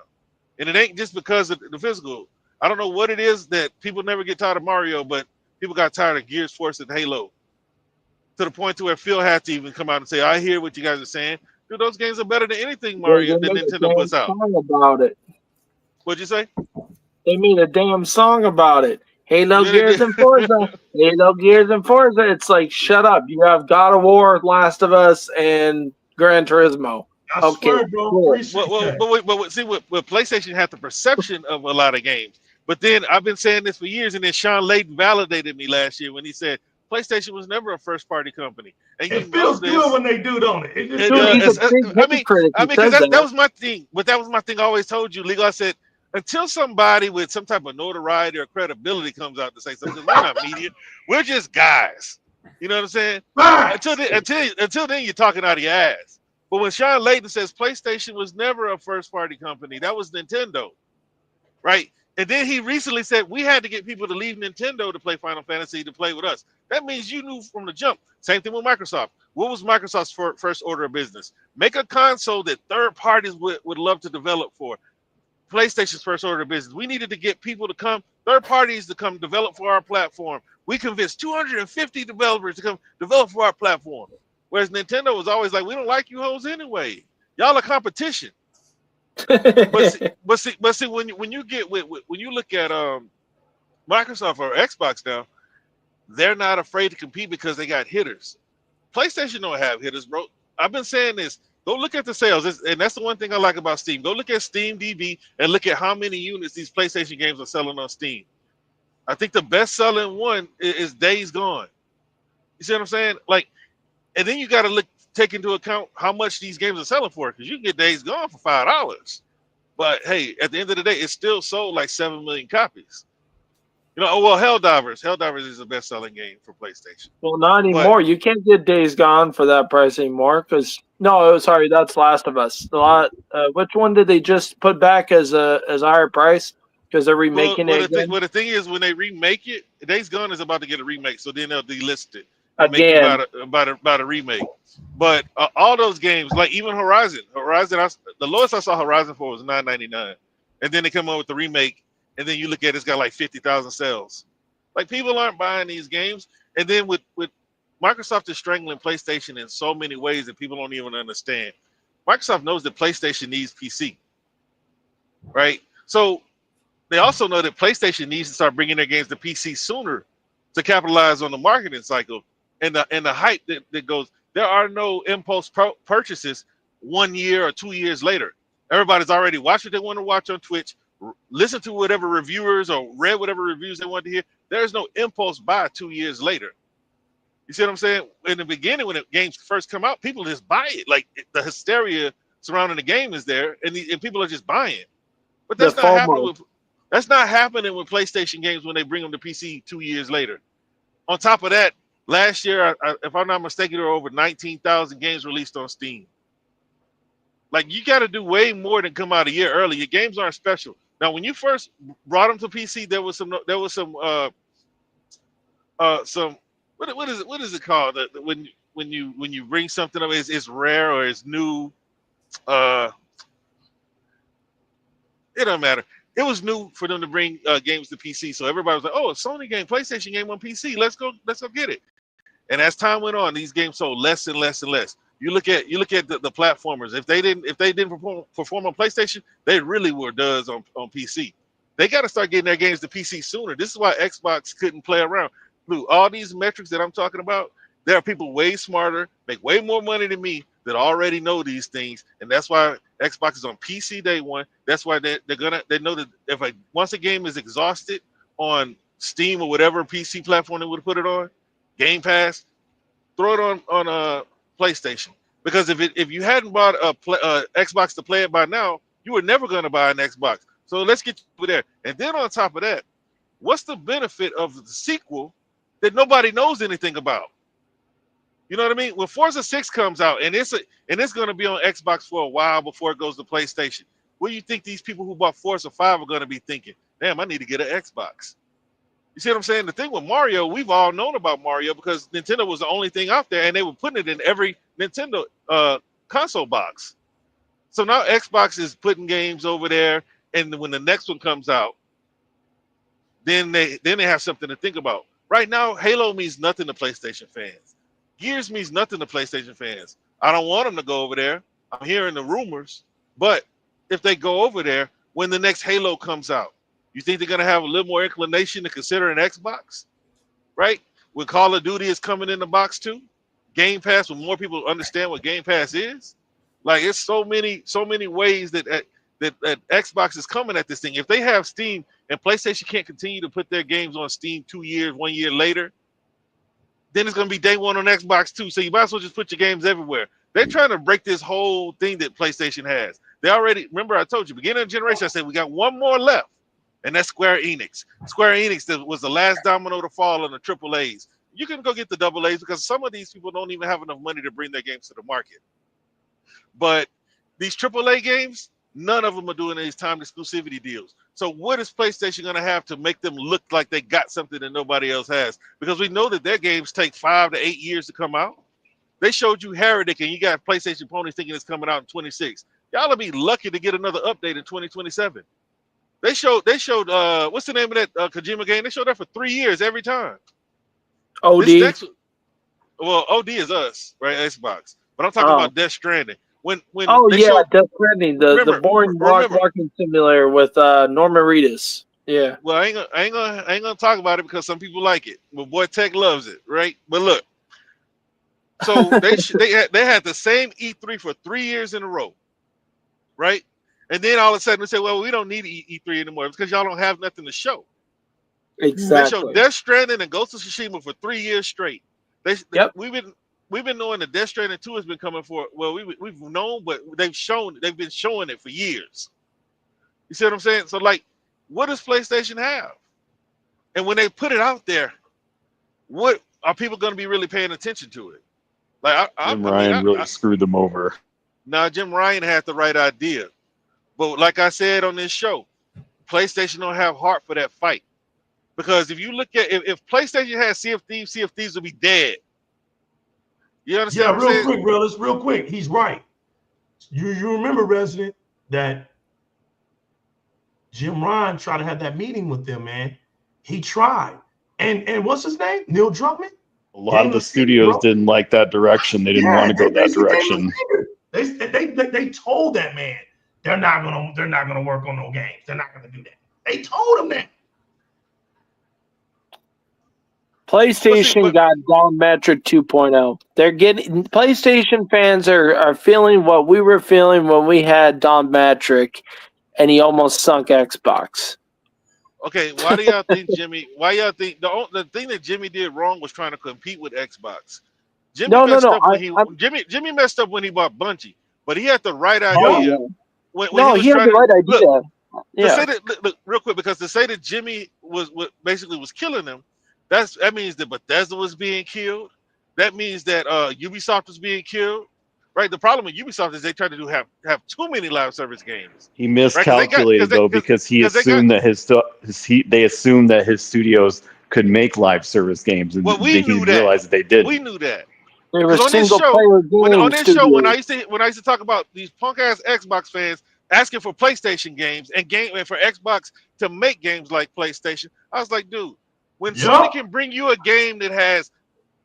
And it ain't just because of the physical. I don't know what it is that people never get tired of Mario, but people got tired of Gears, Force, and Halo. To the point to where Phil had to even come out and say, I hear what you guys are saying. Dude, those games are better than anything Mario that Nintendo puts out. Song about it. What'd you say? They made a damn song about it. Halo, Gears, and Forza. Halo, Gears, and Forza. It's like, shut up. You have God of War, Last of Us, and Gran Turismo. I swear, bro. Cool. But see, with PlayStation had the perception of a lot of games. But then I've been saying this for years, and then Sean Layton validated me last year when he said PlayStation was never a first-party company. And it feels good when they do, don't it? It does. I mean, because that was my thing. But that was my thing. I always told you, Legal. I said, until somebody with some type of notoriety or credibility comes out to say something, we're not media. We're just guys. You know what I'm saying? Until then, you're talking out of your ass. But when Sean Layton says PlayStation was never a first-party company, that was Nintendo, right? And then he recently said we had to get people to leave Nintendo to play Final Fantasy to play with us. That means you knew from the jump. Same thing with Microsoft. What was Microsoft's first order of business? Make a console that third parties would love to develop for. PlayStation's first order of business. We needed to get people to come, third parties to come develop for our platform. We convinced 250 developers to come develop for our platform. Whereas Nintendo was always like, we don't like you hoes anyway. Y'all are competition. but see, when you look at Microsoft or Xbox now, they're not afraid to compete because they got hitters. PlayStation don't have hitters, bro. I've been saying this. Go look at the sales, and that's the one thing I like about Steam. Go look at Steam DB and look at how many units these PlayStation games are selling on Steam. I think the best-selling one is Days Gone. You see what I'm saying? Like, and then you got to take into account how much these games are selling for, because you can get Days Gone for $5. But hey, at the end of the day, it's still sold like 7 million copies. You know, Helldivers is the best-selling game for PlayStation. Well, not anymore. You can't get Days Gone for that price anymore. Because sorry, that's Last of Us. Which one did they just put back as a higher price? Because they're remaking it again. The thing is, when they remake it, Days Gone is about to get a remake, so then they'll delist it again about a remake. But all those games, like even Horizon, the lowest I saw Horizon for was $9.99, and then they come up with the remake. And then you look at it's got like 50,000 sales. Like people aren't buying these games. And then with Microsoft is strangling PlayStation in so many ways that people don't even understand. Microsoft knows that PlayStation needs PC, right? So they also know that PlayStation needs to start bringing their games to PC sooner to capitalize on the marketing cycle and the hype that goes. There are no impulse purchases 1 year or 2 years later. Everybody's already watched what they want to watch on Twitch. Listen to whatever reviewers or read whatever reviews they want to hear. There's no impulse buy 2 years later. You see what I'm saying? In the beginning, when the games first come out, people just buy it. Like the hysteria surrounding the game is there, and people are just buying. But that's not happening. That's not happening with PlayStation games when they bring them to PC 2 years later. On top of that, last year, if I'm not mistaken, there were over 19,000 games released on Steam. Like you got to do way more than come out a year early. Your games aren't special. Now, when you first brought them to PC, there was some what is it called? When you bring something up, it's rare or it's new. It don't matter. It was new for them to bring games to PC, so everybody was like, "Oh, a Sony game, PlayStation game on PC. Let's go get it." And as time went on, these games sold less and less and less. You look at the platformers. If they didn't perform on PlayStation, they really were duds on PC. They got to start getting their games to PC sooner. This is why Xbox couldn't play around. Blue, all these metrics that I'm talking about, there are people way smarter, make way more money than me that already know these things, and that's why Xbox is on PC day one. That's why they know that once a game is exhausted on Steam or whatever PC platform they would put it on, Gamepass, throw it on PlayStation. Because if you hadn't bought a Xbox to play it by now, you were never going to buy an Xbox. So let's get over there. And then on top of that, what's the benefit of the sequel that nobody knows anything about? You know what I mean? When Forza 6 comes out and it's going to be on Xbox for a while before it goes to PlayStation, what do you think these people who bought Forza 5 are going to be thinking? Damn, I need to get an Xbox. You see what I'm saying? The thing with Mario, we've all known about Mario because Nintendo was the only thing out there, and they were putting it in every Nintendo console box. So now Xbox is putting games over there, and when the next one comes out, then they have something to think about. Right now, Halo means nothing to PlayStation fans. Gears means nothing to PlayStation fans. I don't want them to go over there. I'm hearing the rumors, but if they go over there, when the next Halo comes out, you think they're going to have a little more inclination to consider an Xbox, right? When Call of Duty is coming in the box too, Game Pass, when more people understand what Game Pass is, like it's so many ways that Xbox is coming at this thing. If they have Steam and PlayStation can't continue to put their games on Steam 2 years, 1 year later, then it's going to be day one on Xbox too. So you might as well just put your games everywhere. They're trying to break this whole thing that PlayStation has. They already, remember I told you, beginning of the generation, I said we got one more left. And that's Square Enix. Square Enix was the last domino to fall on the AAAs. You can go get the AA's because some of these people don't even have enough money to bring their games to the market. But these AAA games, none of them are doing these time exclusivity deals. So what is PlayStation going to have to make them look like they got something that nobody else has? Because we know that their games take 5 to 8 years to come out. They showed you Heretic and you got PlayStation ponies thinking it's coming out in 26. Y'all will be lucky to get another update in 2027. They showed what's the name of that Kojima game? They showed that for 3 years every time. OD. Well, OD is us, right? Xbox. But I'm talking about Death Stranding. When Death Stranding, the boring walking simulator with Norman Reedus. Yeah. Well, I ain't gonna talk about it because some people like it. But boy, Tech loves it, right? But look, so they had the same E3 for 3 years in a row, right? And then all of a sudden they say, well, we don't need E3 anymore because y'all don't have nothing to show. Exactly. They showed Death Stranding and Ghost of Tsushima for 3 years straight. We've been knowing that Death Stranding 2 has been coming for, well, we've known, but they've been showing it for years. You see what I'm saying? So like, what does PlayStation have? And when they put it out there, what are people going to be really paying attention to it? Like Jim Ryan really screwed them over. Now Jim Ryan had the right idea. But like I said on this show, PlayStation don't have heart for that fight. Because if you look at if PlayStation had Sea of Thieves would be dead. You understand? Yeah, real quick. He's right. You remember, Resident, that Jim Ryan tried to have that meeting with them, man. He tried. And what's his name? Neil Druckmann? A lot of the studios didn't like that direction. They didn't want to go that direction. They told that man they're not gonna work on no games. They're not gonna do that. They told him that. PlayStation got Don Metric 2.0. They're getting PlayStation fans are feeling what we were feeling when we had Don Metric, and he almost sunk Xbox. Okay, why do y'all think Jimmy? Why y'all think the thing that Jimmy did wrong was trying to compete with Xbox? Jimmy messed up when he bought Bungie, but he had the right idea. He had the right idea. To say that, look, real quick, because to say that Jimmy was killing them, that means that Bethesda was being killed. That means that Ubisoft was being killed. Right. The problem with Ubisoft is they try to have too many live service games. He miscalculated because he assumed that they assumed that his studios could make live service games, and he realized that they didn't. We knew that. They were single player games. On this show, when I used to talk about these punk ass Xbox fans asking for PlayStation games and for Xbox to make games like PlayStation, I was like, dude, when Sony can bring you a game that has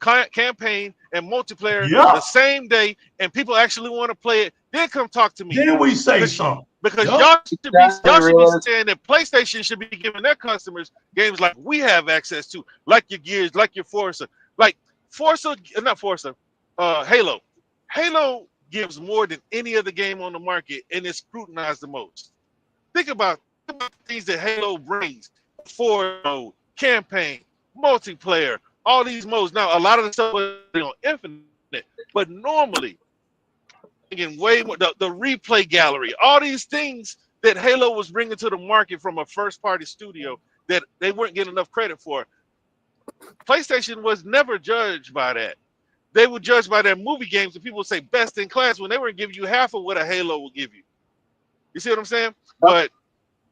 campaign and multiplayer the same day and people actually want to play it, then come talk to me. Then we say something. Because y'all should be saying that PlayStation should be giving their customers games like we have access to, like your Gears, like your Forza. Like Halo. Halo gives more than any other game on the market and is scrutinized the most. Think about the things that Halo brings. Mode, campaign, multiplayer, all these modes. Now, a lot of the stuff is on Infinite, but normally, bringing way more. The replay gallery, all these things that Halo was bringing to the market from a first-party studio that they weren't getting enough credit for. PlayStation was never judged by that. They were judged by their movie games, and people would say best in class when they were giving you half of what a Halo will give you. You see what I'm saying? But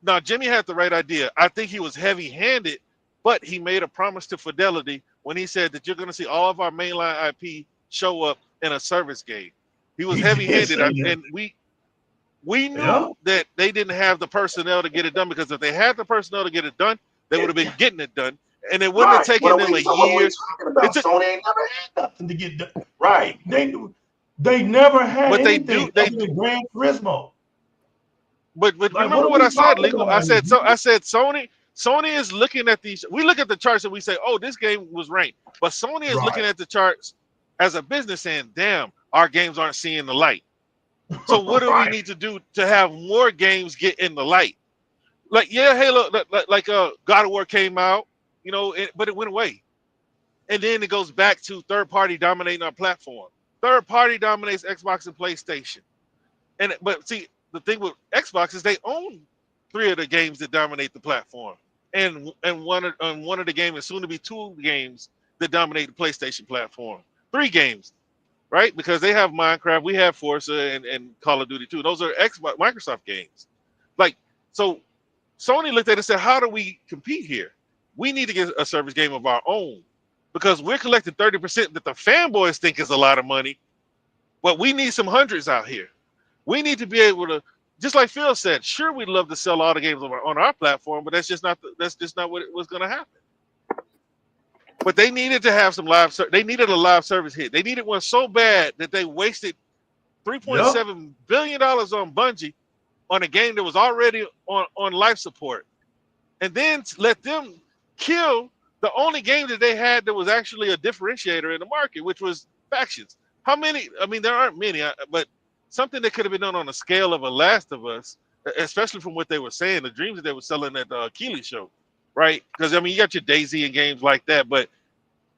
now Jimmy had the right idea. I think he was heavy-handed, but he made a promise to fidelity when he said that you're going to see all of our mainline IP show up in a service game. He was heavy-handed, and we knew that they didn't have the personnel to get it done, because if they had the personnel to get it done, they would have been getting it done, and it wouldn't have taken them a year. Sony ain't never had nothing to get done. Right? They never had. But anything they do. Gran Turismo. But Like, remember what I said, Legal. I said Sony is looking at these. We look at the charts and we say, oh, this game was ranked. But Sony is looking at the charts as a business saying, damn, our games aren't seeing the light. So what do we need to do to have more games get in the light? Like, yeah, Halo, like God of War came out, you know, but it went away. And then it goes back to third party dominating our platform. Third party dominates Xbox and PlayStation. But see, the thing with Xbox is they own 3 of the games that dominate the platform, and one of the games, soon to be 2 games that dominate the PlayStation platform. 3 games, right? Because they have Minecraft, we have Forza, and Call of Duty 2. Those are Microsoft games. Like, so Sony looked at it and said, how do we compete here? We need to get a service game of our own, because we're collecting 30% that the fanboys think is a lot of money, but we need some hundreds out here. We need to be able to, just like Phil said, sure, we'd love to sell all the games on our platform, but that's just not what it was going to happen. But they needed to have some they needed a live service hit. They needed one so bad that they wasted $3.7 billion on Bungie on a game that was already on life support, and then let them kill the only game that they had that was actually a differentiator in the market, which was Factions. How many? I mean, there aren't many, but something that could have been done on a scale of a Last of Us, especially from what they were saying, the dreams that they were selling at the Keeley show, right? Because, I mean, you got your DayZ and games like that, but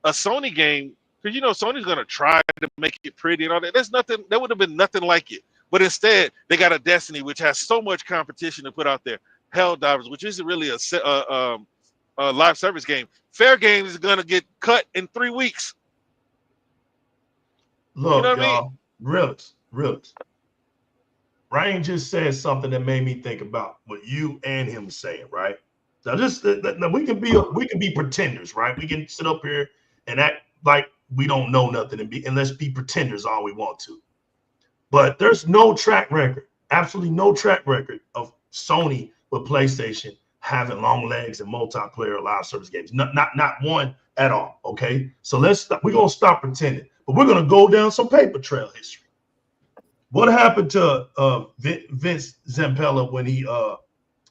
a Sony game, because, you know, Sony's going to try to make it pretty and all that. There's nothing, there would have been nothing like it. But instead, they got a Destiny, which has so much competition to put out there. Helldivers, which isn't really a live service game. Fair Games is going to get cut in 3 weeks. Look, you know y'all, realist. Ryan just said something that made me think about what you and him saying, right? So just we can be pretenders, right? We can sit up here and act like we don't know nothing and let's be pretenders all we want to. But there's no track record, absolutely no track record of Sony with PlayStation having long legs and multiplayer live service games. Not one at all. Okay, so we're gonna stop pretending, but we're gonna go down some paper trail history. What happened to Vince Zampella when he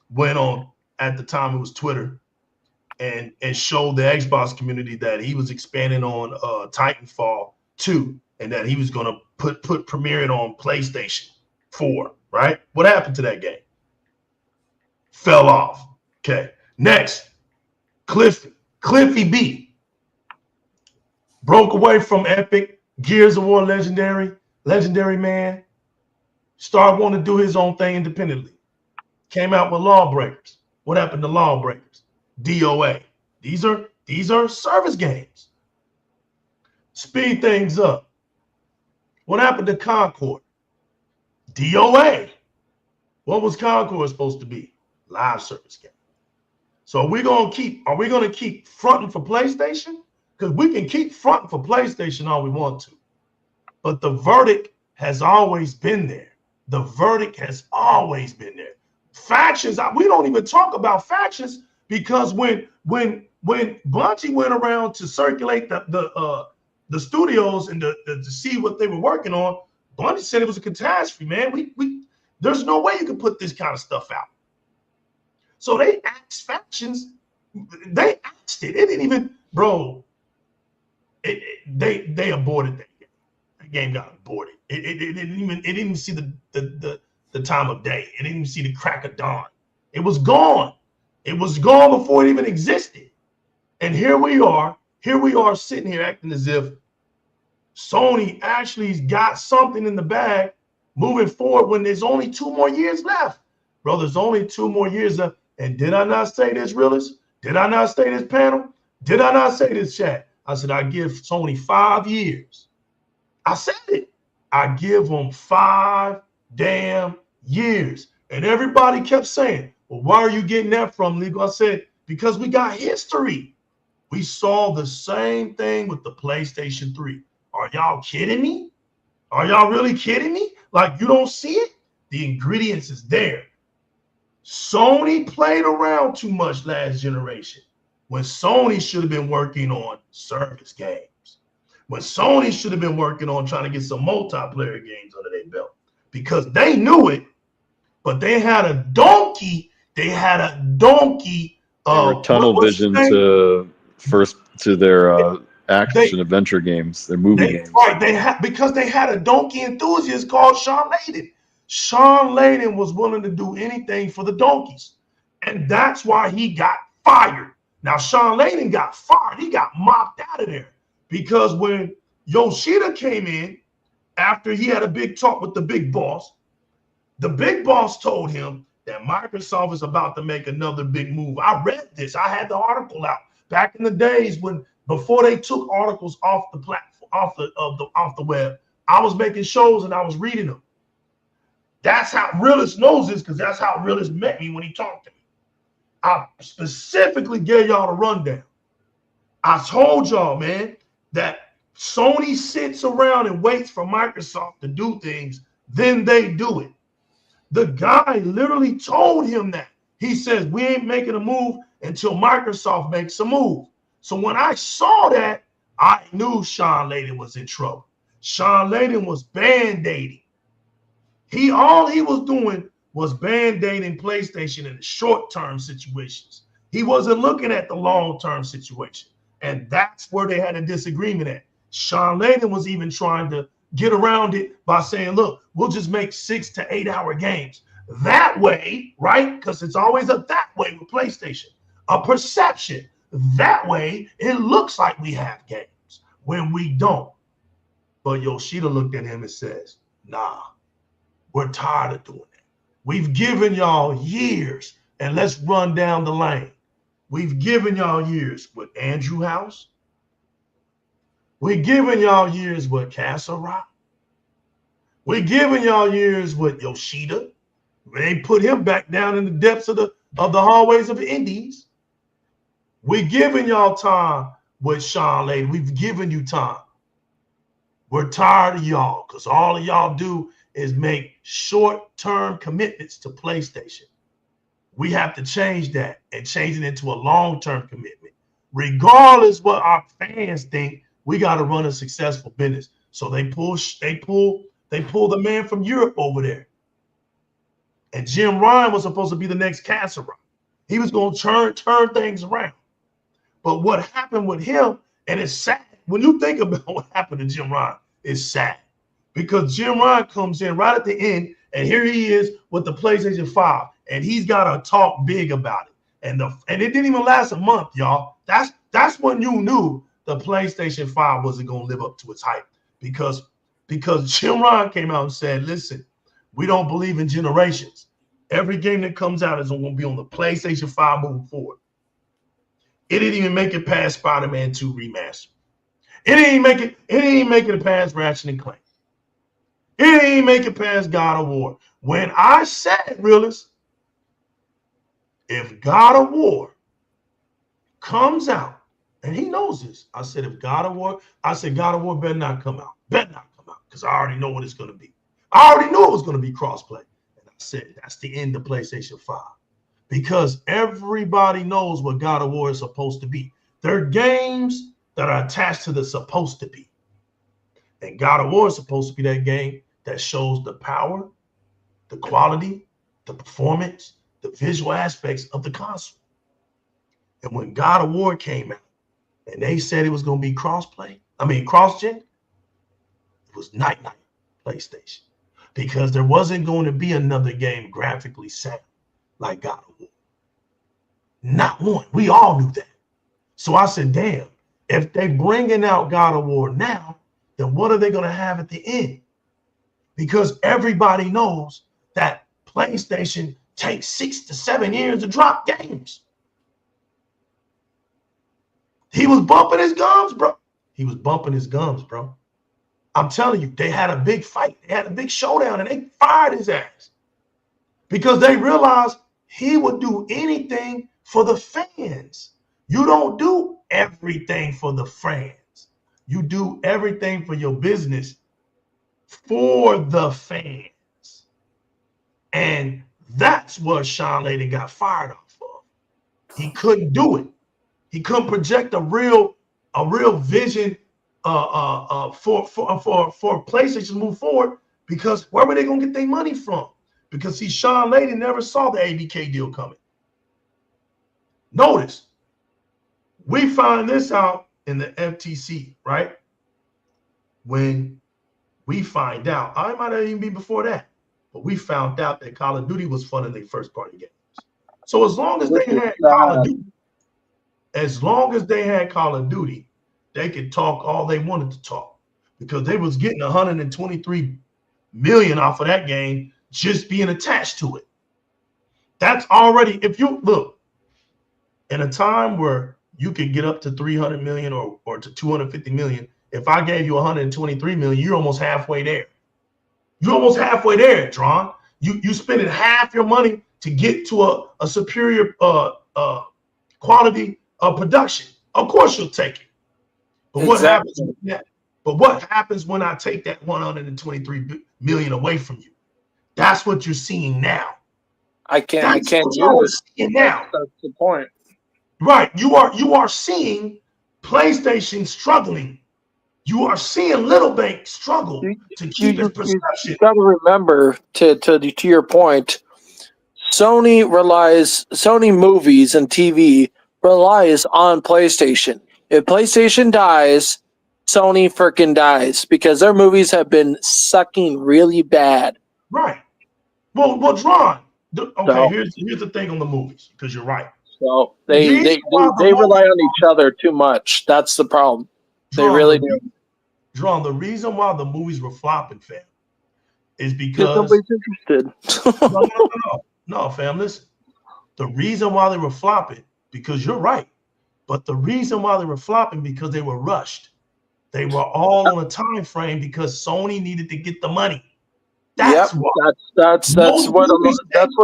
went on, at the time it was Twitter, and showed the Xbox community that he was expanding on Titanfall 2 and that he was going to premiere it on PlayStation 4, right? What happened to that game? Fell off. Okay. Next, Cliffy B broke away from Epic, Gears of War legendary man. Started wanting to do his own thing independently. Came out with Lawbreakers. What happened to Lawbreakers? DOA. These are service games. Speed things up. What happened to Concord? DOA. What was Concord supposed to be? Live service game. So are we gonna keep fronting for PlayStation? Because we can keep fronting for PlayStation all we want to. But the verdict has always been there. The verdict has always been there. Factions, we don't even talk about Factions, because when Bungie went around to circulate the studios and to see what they were working on, Bungie said it was a catastrophe, man. There's no way you can put this kind of stuff out. So they asked Factions, they asked it. It didn't even, bro. They aborted that game. That game got aborted. It didn't even see the time of day. It didn't even see the crack of dawn. It was gone. It was gone before it even existed. And here we are sitting here acting as if Sony actually got something in the bag moving forward when there's only 2 more years left. Bro, there's only 2 more years left. And did I not say this, realist? Did I not say this, panel? Did I not say this, chat? I said I give Sony 5 years. I said it. I give them 5 damn years. And everybody kept saying, well, why are you getting that from, Legal? I said, because we got history. We saw the same thing with the PlayStation 3. Are y'all kidding me? Are y'all really kidding me? Like, you don't see it? The ingredients is there. Sony played around too much last generation when Sony should have been working on service games. When Sony should have been working on trying to get some multiplayer games under their belt because they knew it, but they had a donkey. They had a donkey. Tunnel vision to their action adventure games, their movie games. Right, because they had a donkey enthusiast called Sean Layden. Sean Layden was willing to do anything for the donkeys, and that's why he got fired. Now, Sean Layden got fired. He got mopped out of there because when Yoshida came in after he had a big talk with the big boss told him that Microsoft is about to make another big move. I read this. I had the article out back in the days before they took articles off the platform, off the web. I was making shows and I was reading them. That's how Realist knows this because that's how Realist met me when he talked to me. I specifically gave y'all the rundown. I told y'all, man, that Sony sits around and waits for Microsoft to do things, then they do it. The guy literally told him that. He says, we ain't making a move until Microsoft makes a move. So when I saw that, I knew Sean Layden was in trouble. Sean Layden was band-aiding. All he was doing was band-aiding PlayStation in the short-term situations. He wasn't looking at the long-term situation. And that's where they had a disagreement at. Sean Layden was even trying to get around it by saying, look, we'll just make 6 to 8 hour games. That way, right? Because it's always a that way with PlayStation. A perception. That way, it looks like we have games when we don't. But Yoshida looked at him and says, nah, we're tired of doing that. We've given y'all years, and let's run down the lane. We've given y'all years with Andrew House. We're giving y'all years with Castle Rock. We're giving y'all years with Yoshida. They put him back down in the depths of the hallways of the Indies. We're giving y'all time with Sean Layden. We've given you time. We're tired of y'all because all of y'all do is make short-term commitments to PlayStation. We have to change that and change it into a long-term commitment. Regardless what our fans think, we got to run a successful business. So they pull the man from Europe over there. And Jim Ryan was supposed to be the next Castle Rock. He was going to turn things around. But what happened with him, and it's sad. When you think about what happened to Jim Ryan, it's sad. Because Jim Ryan comes in right at the end, and here he is with the PlayStation 5, and he's got to talk big about it. And it didn't even last a month, y'all. That's when you knew the PlayStation 5 wasn't going to live up to its hype. Because Jim Ryan came out and said, listen, we don't believe in generations. Every game that comes out is going to be on the PlayStation 5 moving forward. It didn't even make it past Spider-Man 2 Remastered. It didn't make it past Ratchet and Clank. It didn't make it past God of War. When I said, realist, if God of War comes out, and he knows this, I said God of War better not come out. Better not come out, because I already know what it's going to be. I already knew it was going to be crossplay. And I said, that's the end of PlayStation 5. Because everybody knows what God of War is supposed to be. They're games that are attached to the supposed to be. And God of War is supposed to be that game that shows the power, the quality, the performance, the visual aspects of the console. And when God of War came out and they said it was going to be cross-gen, it was night-night PlayStation. Because there wasn't going to be another game graphically sound like God of War. Not one. We all knew that. So I said, damn, if they bringing out God of War now, then what are they going to have at the end? because everybody knows that PlayStation takes 6 to 7 years to drop games. He was bumping his gums, bro. He was bumping his gums, bro. I'm telling you, they had a big fight. They had a big showdown, and they fired his ass because they realized he would do anything for the fans. You don't do everything for the fans. You do everything for your business for the fans. And that's what Sean Layden got fired off of. He couldn't do it. He couldn't project a real vision for PlayStation to move forward, because where were they going to get their money from? Because see, Sean Layden never saw the ABK deal coming. Notice, we find this out in the FTC, right? When we find out, I might not even be before that, but we found out that Call of Duty was funding their first party games. So as long as they had Call of Duty, they could talk all they wanted to talk, because they was getting 123 million off of that game just being attached to it. That's already, if you look, in a time where you could get up to 300 million or to 250 million, if I gave you 123 million, you're almost halfway there. You're almost halfway there, Dron. You spending half your money to get to a superior quality of production. Of course you'll take it. But what happens when I take that 123 million away from you? That's what you're seeing now. I can't do it. Now. That's the point. Right. You are seeing PlayStation struggling. You are seeing Little Bank struggle to keep its perception. You got to remember, to your point, Sony movies and TV relies on PlayStation. If PlayStation dies, Sony freaking dies, because their movies have been sucking really bad. Right. Well, Dron. Okay, here's the thing on the movies, because you're right. So they rely on each other too much. That's the problem. They really do. Dron, the reason why the movies were flopping, fam, is because nobody's interested. No, fam. Listen, the reason why they were flopping, because you're right, but the reason why they were flopping because they were rushed. They were all on a time frame because Sony needed to get the money. That's what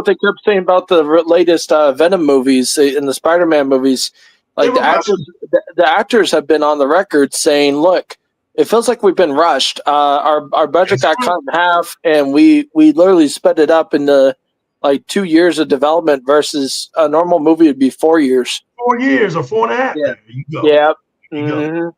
they kept saying about the latest Venom movies and the Spider-Man movies. Like the actors have been on the record saying, "Look, it feels like we've been rushed. Our budget got cut in half, and we literally sped it up into like 2 years of development versus a normal movie would be 4 years. 4 years or 4.5. Yeah. There you go. Yeah. You go.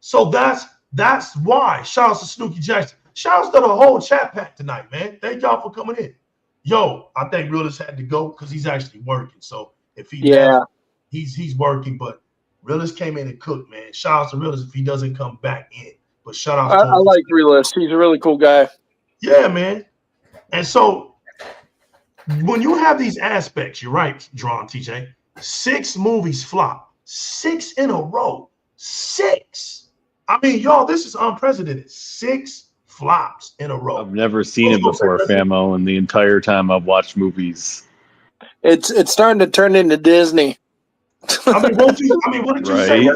So that's why. Shout out to Snooki Jackson. Shout out to the whole chat pack tonight, man. Thank y'all for coming in. Yo, I think Realist had to go because he's actually working. So if he left, he's working. But Realist came in and cooked, man. Shout out to Realist if he doesn't come back in. But shout out to him. I like Realist. He's a really cool guy. Yeah, man. And so when you have these aspects, you're right, Dron, TJ. 6 movies flop. 6 in a row. 6. I mean, y'all, this is unprecedented. 6 flops in a row. I've never seen it before, Famo, and the entire time I've watched movies. It's starting to turn into Disney. I mean, what did you say?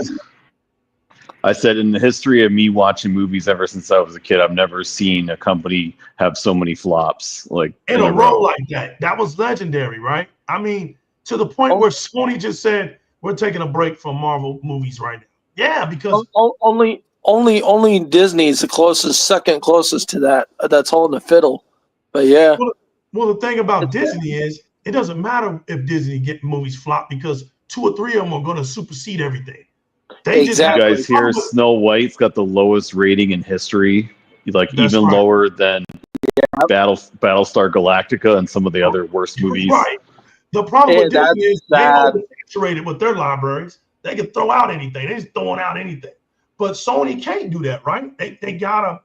I said in the history of me watching movies ever since I was a kid, I've never seen a company have so many flops like in a row like that. That was legendary, right? I mean, to the point where Sony just said, we're taking a break from Marvel movies right now. Yeah, because only Disney is the second closest to that. That's holding a fiddle. But yeah. Well, the thing about Disney is it doesn't matter if Disney get movies flop, because 2 or 3 of them are going to supersede everything. You guys hear Snow White's got the lowest rating in history, lower than Battlestar Galactica and some of the other worst movies. Right. The problem with Disney is they're saturated with their libraries. They can throw out anything. They're just throwing out anything. But Sony can't do that, right? They gotta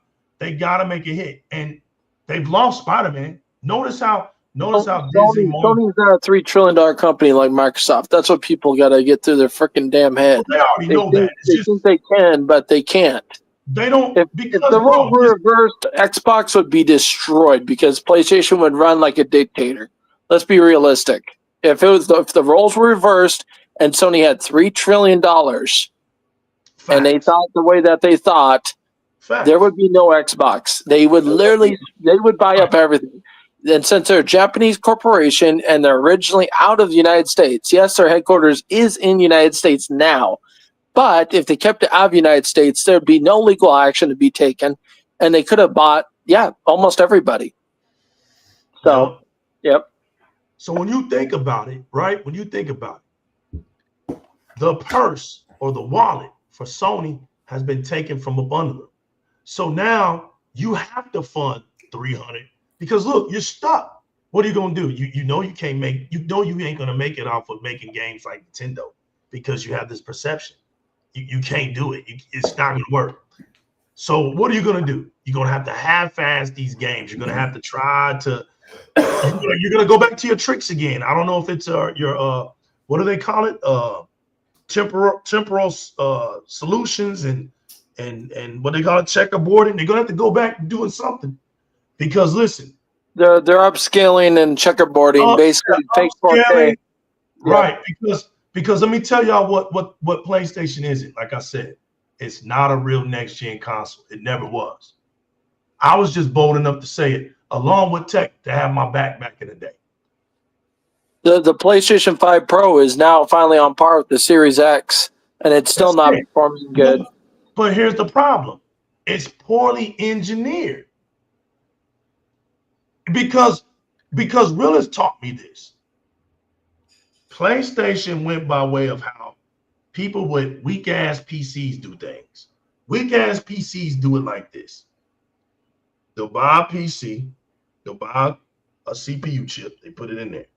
make a hit, and they've lost Spider-Man. Notice how Sony's not a $3 trillion company like Microsoft. That's what people got to get through their freaking damn head. Well, they already know that. They think they can, but they can't. They don't If because the roles bro, were reversed, Xbox would be destroyed because PlayStation would run like a dictator. Let's be realistic. If the roles were reversed and Sony had $3 trillion and they thought the way that they thought, there would be no Xbox. They would buy up everything. And since they're a Japanese corporation and they're originally out of the United States, yes, their headquarters is in the United States now. But if they kept it out of the United States, there'd be no legal action to be taken, and they could have bought, almost everybody. So, yep. So when you think about it, right? When you think about it, the purse or the wallet for Sony has been taken from a bundler. So now you have to fund 300 because look, you're stuck. What are you gonna do? You know you can't make. You know you ain't gonna make it off of making games like Nintendo because you have this perception. You can't do it. It's not going to work. So what are you going to do? You're going to have to half-ass these games. You're going to have to try to you're going to go back to your tricks again. I don't know if it's your what do they call it? Temporal solutions and what they call it, checkerboarding. They're going to have to go back and doing something because listen, they're upscaling and checkerboarding, basically fake 4K. Right, because let me tell y'all what PlayStation isn't. Like I said, it's not a real next-gen console. It never was. I was just bold enough to say it, along with tech, to have my back in the day. The PlayStation 5 Pro is now finally on par with the Series X, and it's still not performing good. But here's the problem. It's poorly engineered. Because Willis taught me this. PlayStation went by way of how people with weak-ass PCs do things. Weak-ass PCs do it like this. They'll buy a PC. They'll buy a CPU chip. They put it in there.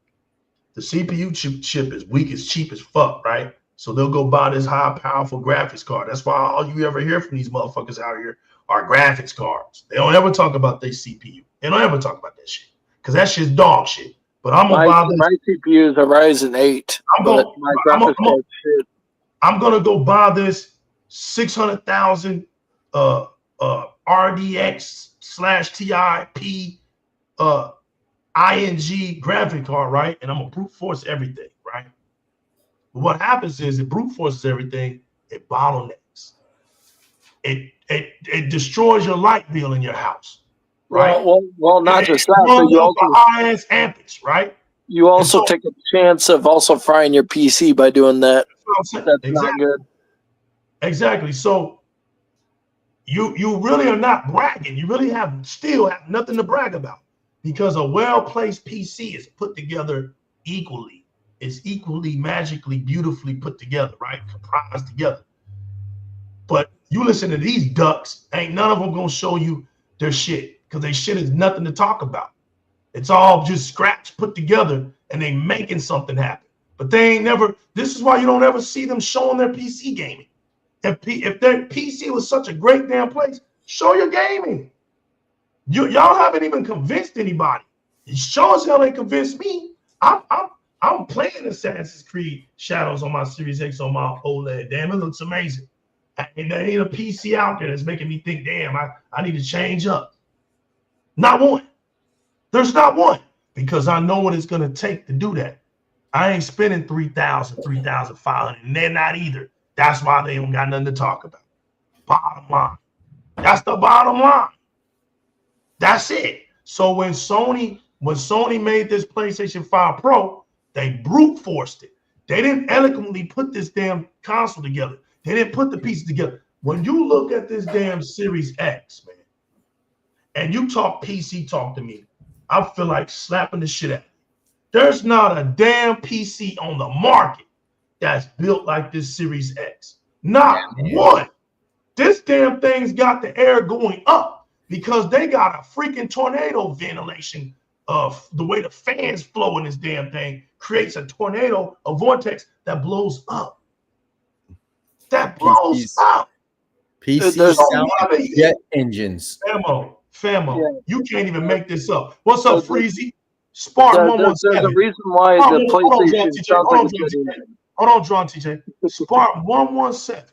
The CPU chip is weak, it's cheap as fuck, right? So they'll go buy this high, powerful graphics card. That's why all you ever hear from these motherfuckers out here are graphics cards. They don't ever talk about their CPU. They don't ever talk about that shit because that shit's dog shit. But I'm gonna buy this. My CPU is a Ryzen 8. I'm gonna go buy this 600,000 RDX/TIP ING graphic card, right? And I'm gonna brute force everything, right? But what happens is it brute forces everything. It bottlenecks. It destroys your light bill in your house. Right. Well, not just that. But you also high-ass amperage, right? You also take a chance of also frying your PC by doing that. That's not good. Exactly. So you really are not bragging. You really still have nothing to brag about because a well-placed PC is put together equally. It's equally magically, beautifully put together, right? Comprised together. But you listen to these ducks, ain't none of them gonna show you their shit because their shit is nothing to talk about. It's all just scratch put together and they making something happen. But they ain't never, this is why you don't ever see them showing their PC gaming. If their PC was such a great damn place, show your gaming. Y'all haven't even convinced anybody. You sure as hell ain't convinced me. I'm playing Assassin's Creed Shadows on my Series X on my OLED. Damn, it looks amazing. And there ain't a PC out there that's making me think, damn, I need to change up. Not one. There's not one because I know what it's going to take to do that. I ain't spending $3,000, $3,500, and they're not either. That's why they don't got nothing to talk about. Bottom line. That's the bottom line. That's it. So when Sony made this PlayStation 5 Pro, they brute forced it. They didn't eloquently put this damn console together. They didn't put the pieces together. When you look at this damn Series X, man, and you talk PC talk to me, I feel like slapping the shit out of you. There's not a damn PC on the market that's built like this Series X. Not one. This damn thing's got the air going up because they got a freaking tornado ventilation of the way the fans flow in this damn thing creates a tornado, a vortex that blows up. That blows up. PCs sound like jet engines. Famo, you can't even make this up. What's up, Freezy? Spartan 117. There's a reason why the PlayStation sounds like a jet engine. Hold on, John TJ. Spartan 117.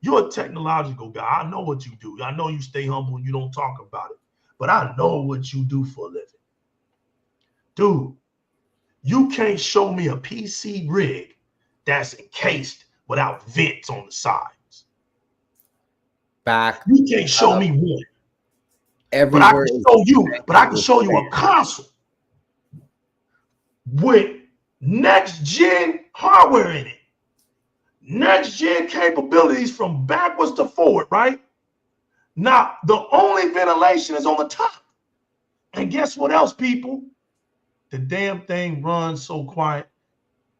You're a technological guy. I know what you do. I know you stay humble and you don't talk about it. But I know what you do for a living. Dude, you can't show me a PC rig that's encased without vents on the sides. Back. You can't show me one. Everywhere. But I can show you a console with next gen hardware in it. Next gen capabilities from backwards to forward, right? Now, the only ventilation is on the top. And guess what else, people? The damn thing runs so quiet,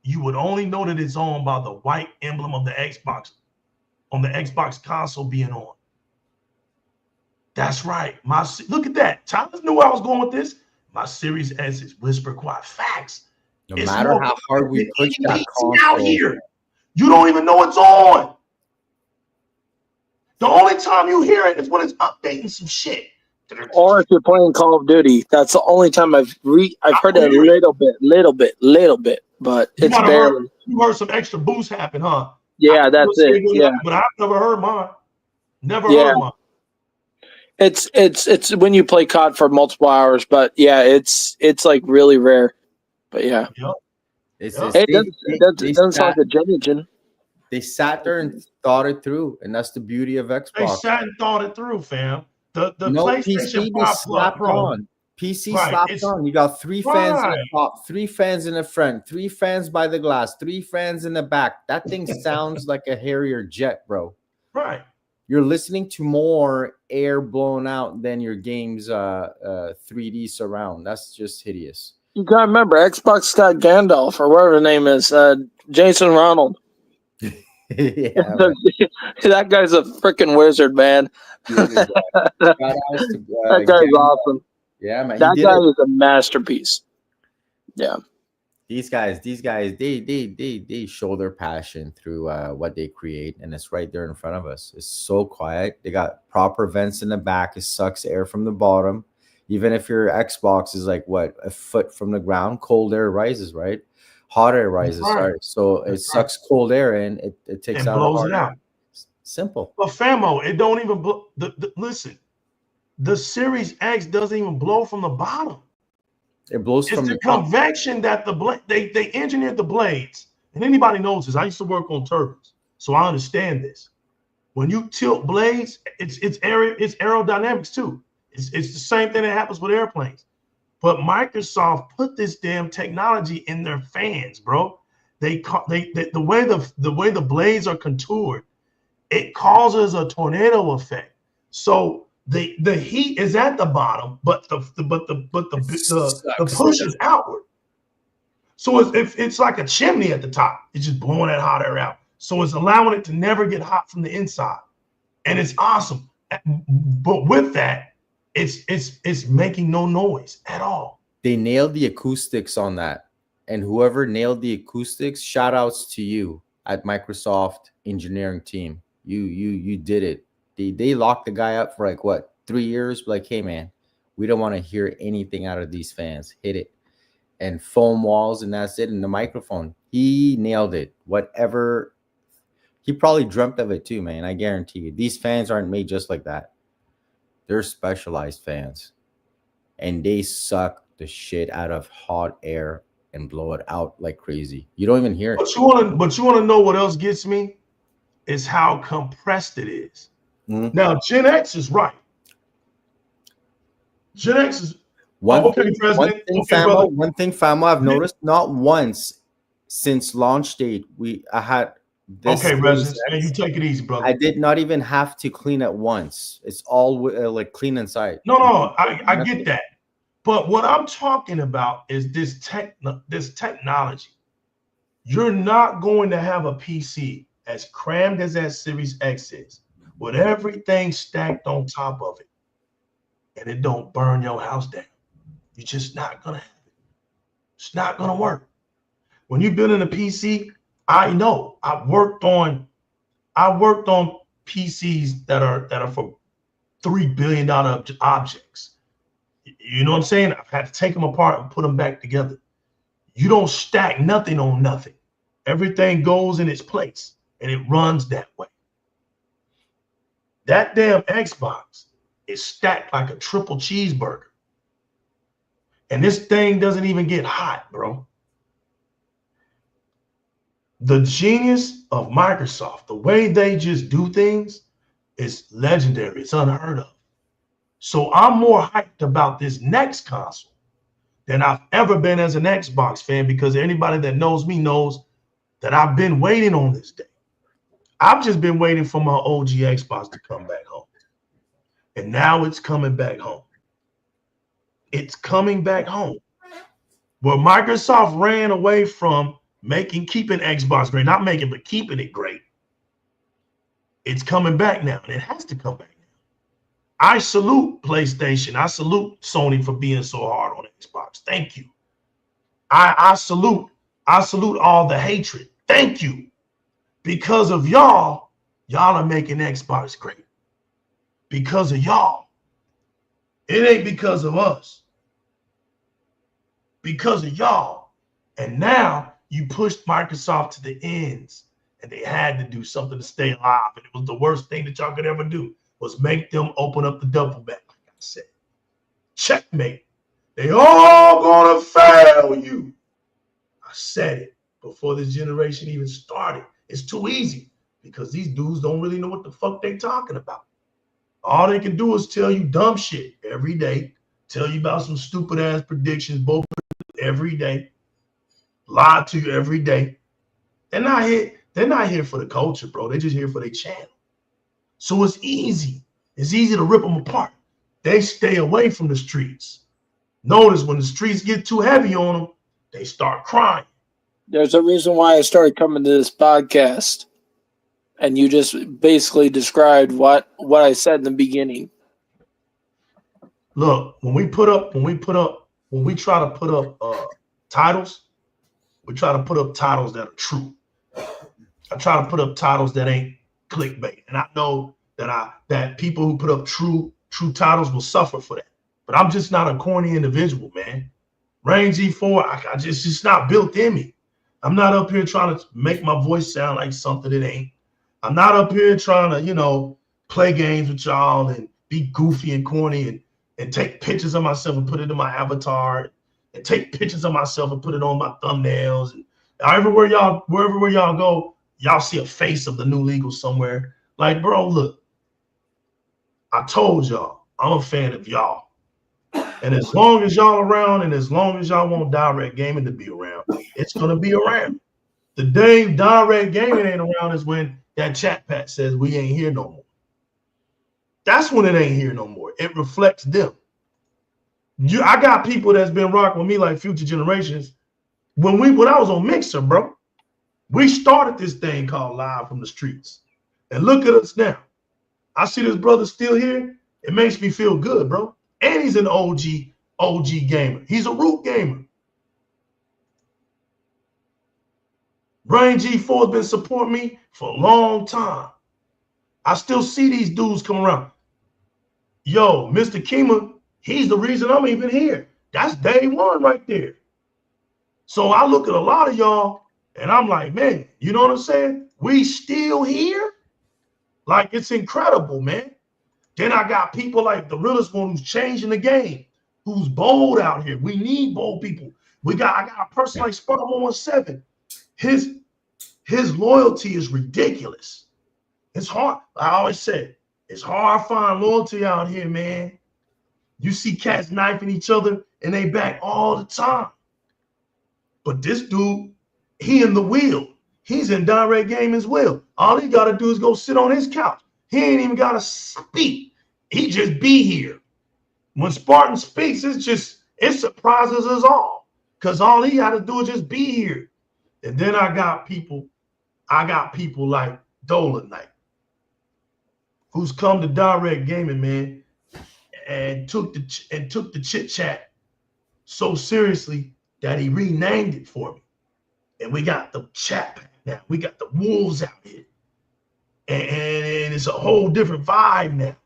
you would only know that it's on by the white emblem of the Xbox, on the Xbox console being on. That's right. Look at that. Thomas knew where I was going with this. My Series S is whisper quiet. Facts. No matter how hard we push that console out here, you don't even know it's on. The only time you hear it is when it's updating some shit. Or if you're playing Call of Duty, that's the only time I've heard it a little bit, but it's barely. You heard some extra boost happen, huh? Yeah, that's it. Yeah, but I've never heard mine. Never heard mine. It's when you play COD for multiple hours, but yeah, it's like really rare. But yeah, it doesn't sound like a gen engine. They sat there and thought it through, and that's the beauty of Xbox. They sat and thought it through, fam. The PlayStation 5 slapped on. PC slapped on. You got 3 fans in the top, 3 fans in the front, 3 fans by the glass, 3 fans in the back. That thing sounds like a Harrier jet, bro. Right. You're listening to more air blown out than your game's 3D surround. That's just hideous. You gotta remember, Xbox got Gandalf or whatever the name is, Jason Ronald. That guy's a freaking wizard, man. That guy's awesome. Yeah, man. That guy is a masterpiece. Yeah. These guys, they show their passion through what they create, and it's right there in front of us. It's so quiet. They got proper vents in the back. It sucks air from the bottom. Even if your Xbox is like a foot from the ground, cold air rises, right? Hot air rises, sorry. So it sucks cold air in, it takes out blows it out. Simple. But famo, it don't even blow. Listen, the Series X doesn't even blow from the bottom. It blows from the convection that they engineered the blades. And anybody knows this. I used to work on turbines, so I understand this. When you tilt blades, it's aerodynamics too. It's the same thing that happens with airplanes. But Microsoft put this damn technology in their fans, bro. The way the blades are contoured, it causes a tornado effect. So the heat is at the bottom, but the push is outward. So it's like a chimney at the top. It's just blowing that hot air out. So it's allowing it to never get hot from the inside, and it's awesome. But with that, it's making no noise at all. They nailed the acoustics on that, and whoever nailed the acoustics, shout outs to you at Microsoft engineering team. You did it. They locked the guy up for 3 years. Like, hey man, we don't want to hear anything out of these fans. Hit it, and foam walls, and that's it. And the microphone, he nailed it. Whatever, he probably dreamt of it too, man. I guarantee you, these fans aren't made just like that. They're specialized fans, and they suck the shit out of hot air and blow it out like crazy. You don't even hear it. But you want to know what else gets me? Is how compressed it is. Mm-hmm. Now, Gen X is right. Gen X is one thing, famo, I've noticed not once since launch date I had this. Okay, Residence, and you take it easy, brother. I did not even have to clean it once. It's all clean inside. No, I get that. But what I'm talking about is this technology. You're not going to have a PC as crammed as that Series X is, with everything stacked on top of it, and it don't burn your house down. You're just not gonna have it. It's not gonna work. When you're building a PC, I know I worked on PCs that are for $3 billion objects. You know what I'm saying? I've had to take them apart and put them back together. You don't stack nothing on nothing. Everything goes in its place, and it runs that way. That damn Xbox is stacked like a triple cheeseburger. And this thing doesn't even get hot, bro. The genius of Microsoft, the way they just do things is legendary. It's unheard of. So I'm more hyped about this next console than I've ever been as an Xbox fan, because anybody that knows me knows that I've been waiting on this day. I've just been waiting for my OG Xbox to come back home. And now it's coming back home. It's coming back home. Where Microsoft ran away from keeping Xbox great, not making, but keeping it great. It's coming back now, and it has to come back now. I salute PlayStation. I salute Sony for being so hard on Xbox. Thank you. I salute all the hatred. Thank you. Because of y'all are making Xbox great. Because of y'all. It ain't because of us. Because of y'all. And now you pushed Microsoft to the ends, and they had to do something to stay alive. And it was the worst thing that y'all could ever do, was make them open up the double back, like I said. Checkmate. They all gonna fail you. I said it before this generation even started. It's too easy because these dudes don't really know what the fuck they talking about. All they can do is tell you dumb shit every day, tell you about some stupid ass predictions both every day, lie to you every day. They're not here for the culture, bro. They're just here for their channel. So it's easy. It's easy to rip them apart. They stay away from the streets. Notice when the streets get too heavy on them, they start crying. There's a reason why I started coming to this podcast, and you just basically described what I said in the beginning. Look, when we try to put up titles, we try to put up titles that are true. I try to put up titles that ain't clickbait, and I know that people who put up true titles will suffer for that. But I'm just not a corny individual, man. Reign G4, it's not built in me. I'm not up here trying to make my voice sound like something it ain't. I'm not up here trying to, play games with y'all and be goofy and corny and take pictures of myself and put it in my avatar and take pictures of myself and put it on my thumbnails. And wherever y'all go, y'all see a face of the new legal somewhere. Like, bro, look, I told y'all, I'm a fan of y'all. And as long as y'all around and as long as y'all want Di-RRec Gaming to be around, it's going to be around. The day Di-RRec Gaming ain't around is when that chat pat says we ain't here no more. That's when it ain't here no more. It reflects them. I got people that's been rocking with me like future generations. When I was on Mixer, bro, we started this thing called Live from the Streets. And look at us now. I see this brother still here. It makes me feel good, bro. And he's an OG gamer. He's a root gamer. Brain G4 has been supporting me for a long time. I still see these dudes come around. Yo, Mr. Kima, he's the reason I'm even here. That's day one right there. So I look at a lot of y'all and I'm like, man, you know what I'm saying? We still here? Like, it's incredible, man. Then I got people like the realest one who's changing the game, who's bold out here. We need bold people. I got a person like Spartan117. His loyalty is ridiculous. It's hard. I always say, it's hard to find loyalty out here, man. You see cats knifing each other and they back all the time. But this dude, he in the wheel. He's in Di-RRec Game as well. All he got to do is go sit on his couch. He ain't even got to speak. He just be here. When Spartan speaks, it surprises us all. Because all he got to do is just be here. And then I got people like Dolan Knight, who's come to Di-RRec Gaming, man, and took the chit chat so seriously that he renamed it for me. And we got the chat now. We got the wolves out here. And it's a whole different vibe now.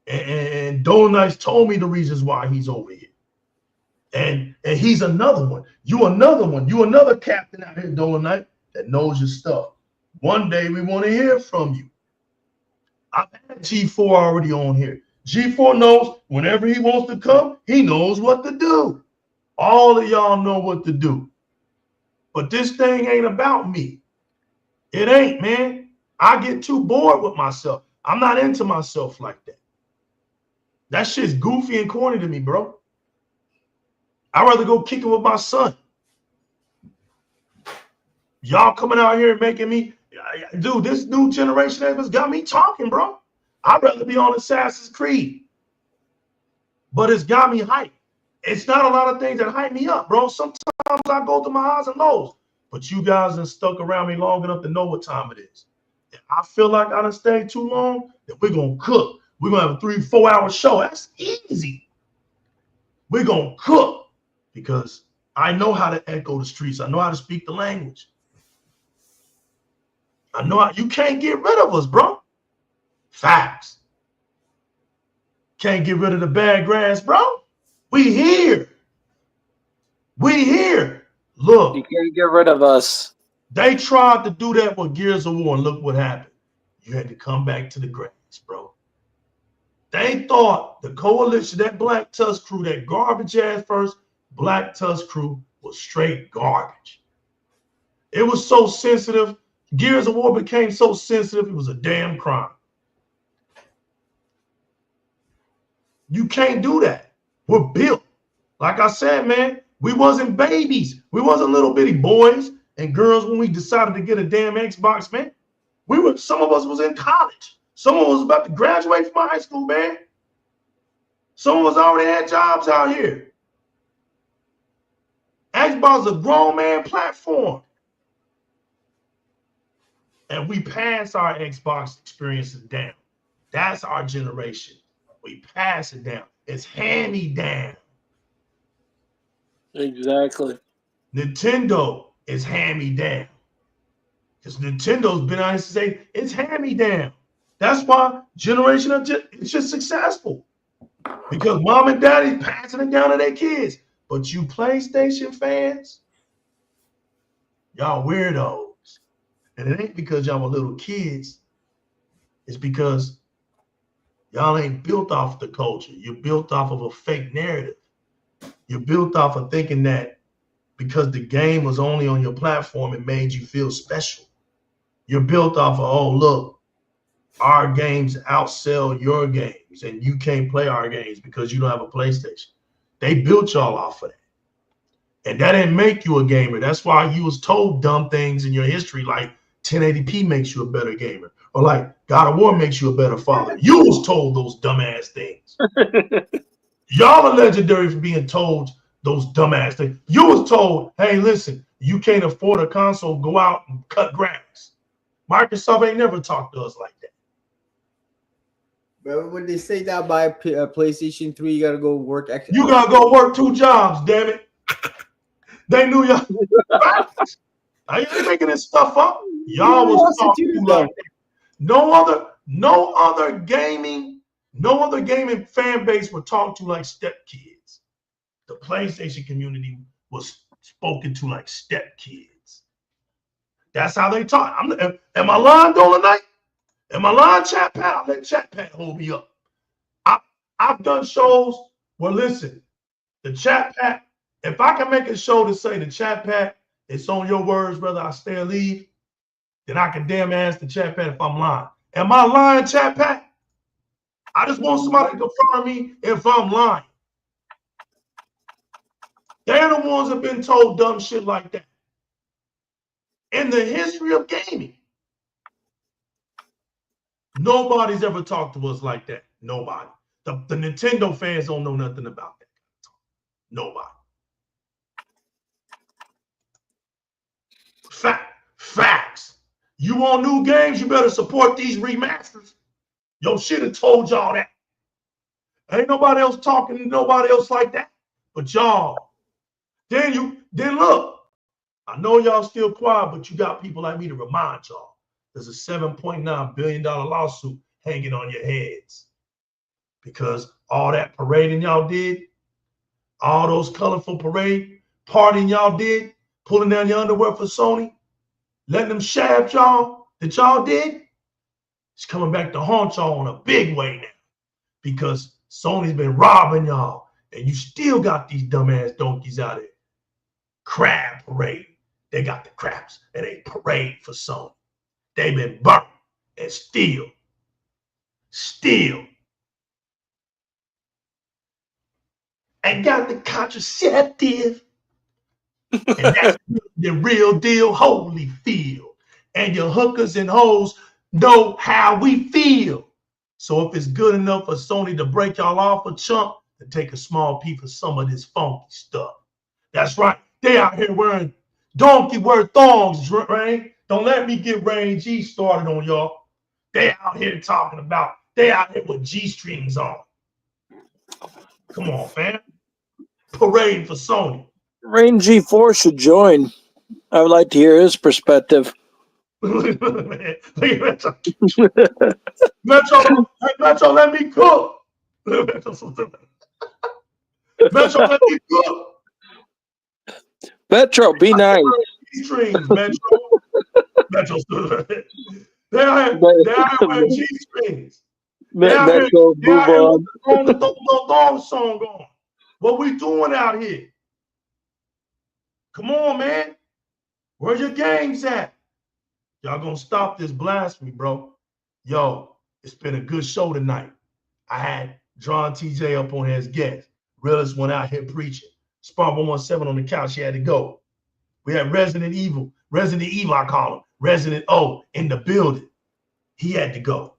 And Dolan Knight's told me the reasons why he's over here. And he's another one. You another one. You another captain out here, Dolan Knight, that knows your stuff. One day we want to hear from you. I've had G4 already on here. G4 knows whenever he wants to come, he knows what to do. All of y'all know what to do. But this thing ain't about me. It ain't, man. I get too bored with myself. I'm not into myself like that. That shit's goofy and corny to me, bro. I'd rather go kick it with my son. Y'all coming out here and making me, dude, this new generation has got me talking, bro. I'd rather be on Assassin's Creed. But it's got me hyped. It's not a lot of things that hype me up, bro. Sometimes I go through my highs and lows. But you guys have stuck around me long enough to know what time it is. If I feel like I done stayed too long, then we're going to cook. We're going to have a 3-4 hour show. That's easy. We're going to cook because I know how to echo the streets. I know how to speak the language. I know how, you can't get rid of us, bro. Facts. Can't get rid of the bad grass, bro. We here. We here. Look. You can't get rid of us. They tried to do that with Gears of War, and look what happened. You had to come back to the grass, bro. They thought the coalition, that Black Tusk crew, that garbage-ass first Black Tusk crew was straight garbage. It was so sensitive. Gears of War became so sensitive, it was a damn crime. You can't do that. We're built. Like I said, man, we wasn't babies. We wasn't little bitty boys and girls when we decided to get a damn Xbox, man. Some of us was in college. Some of us was about to graduate from high school, man. Some of us already had jobs out here. Xbox is a grown man platform. And we pass our Xbox experiences down. That's our generation. We pass it down. It's hand-me-down. Exactly. Nintendo is hand-me-down. Because Nintendo's been out here to say it's hand-me-down. That's why generation of it's just successful. Because mom and daddy's passing it down to their kids. But you PlayStation fans, y'all weirdos. And it ain't because y'all were little kids. It's because y'all ain't built off the culture. You're built off of a fake narrative. You're built off of thinking that because the game was only on your platform, it made you feel special. You're built off of, oh, look, our games outsell your games, and you can't play our games because you don't have a PlayStation. They built y'all off of that. And that didn't make you a gamer. That's why you was told dumb things in your history, like 1080p makes you a better gamer, or like God of War makes you a better father. You was told those dumbass things. Y'all are legendary for being told those dumbass things. You was told, hey, listen, you can't afford a console, go out and cut grass. Microsoft ain't never talked to us like that. But when they say that by a PlayStation 3, you got to go work. You got to go work 2 jobs, damn it. They knew y'all. I ain't making this stuff up. Y'all was talking like that. No other gaming fan base were talked to like stepkids. The PlayStation community was spoken to like stepkids. That's how they talk. Am I lying, Dolan Knight? Am I lying, Chat Pat? I'll let Chat Pat hold me up. I've done shows where, listen, the Chat Pat, if I can make a show to say the Chat Pat, it's on your words, whether I stay or leave, then I can damn ask the Chat Pat if I'm lying. Am I lying, Chat Pat? I just want somebody to confirm me if I'm lying. They're the ones that have been told dumb shit like that. In the history of gaming, nobody's ever talked to us like that. Nobody. The Nintendo fans don't know nothing about that. Nobody. Facts. You want new games, you better support these remasters. Yo, shit have told y'all that. Ain't nobody else talking to nobody else like that. But y'all, then look. I know y'all still quiet, but you got people like me to remind y'all. There's a $7.9 billion lawsuit hanging on your heads. Because all that parading y'all did, all those colorful partying y'all did, pulling down your underwear for Sony, letting them shaft y'all that y'all did, It's coming back to haunt y'all in a big way now because Sony's been robbing y'all, and you still got these dumbass donkeys out there. Crab parade. They got the crabs, and they parade for Sony. They've been burnt and still, and got the contraceptive. And that's the real deal, Holyfield. And your hookers and hoes know how we feel. So if it's good enough for Sony to break y'all off a chunk, then take a small piece of some of this funky stuff. That's right. They out here wearing donkey wear thongs, Rain. Don't let me get Rain G started on y'all. They out here talking about, they out here with G-strings on. Come on, fam. Parading for Sony. Rain G4 should join. I would like to hear his perspective. Metro, Metro, let me cook. Metro, let me cook. Metro, be nice. G-strings, Metro. Metro, they're wearing G-strings. Metro, move on. The thong song on. What we doing out here? Come on, man. Where your games at? Y'all gonna stop this blasphemy, bro. Yo, it's been a good show tonight. I had John TJ up on his guest. Realist went out here preaching. Spark 117 on the couch, he had to go. We had Resident Evil, I call him. Resident O in the building. He had to go.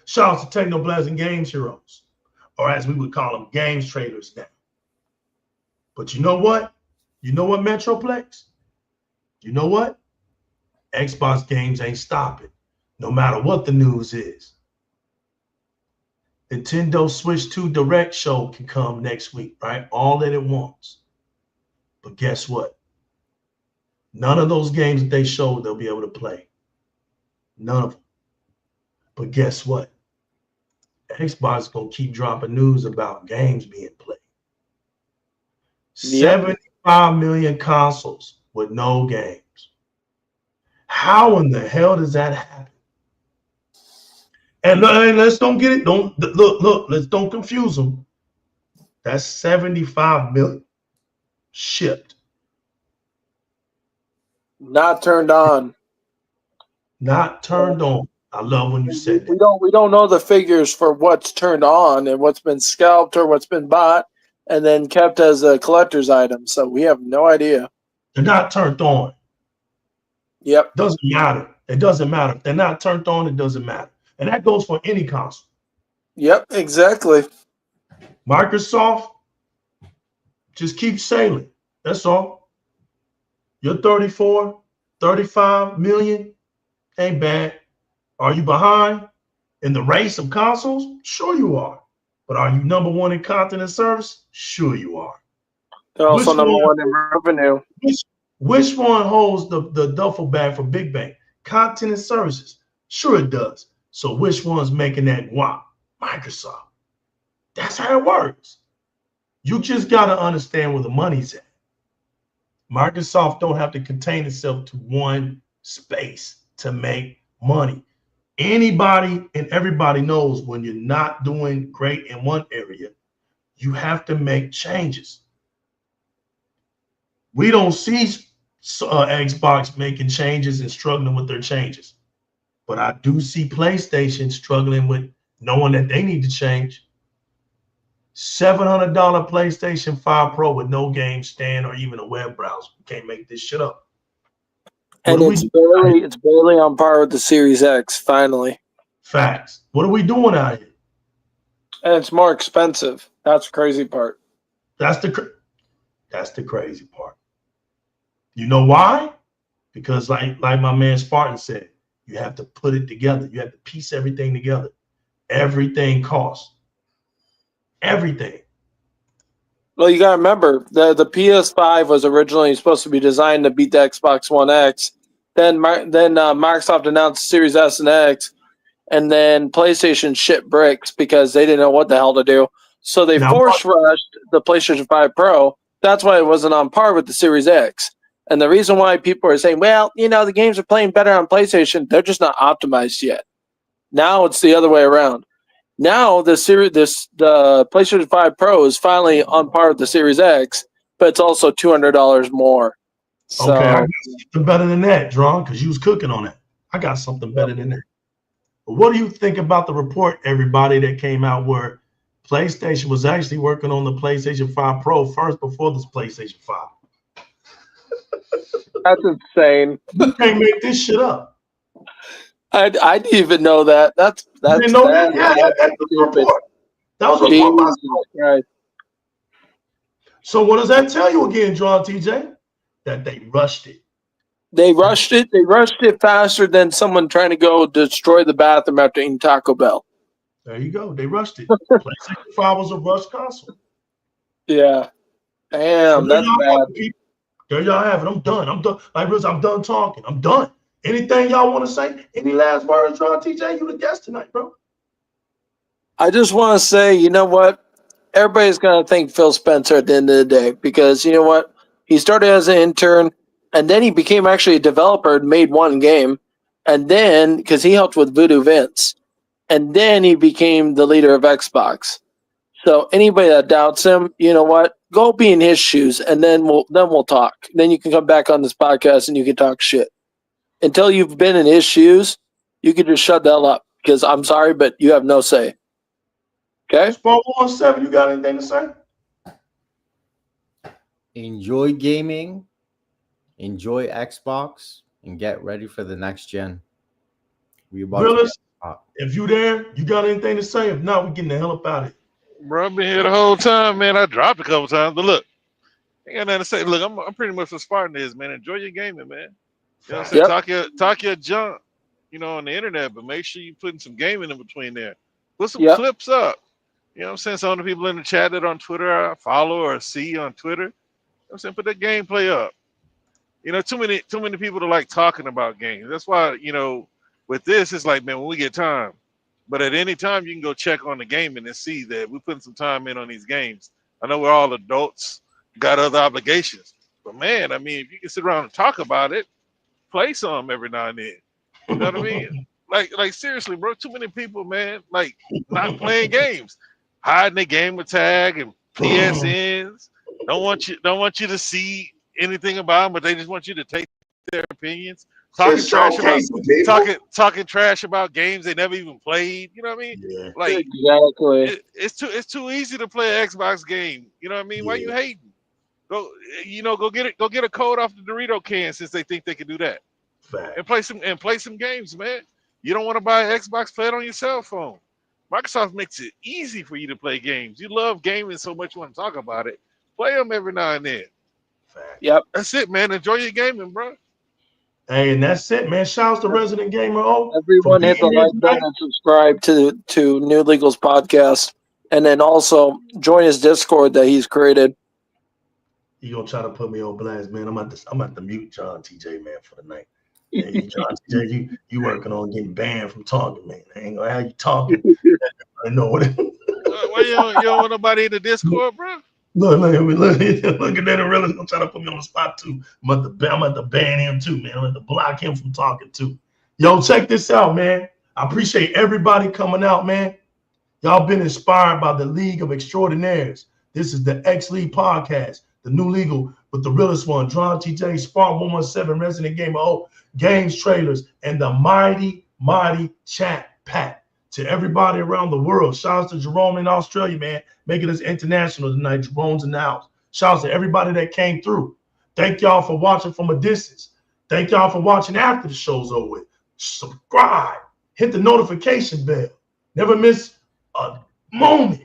Shout out to Teknoblast and Games Heroes, or as we would call them, games traders now. But you know what? You know what, Metroplex? You know what? Xbox games ain't stopping, no matter what the news is. Nintendo Switch 2 Direct show can come next week, right? All that it wants. But guess what? None of those games that they showed, they'll be able to play. None of them. But guess what? Xbox is going to keep dropping news about games being played. 75 million consoles with no games. How in the hell does that happen? And let's don't get it. Look, let's don't confuse them. That's 75 million shipped. Not turned on. Not turned on. I love when you said that. We don't know the figures for what's turned on and what's been scalped or what's been bought and then kept as a collector's item. So we have no idea. They're not turned on. Yep. Doesn't matter. It doesn't matter. If they're not turned on, it doesn't matter. And that goes for any console. Yep, exactly. Microsoft, just keep sailing. That's all. You're 34, 35 million. Ain't bad. Are you behind in the race of consoles? Sure you are. But are you number one in content and service? Sure you are. They're also number one in revenue. Which one holds the duffel bag for Big Bang? Content and services. Sure it does. So which one's making that guap? Microsoft. That's how it works. You just got to understand where the money's at. Microsoft don't have to contain itself to one space to make money. Anybody and everybody knows when you're not doing great in one area, you have to make changes. We don't see Xbox making changes and struggling with their changes. But I do see PlayStation struggling with knowing that they need to change. $700 PlayStation 5 Pro with no game stand or even a web browser. You can't make this shit up. And it's barely on par with the Series X, finally. Facts. What are we doing out here? And it's more expensive. That's the crazy part. That's the crazy part. You know why? Because like my man Spartan said, you have to put it together. You have to piece everything together. Everything costs. Everything. Well, you got to remember, the PS5 was originally supposed to be designed to beat the Xbox One X. Then Microsoft announced Series S and X, and then PlayStation shit bricks because they didn't know what the hell to do. So they force rushed the PlayStation 5 Pro. That's why it wasn't on par with the Series X. And the reason why people are saying, well, the games are playing better on PlayStation, they're just not optimized yet. Now it's the other way around. Now the PlayStation 5 Pro is finally on par with the Series X, but it's also $200 more. So, okay, I got something better than that, Drawn, because you was cooking on it. I got something better than that. But what do you think about the report, everybody, that came out where PlayStation was actually working on the PlayStation 5 Pro first before this PlayStation 5? that's insane. You can't make this shit up. I didn't even know that. That's You didn't know that? Yeah, that's the stupid. report. That was a report by Jesus Christ. So what does that tell you again, Drawn TJ? That they rushed it. They rushed it. They rushed it faster than someone trying to go destroy the bathroom after eating Taco Bell. There you go. They rushed it. PlayStation 5 was a rush console. Yeah. Damn, that's bad. There y'all have it. I'm done. I'm done. Like Riz, I'm done talking. I'm done. Anything y'all want to say? Any last words, Drawn TJ? You the guest tonight, bro. I just want to say, you know what? Everybody's going to thank Phil Spencer at the end of the day because, you know what? He started as an intern, and then he became actually a developer and made one game. And then, because he helped with Voodoo Vince, and then he became the leader of Xbox. So anybody that doubts him, you know what? Go be in his shoes, and then we'll talk. Then you can come back on this podcast and you can talk shit. Until you've been in his shoes, you can just shut the hell up because I'm sorry, but you have no say. Okay? Sport 117, you got anything to say? Enjoy gaming, enjoy Xbox, and get ready for the next gen. Willis, if you there, you got anything to say? If not, we're getting the hell up out of here. Bro, I've been here the whole time, man. I dropped a couple times, but look, ain't got nothing to say. Look, I'm pretty much what Spartan is, man. Enjoy your gaming, man. You know what I'm saying? Talk your junk, you know, on the internet, but make sure you putting some gaming in between there. Put some clips up. You know what I'm saying? Some of the people in the chat that on Twitter I follow or see on Twitter, you know what I'm saying? Put that gameplay up. You know, too many people that like talking about games. That's why, you know, with this, it's like, man, when we get time. But at any time, you can go check on the gaming and see that we're putting some time in on these games. I know we're all adults, got other obligations. But, man, I mean, if you can sit around and talk about it, play some every now and then. You know what I mean? Like seriously, bro, too many people, man, like not playing games. Hiding their gamer tag and PSNs. Don't want you to see anything about them, but they just want you to take their opinions. Talking trash about games they never even played. You know what I mean? Yeah. Like exactly. It's too easy to play an Xbox game. You know what I mean? Yeah. Why you hating? Go get a code off the Dorito can since they think they can do that. Fact. And play some games, man. You don't want to buy an Xbox, play it on your cell phone. Microsoft makes it easy for you to play games. You love gaming so much you want to talk about it. Play them every now and then. Fact. Yep. That's it, man. Enjoy your gaming, bro. Hey, and that's it, man. Shouts to Resident Gamer O. Everyone hit the like button and subscribe to New Legals podcast. And then also join his Discord that he's created. You gonna try to put me on blast, man. I'm at the mute John TJ, man, for the night. Hey, John TJ, you working on getting banned from talking, man. I ain't gonna have you talking. I know what why you don't want nobody in the Discord, bro? Look at that. Really gonna try to put me on the spot too. I'm at to ban him too, man. I'm at to block him from talking too. Yo, check this out, man. I appreciate everybody coming out, man. Y'all been inspired by the League of Extraordinaires. This is the X League podcast, the new legal with the realest one, Drawn TJ, Spark 117, Resident Gamer O, Games Trailers, and the mighty chat pack. To everybody around the world, shouts to Jerome in Australia, man, making us international tonight. Jerome's in the house. Shouts to everybody that came through. Thank y'all for watching from a distance. Thank y'all for watching after the show's over with. Subscribe. Hit the notification bell. Never miss a moment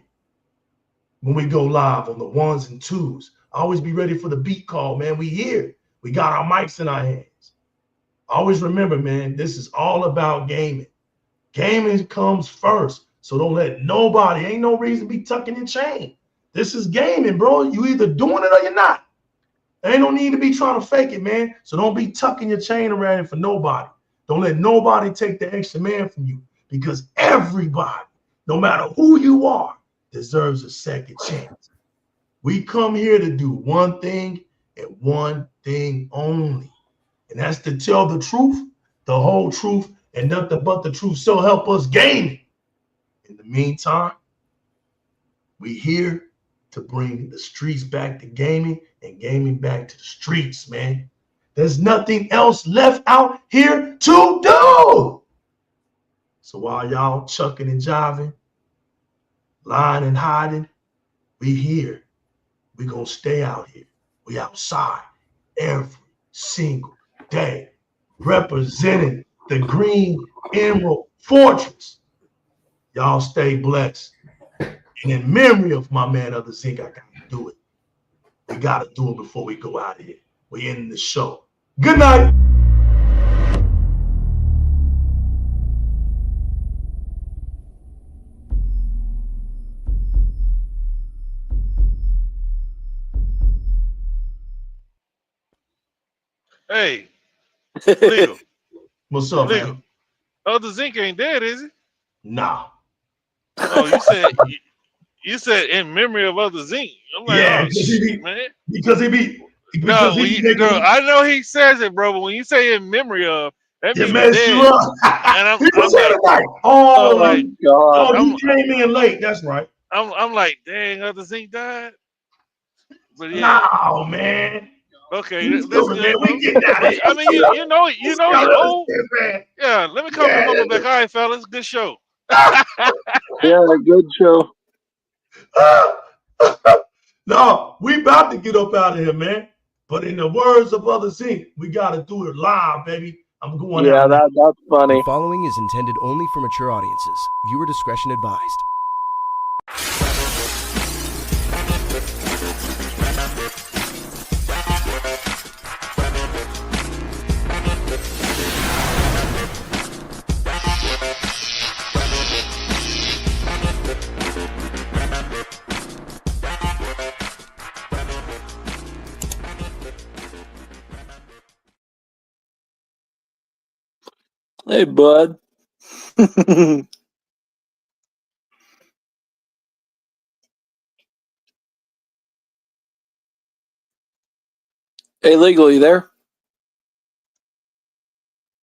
when we go live on the ones and twos. Always be ready for the beat call, man. We here. We got our mics in our hands. Always remember, man, this is all about gaming. Gaming comes first. So don't let nobody, ain't no reason to be tucking your chain. This is gaming, bro. You either doing it or you're not. There ain't no need to be trying to fake it, man. So don't be tucking your chain around for nobody. Don't let nobody take the extra man from you, because everybody, no matter who you are, deserves a second chance. We come here to do one thing and one thing only, and that's to tell the truth, the whole truth, and nothing but the truth. So help us gain it. In the meantime, we here to bring the streets back to gaming and gaming back to the streets, man. There's nothing else left out here to do. So while y'all chucking and jiving, lying and hiding, we here. We gonna stay out here. We outside every single day, representing the Green Emerald Fortress. Y'all stay blessed. And in memory of my man, Other Zinc, I gotta do it. We gotta do it before we go out of here. We ending the show. Good night. Hey, legal. What's up, Legal. man? Other Zinc ain't dead, is he? Nah. Oh, you said in memory of Other Zinc. I'm like, Yeah, oh shit, man. because he be No, I know he says it, bro, but when you say in memory of, that it means messed dead. you up. And I'm like, like, oh, like, God. he came in late. That's right. I'm like, dang, Other Zinc died. But yeah, No, man. okay, You that's stupid, good, man. bro. We get that. I mean, you know he old. Man. Yeah, let me come to Mama back. All right, fellas, good show. Yeah, good show. No, we about to get up out of here, man. But in the words of Other Zinc, we got to do it live, baby. I'm going Yeah, out. that's funny. The following is intended only for mature audiences. Viewer discretion advised. Hey, bud. Hey, Legal, you there?